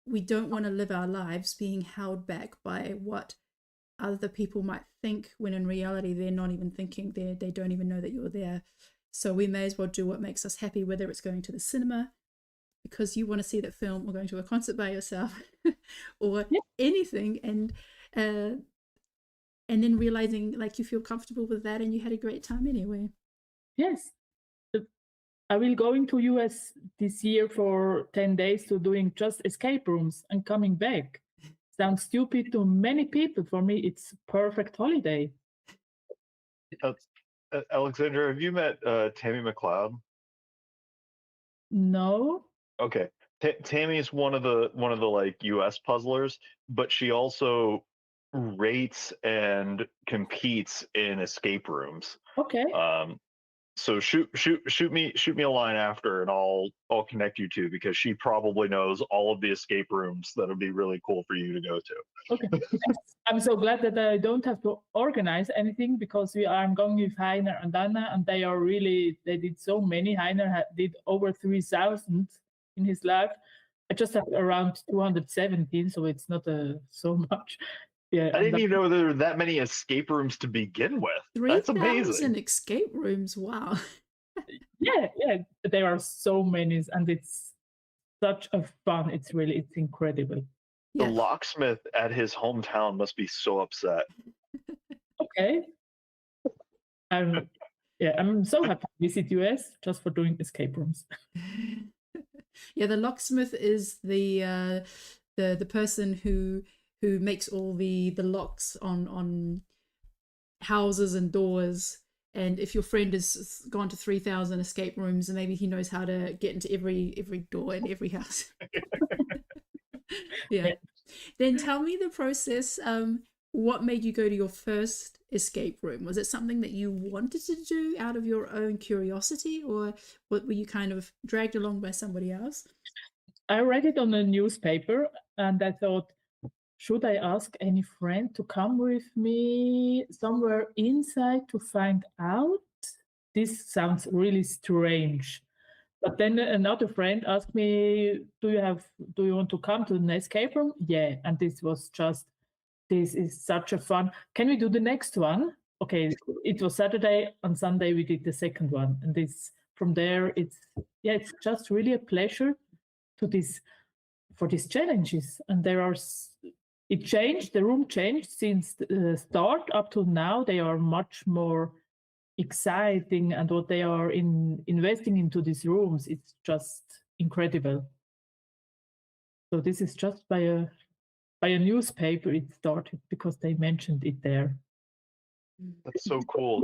we don't want to live our lives being held back by what other people might think, when in reality they're not even thinking. They don't even know that you're there. So we may as well do what makes us happy, whether it's going to the cinema because you want to see that film, or going to a concert by yourself, or anything, and then realizing like you feel comfortable with that and you had a great time anyway. Yes. I will going to US this year for 10 days to doing just escape rooms and coming back. Sounds stupid to many people. For me, it's perfect holiday. Alexandra, have you met Tammy McLeod? No. Okay. Tammy's one of the like US puzzlers, but she also rates and competes in escape rooms. Okay. So shoot me a line after, and I'll connect you two, because she probably knows all of the escape rooms that would be really cool for you to go to. Okay. I'm so glad that I don't have to organize anything, because I'm going with Heiner and Anna, and they did so many. Heiner did over 3,000 in his life. I just have around 217, so it's not so much. Yeah, I didn't even know there were that many escape rooms to begin with. That's amazing. 3,000 escape rooms. Wow. Yeah, there are so many, and it's such a fun. It's incredible. The locksmith at his hometown must be so upset. Okay. I'm so happy to visit US just for doing escape rooms. Yeah, the locksmith is the person who makes all the locks on houses and doors. And if your friend has gone to 3,000 escape rooms, and maybe he knows how to get into every door in every house. Yeah. Then tell me the process. What made you go to your first escape room? Was it something that you wanted to do out of your own curiosity, or what were you kind of dragged along by somebody else? I read it on a newspaper and I thought, should I ask any friend to come with me somewhere inside to find out? This sounds really strange. But then another friend asked me, do you want to come to an escape room? Yeah. And this is such a fun. Can we do the next one? Okay, it was Saturday. On Sunday we did the second one. And from there it's just really a pleasure for these challenges. And the room changed since the start up to now. They are much more exciting, and what they are investing into these rooms, it's just incredible. So this is just by a newspaper it started because they mentioned it there. That's so cool.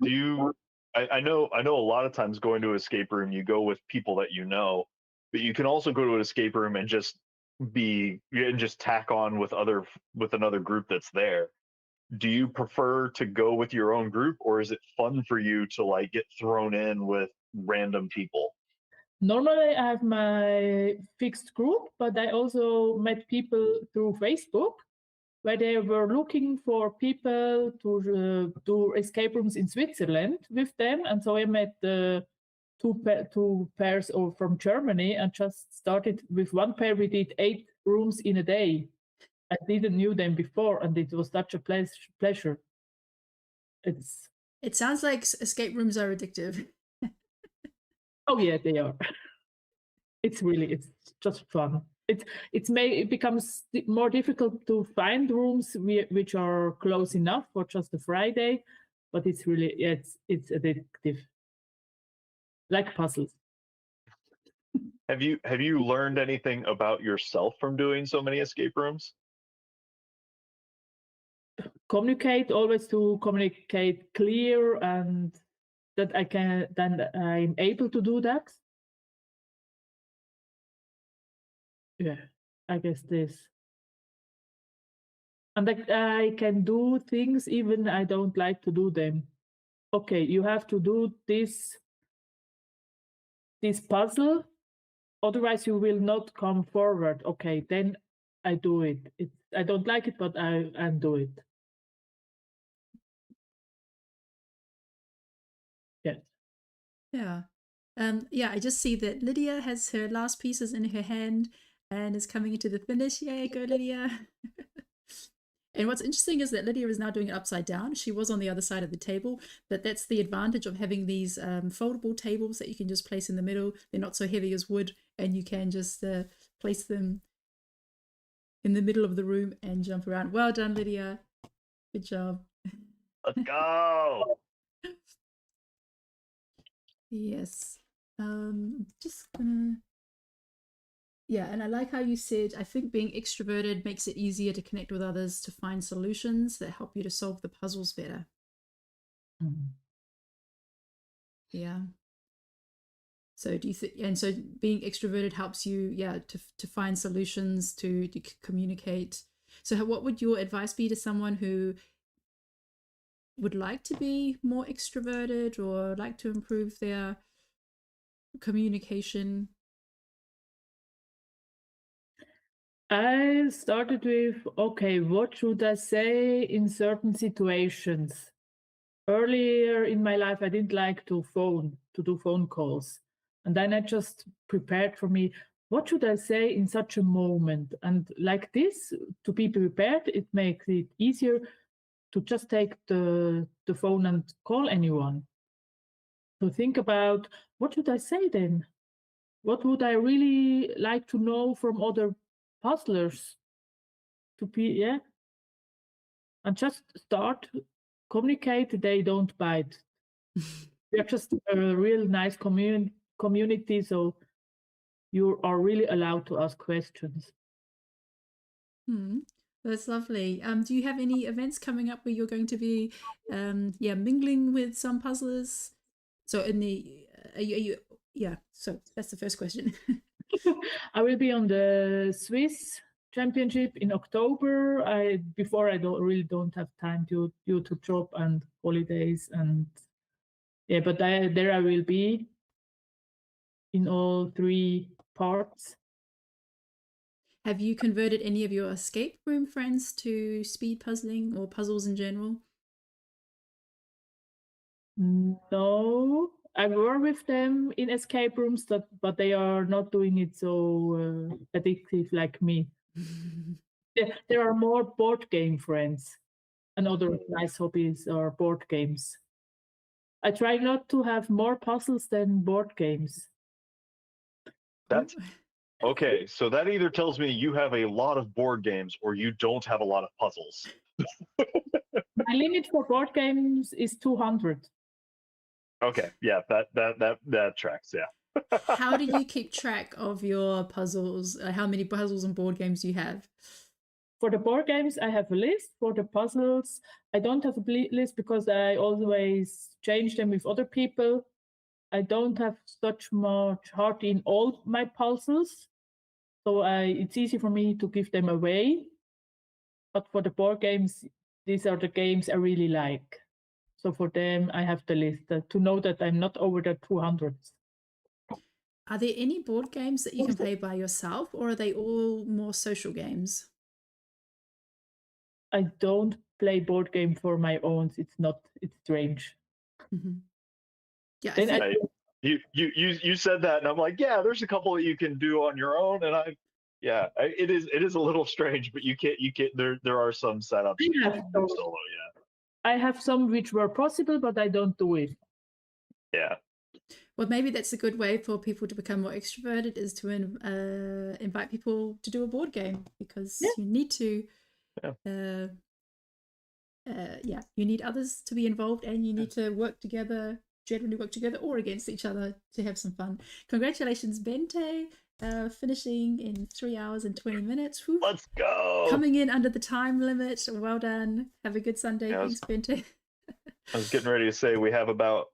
Do you I know a lot of times going to an escape room you go with people that you know, but you can also go to an escape room and just tack on with another group that's there. Do you prefer to go with your own group, or is it fun for you to like get thrown in with random people? Normally I have my fixed group, but I also met people through Facebook where they were looking for people to do escape rooms in Switzerland with them. And so I met two pairs from Germany and just started with one pair. We did 8 rooms in a day. I didn't knew them before, and it was such a pleasure. It sounds like escape rooms are addictive. Oh yeah, they are. It's just fun. It becomes more difficult to find rooms which are close enough for just a Friday, but it's really it's addictive, like puzzles. Have you learned anything about yourself from doing so many escape rooms? Always to communicate clear, and that I'm able to do that. Yeah, I guess this. And I can do things even I don't like to do them. Okay, you have to do this puzzle, otherwise you will not come forward. Okay, then I do it. I don't like it, but I do it. Yes. Yeah. I just see that Lydia has her last pieces in her hand and is coming into the finish. Yay, go Lydia. And what's interesting is that Lydia is now doing it upside down. She was on the other side of the table, but that's the advantage of having these foldable tables that you can just place in the middle. They're not so heavy as wood, and you can just place them in the middle of the room and jump around. Well done, Lydia. Good job. Let's go. Yes. Just gonna... Yeah, and I like how you said, I think being extroverted makes it easier to connect with others, to find solutions that help you to solve the puzzles better. Mm-hmm. Yeah. So do you think, and so being extroverted helps you, to find solutions, to communicate. So what would your advice be to someone who would like to be more extroverted or like to improve their communication? I started with, okay, what should I say in certain situations? Earlier in my life, I didn't like to do phone calls. And then I just prepared for me, what should I say in such a moment? And like this, to be prepared, it makes it easier to just take the phone and call anyone. To think about, what should I say then? What would I really like to know from other puzzlers? And just start, communicate, they don't bite. They're just a real nice community, so you are really allowed to ask questions. That's lovely. Do you have any events coming up where you're going to be mingling with some puzzlers? So so that's the first question. I will be on the Swiss championship in October. Before I don't have time due to job and holidays and yeah, but there I will be in all 3 parts. Have you converted any of your escape room friends to speed puzzling or puzzles in general? No, I work with them in escape rooms, but they are not doing it so addictive like me. There are more board game friends, and other nice hobbies are board games. I try not to have more puzzles than board games. That's okay. So that either tells me you have a lot of board games or you don't have a lot of puzzles. My limit for board games is 200. Okay, yeah, that tracks. Yeah. How do you keep track of your puzzles? How many puzzles and board games you have? For the board games, I have a list. For the puzzles, I don't have a list because I always change them with other people. I don't have such much heart in all my puzzles, so it's easy for me to give them away. But for the board games, these are the games I really like. So for them, I have the list to know that I'm not over the 200s. Are there any board games that you can play by yourself, or are they all more social games? I don't play board game for my own. It's strange. Mm-hmm. Yeah, You said that, and I'm like, yeah, there's a couple that you can do on your own, and it is a little strange, but you can't there are some setups you can do solo. Yeah, I have some which were possible, but I don't do it. Yeah. Well, maybe that's a good way for people to become more extroverted, is to invite people to do a board game, because you need to. You need others to be involved, and you need to generally work together or against each other to have some fun. Congratulations, Bente, finishing in 3 hours and 20 minutes. Whew. Let's go. Coming in under the time limit. Well done. Have a good Sunday. Thanks, Bente. I was getting ready to say we have about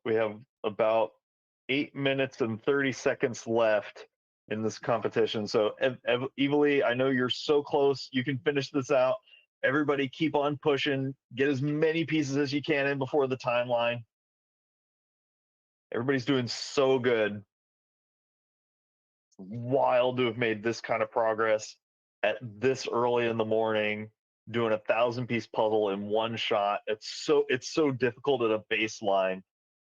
8 minutes and 30 seconds left in this competition. So Evely, I know you're so close. You can finish this out. Everybody keep on pushing. Get as many pieces as you can in before the timeline. Everybody's doing so good. Wild to have made this kind of progress at this early in the morning, doing a 1,000-piece puzzle in one shot. It's so difficult at a baseline.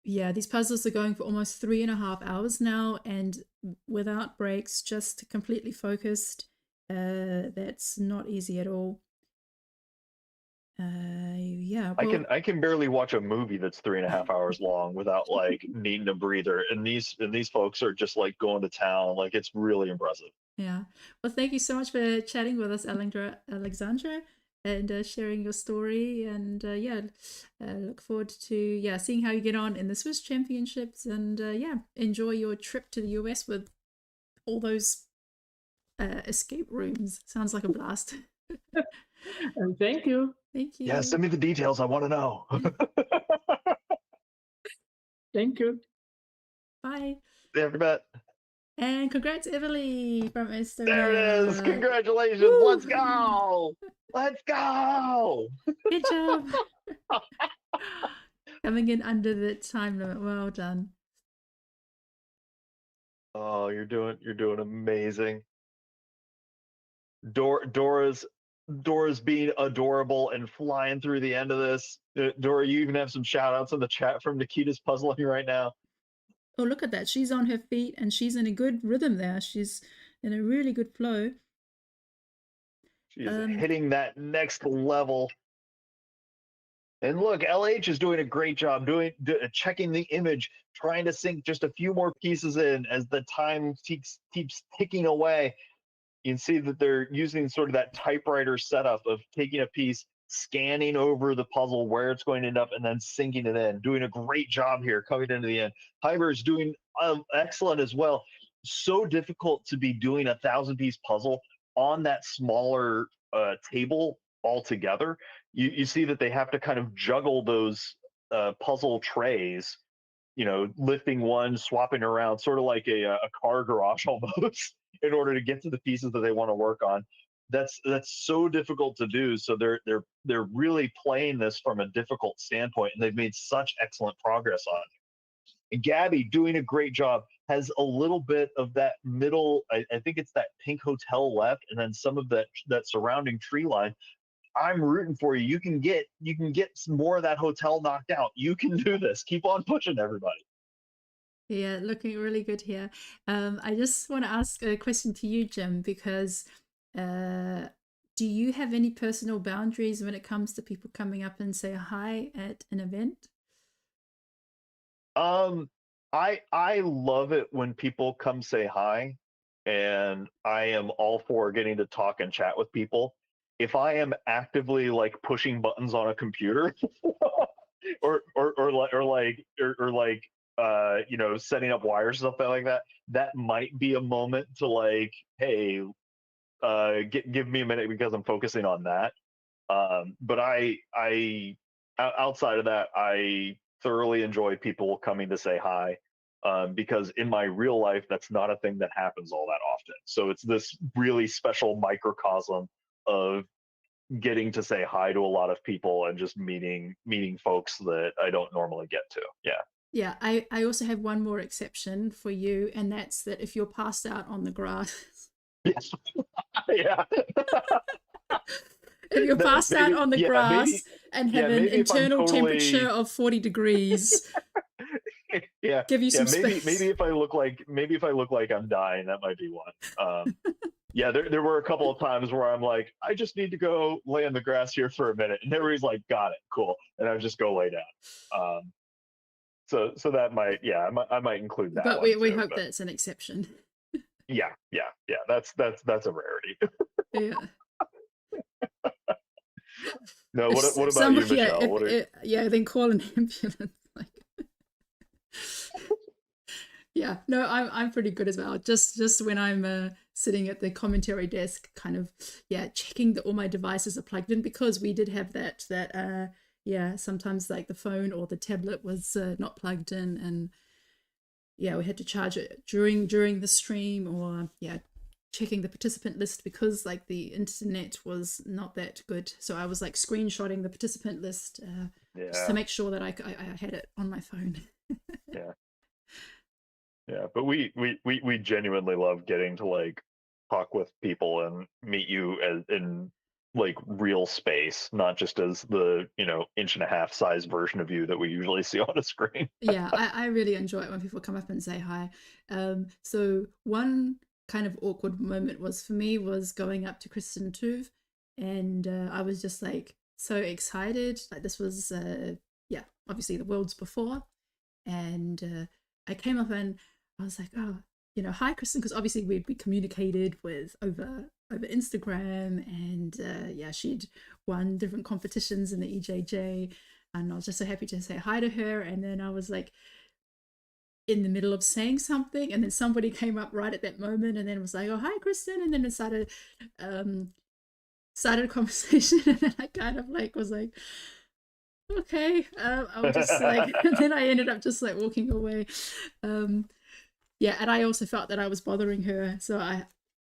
Yeah, these puzzles are going for almost 3.5 hours now, and without breaks, just completely focused. That's not easy at all. Well, I can barely watch a movie that's 3.5 hours long without like needing a breather. And these folks are just like going to town. Like, it's really impressive. Yeah. Well, thank you so much for chatting with us, Alexandra, and sharing your story. And look forward to seeing how you get on in the Swiss Championships. And enjoy your trip to the US with all those escape rooms. Sounds like a blast. Thank you. Thank you. Yeah, send me the details. I want to know. Thank you. Bye. Yeah, bet. And congrats, Everly from Estonia. There it is. Congratulations. Woo! Let's go. Let's go. Good job. Coming in under the time limit. Well done. Oh, you're doing amazing. Dora's being adorable and flying through the end of this. Dora, you even have some shout outs in the chat from Nikita's puzzling right now. Oh, look at that. She's on her feet and she's in a good rhythm there. She's in a really good flow. She's hitting that next level. And look, LH is doing a great job checking the image, trying to sink just a few more pieces in as the time keeps ticking away. You can see that they're using sort of that typewriter setup of taking a piece, scanning over the puzzle where it's going to end up, and then sinking it in. Doing a great job here coming into the end. Hyber is doing excellent as well. So difficult to be doing a 1,000-piece puzzle on that smaller table altogether. You see that they have to kind of juggle those puzzle trays, lifting one, swapping around, sort of like a car garage almost, in order to get to the pieces that they want to work on. that's so difficult to do. So they're really playing this from a difficult standpoint, and they've made such excellent progress on it. And Gabby, doing a great job, has a little bit of that middle. I think it's that pink hotel left, and then some of that surrounding tree line. I'm rooting for you. You can get some more of that hotel knocked out. You can do this. Keep on pushing, everybody. Yeah, looking really good here. I just want to ask a question to you, Jim, because do you have any personal boundaries when it comes to people coming up and say hi at an event? I love it when people come say hi, and I am all for getting to talk and chat with people. If I am actively like pushing buttons on a computer, or like you know, setting up wires, something like that, that might be a moment to like, hey, give me a minute because I'm focusing on that. But outside of that, I thoroughly enjoy people coming to say hi, because in my real life, that's not a thing that happens all that often. So it's this really special microcosm of getting to say hi to a lot of people and just meeting folks that I don't normally get to. Yeah. Yeah, I also have one more exception for you, and that's that if you're passed out on the grass. Yes. Yeah. If you're passed out on the grass maybe, and have an internal temperature of 40 degrees, yeah, give you some space. Maybe if I look like I'm dying, that might be one. Yeah, there were a couple of times where I'm like, I just need to go lay on the grass here for a minute, and everybody's like, got it, cool, and I just go lay down. So that might, yeah, I might include that. But one we too, hope that's an exception. Yeah. That's a rarity. Yeah. No, what about you, Michelle? Yeah, then call an ambulance. Like, yeah, no, I'm pretty good as well. Just when I'm sitting at the commentary desk, kind of checking that all my devices are plugged in, because we did have that sometimes like the phone or the tablet was not plugged in, and we had to charge it during the stream, or checking the participant list because like the internet was not that good. So I was like screenshotting the participant list just to make sure that I had it on my phone. Yeah, but we genuinely love getting to like talk with people and meet you in like real space, not just as the 1.5-inch size version of you that we usually see on a screen. Yeah, I really enjoy it when people come up and say hi. So one kind of awkward moment was going up to Kristen Tuve, and I was just like so excited. Like this was obviously the Worlds before, and I came up and I was like, oh, hi Kristen, because obviously we communicated with over Instagram, and she'd won different competitions in the EJJ, and I was just so happy to say hi to her. And then I was like in the middle of saying something, and then somebody came up right at that moment and then was like, oh, hi Kristen, and then it started a conversation, and then I kind of like was like, okay, I was just like, and then I ended up just like walking away. And I also felt that I was bothering her,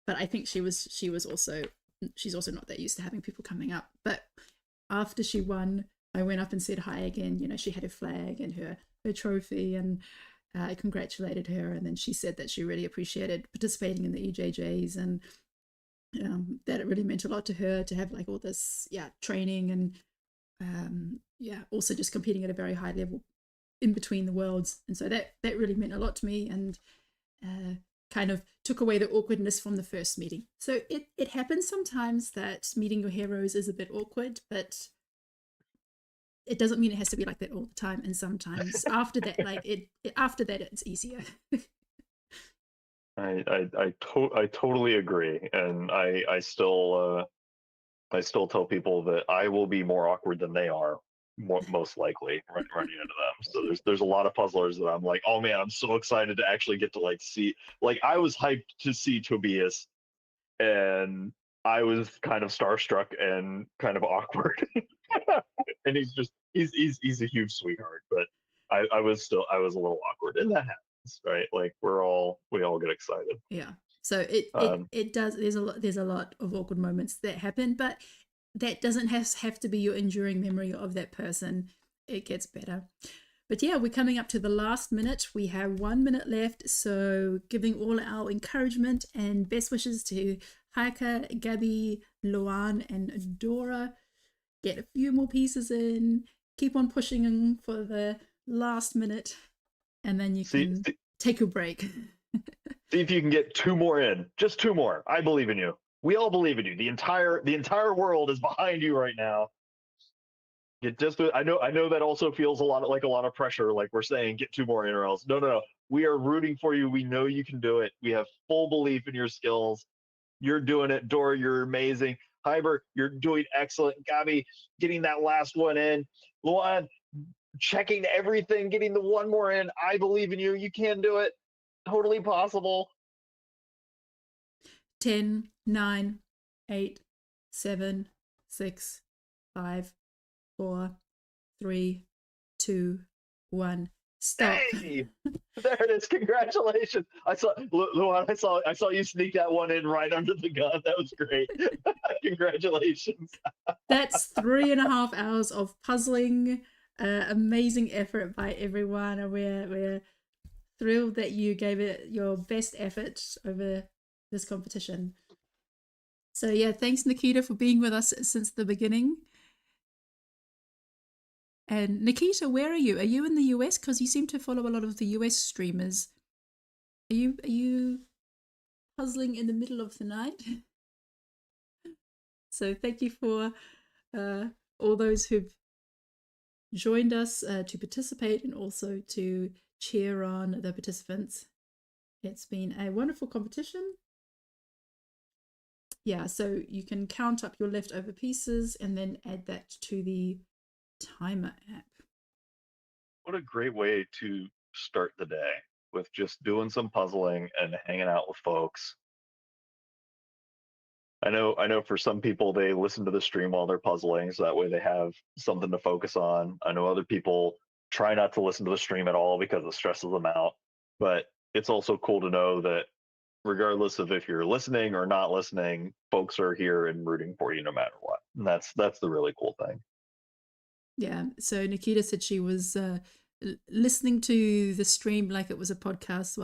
but I think she's also not that used to having people coming up. But after she won, I went up and said hi again. She had her flag and her trophy, and I congratulated her, and then she said that she really appreciated participating in the EJJs, and that it really meant a lot to her to have like all this training, and also just competing at a very high level in between the worlds. And so that really meant a lot to me, and kind of took away the awkwardness from the first meeting. So it happens sometimes that meeting your heroes is a bit awkward, but it doesn't mean it has to be like that all the time. And sometimes after that, after that, it's easier. I totally agree, and I still tell people that I will be more awkward than they are, most likely running into them. So there's a lot of puzzlers that I'm like, oh man, I'm so excited to actually get to like see. Like I was hyped to see Tobias, and I was kind of starstruck and kind of awkward. And he's a huge sweetheart, but I was a little awkward, and that happens, right? Like we all get excited. Yeah. So it does. There's a lot of awkward moments that happen, but that doesn't have to be your enduring memory of that person. It gets better. But yeah, we're coming up to the last minute. We have 1 minute left. So giving all our encouragement and best wishes to Heike, Gabby, Luan, and Dora. Get a few more pieces in. Keep on pushing for the last minute. And then you can take your break. See if you can get 2 more in. Just 2 more. I believe in you. We all believe in you. The entire world is behind you right now. I know that also feels a lot of pressure. Like we're saying, get 2 more in or else. No. We are rooting for you. We know you can do it. We have full belief in your skills. You're doing it. Dora, you're amazing. Hyber, you're doing excellent. Gabby, getting that last one in. Luan, checking everything, getting the 1 more in. I believe in you. You can do it. Totally possible. 10, 9, 8, 7, 6, 5, 4, 3, 2, 1. Stop. Hey, there it is. Congratulations. Luan, I saw you sneak that one in right under the gun. That was great. Congratulations. That's 3.5 hours of puzzling. Amazing effort by everyone. And we're thrilled that you gave it your best effort over this competition. So yeah, thanks Nikita for being with us since the beginning. And Nikita, where are you? Are you in the US? Because you seem to follow a lot of the US streamers. Are you puzzling in the middle of the night? So thank you for all those who've joined us to participate and also to cheer on the participants. It's been a wonderful competition. Yeah, so you can count up your leftover pieces and then add that to the timer app. What a great way to start the day, with just doing some puzzling and hanging out with folks. I know for some people they listen to the stream while they're puzzling, so that way they have something to focus on. I know other people try not to listen to the stream at all because it stresses them out. But it's also cool to know that regardless of if you're listening or not listening, folks are here and rooting for you no matter what. And that's the really cool thing. Yeah, so Nikita said she was listening to the stream like it was a podcast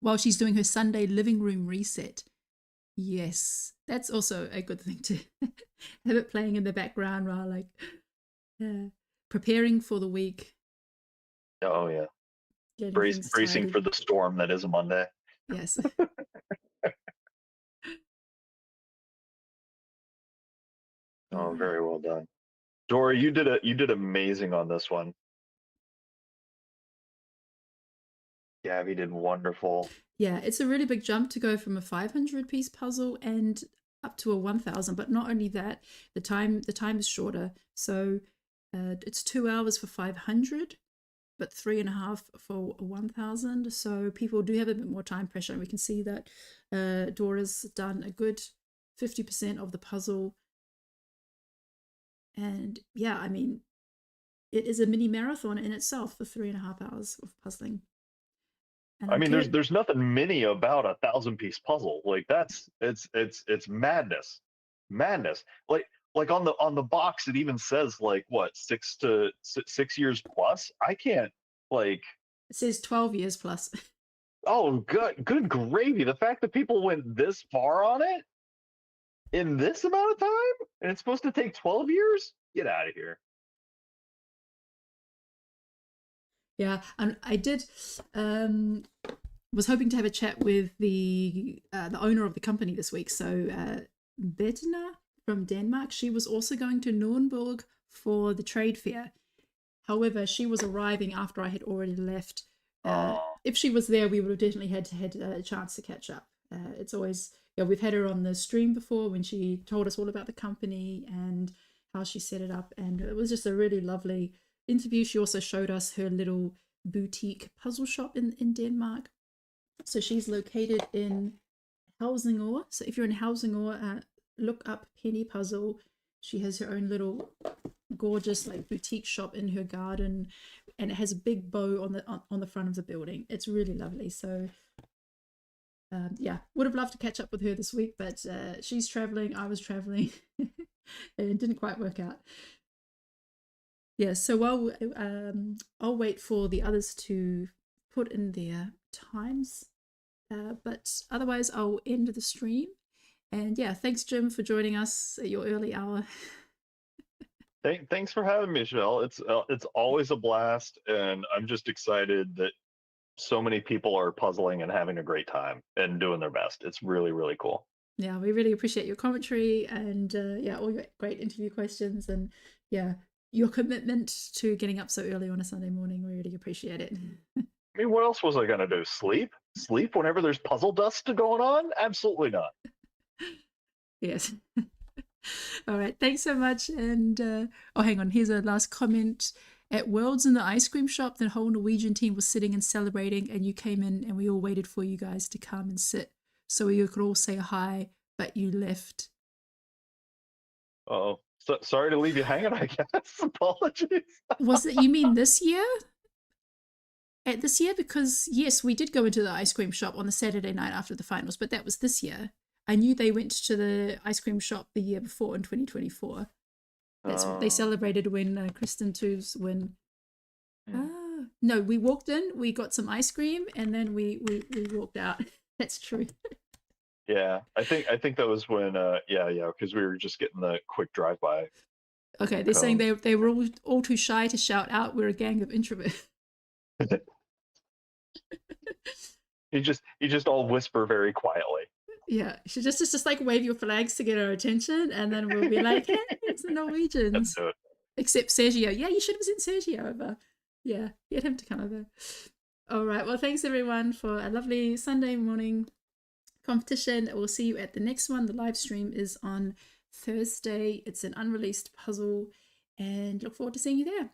while she's doing her Sunday living room reset. Yes, that's also a good thing to have it playing in the background while like preparing for the week. Oh yeah, bracing for the storm that is a Monday. Yes. Oh, very well done. Dora, you did amazing on this one. Gabby did wonderful. Yeah, it's a really big jump to go from a 500 piece puzzle and up to a 1000, but not only that, the time is shorter. So it's 2 hours for 500, but 3.5 for 1000. So people do have a bit more time pressure, and we can see that Dora's done a good 50% of the puzzle. And yeah, I mean, it is a mini marathon in itself for 3.5 hours of puzzling. And I mean, there's nothing mini about a 1,000-piece puzzle. Like it's madness. Like on the box, it even says like what 6 years plus. I can't like. It says 12 years plus. Oh, good gravy! The fact that people went this far on it in this amount of time, and it's supposed to take 12 years. Get out of here. Yeah, and I did was hoping to have a chat with the owner of the company this week. So Bettina from Denmark, she was also going to Nuremberg for the trade fair. However, she was arriving after I had already left. If she was there, we would have definitely had a chance to catch up. It's always, yeah, we've had her on the stream before when she told us all about the company and how she set it up, and it was just a really lovely interview. She also showed us her little boutique puzzle shop in Denmark. So she's located in Helsingør. So if you're in Helsingør, look up Penny Puzzle. She has her own little gorgeous like boutique shop in her garden, and it has a big bow on the front of the building. It's really lovely. So yeah, would have loved to catch up with her this week, but she's traveling, I was traveling, and it didn't quite work out. Yeah, so I'll wait for the others to put in their times, but otherwise I'll end the stream. And yeah, thanks Jim for joining us at your early hour. Thanks for having me, Michelle. It's always a blast, and I'm just excited that so many people are puzzling and having a great time and doing their best. It's really, really cool. Yeah, we really appreciate your commentary and yeah, all your great interview questions, and yeah, your commitment to getting up so early on a Sunday morning. We really appreciate it. I mean, what else was I gonna do? Sleep whenever there's puzzle dust going on? Absolutely not. Yes. All right, thanks so much. And oh, hang on, here's a last comment. At Worlds in the ice cream shop, the whole Norwegian team was sitting and celebrating, and you came in and we all waited for you guys to come and sit so we could all say hi, but you left. Oh, sorry to leave you hanging, I guess. Apologies. Was it, you mean this year? At this year? Because yes, we did go into the ice cream shop on the Saturday night after the finals, but that was this year. I knew they went to the ice cream shop the year before in 2024. That's they celebrated when Kristen Two's win. No, we walked in, we got some ice cream, and then we walked out. That's true. Yeah, I think that was when yeah, because we were just getting the quick drive by. Okay, they're saying they were all too shy to shout out. We're a gang of introverts. You just all whisper very quietly. Yeah, you should just like wave your flags to get our attention, and then we'll be like, hey, it's the Norwegians. Except Sergio. Yeah, you should have sent Sergio over. Yeah, get him to come over. All right, well, thanks everyone for a lovely Sunday morning competition. We'll see you at the next one. The live stream is on Thursday. It's an unreleased puzzle, and look forward to seeing you there.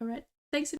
All right, thanks.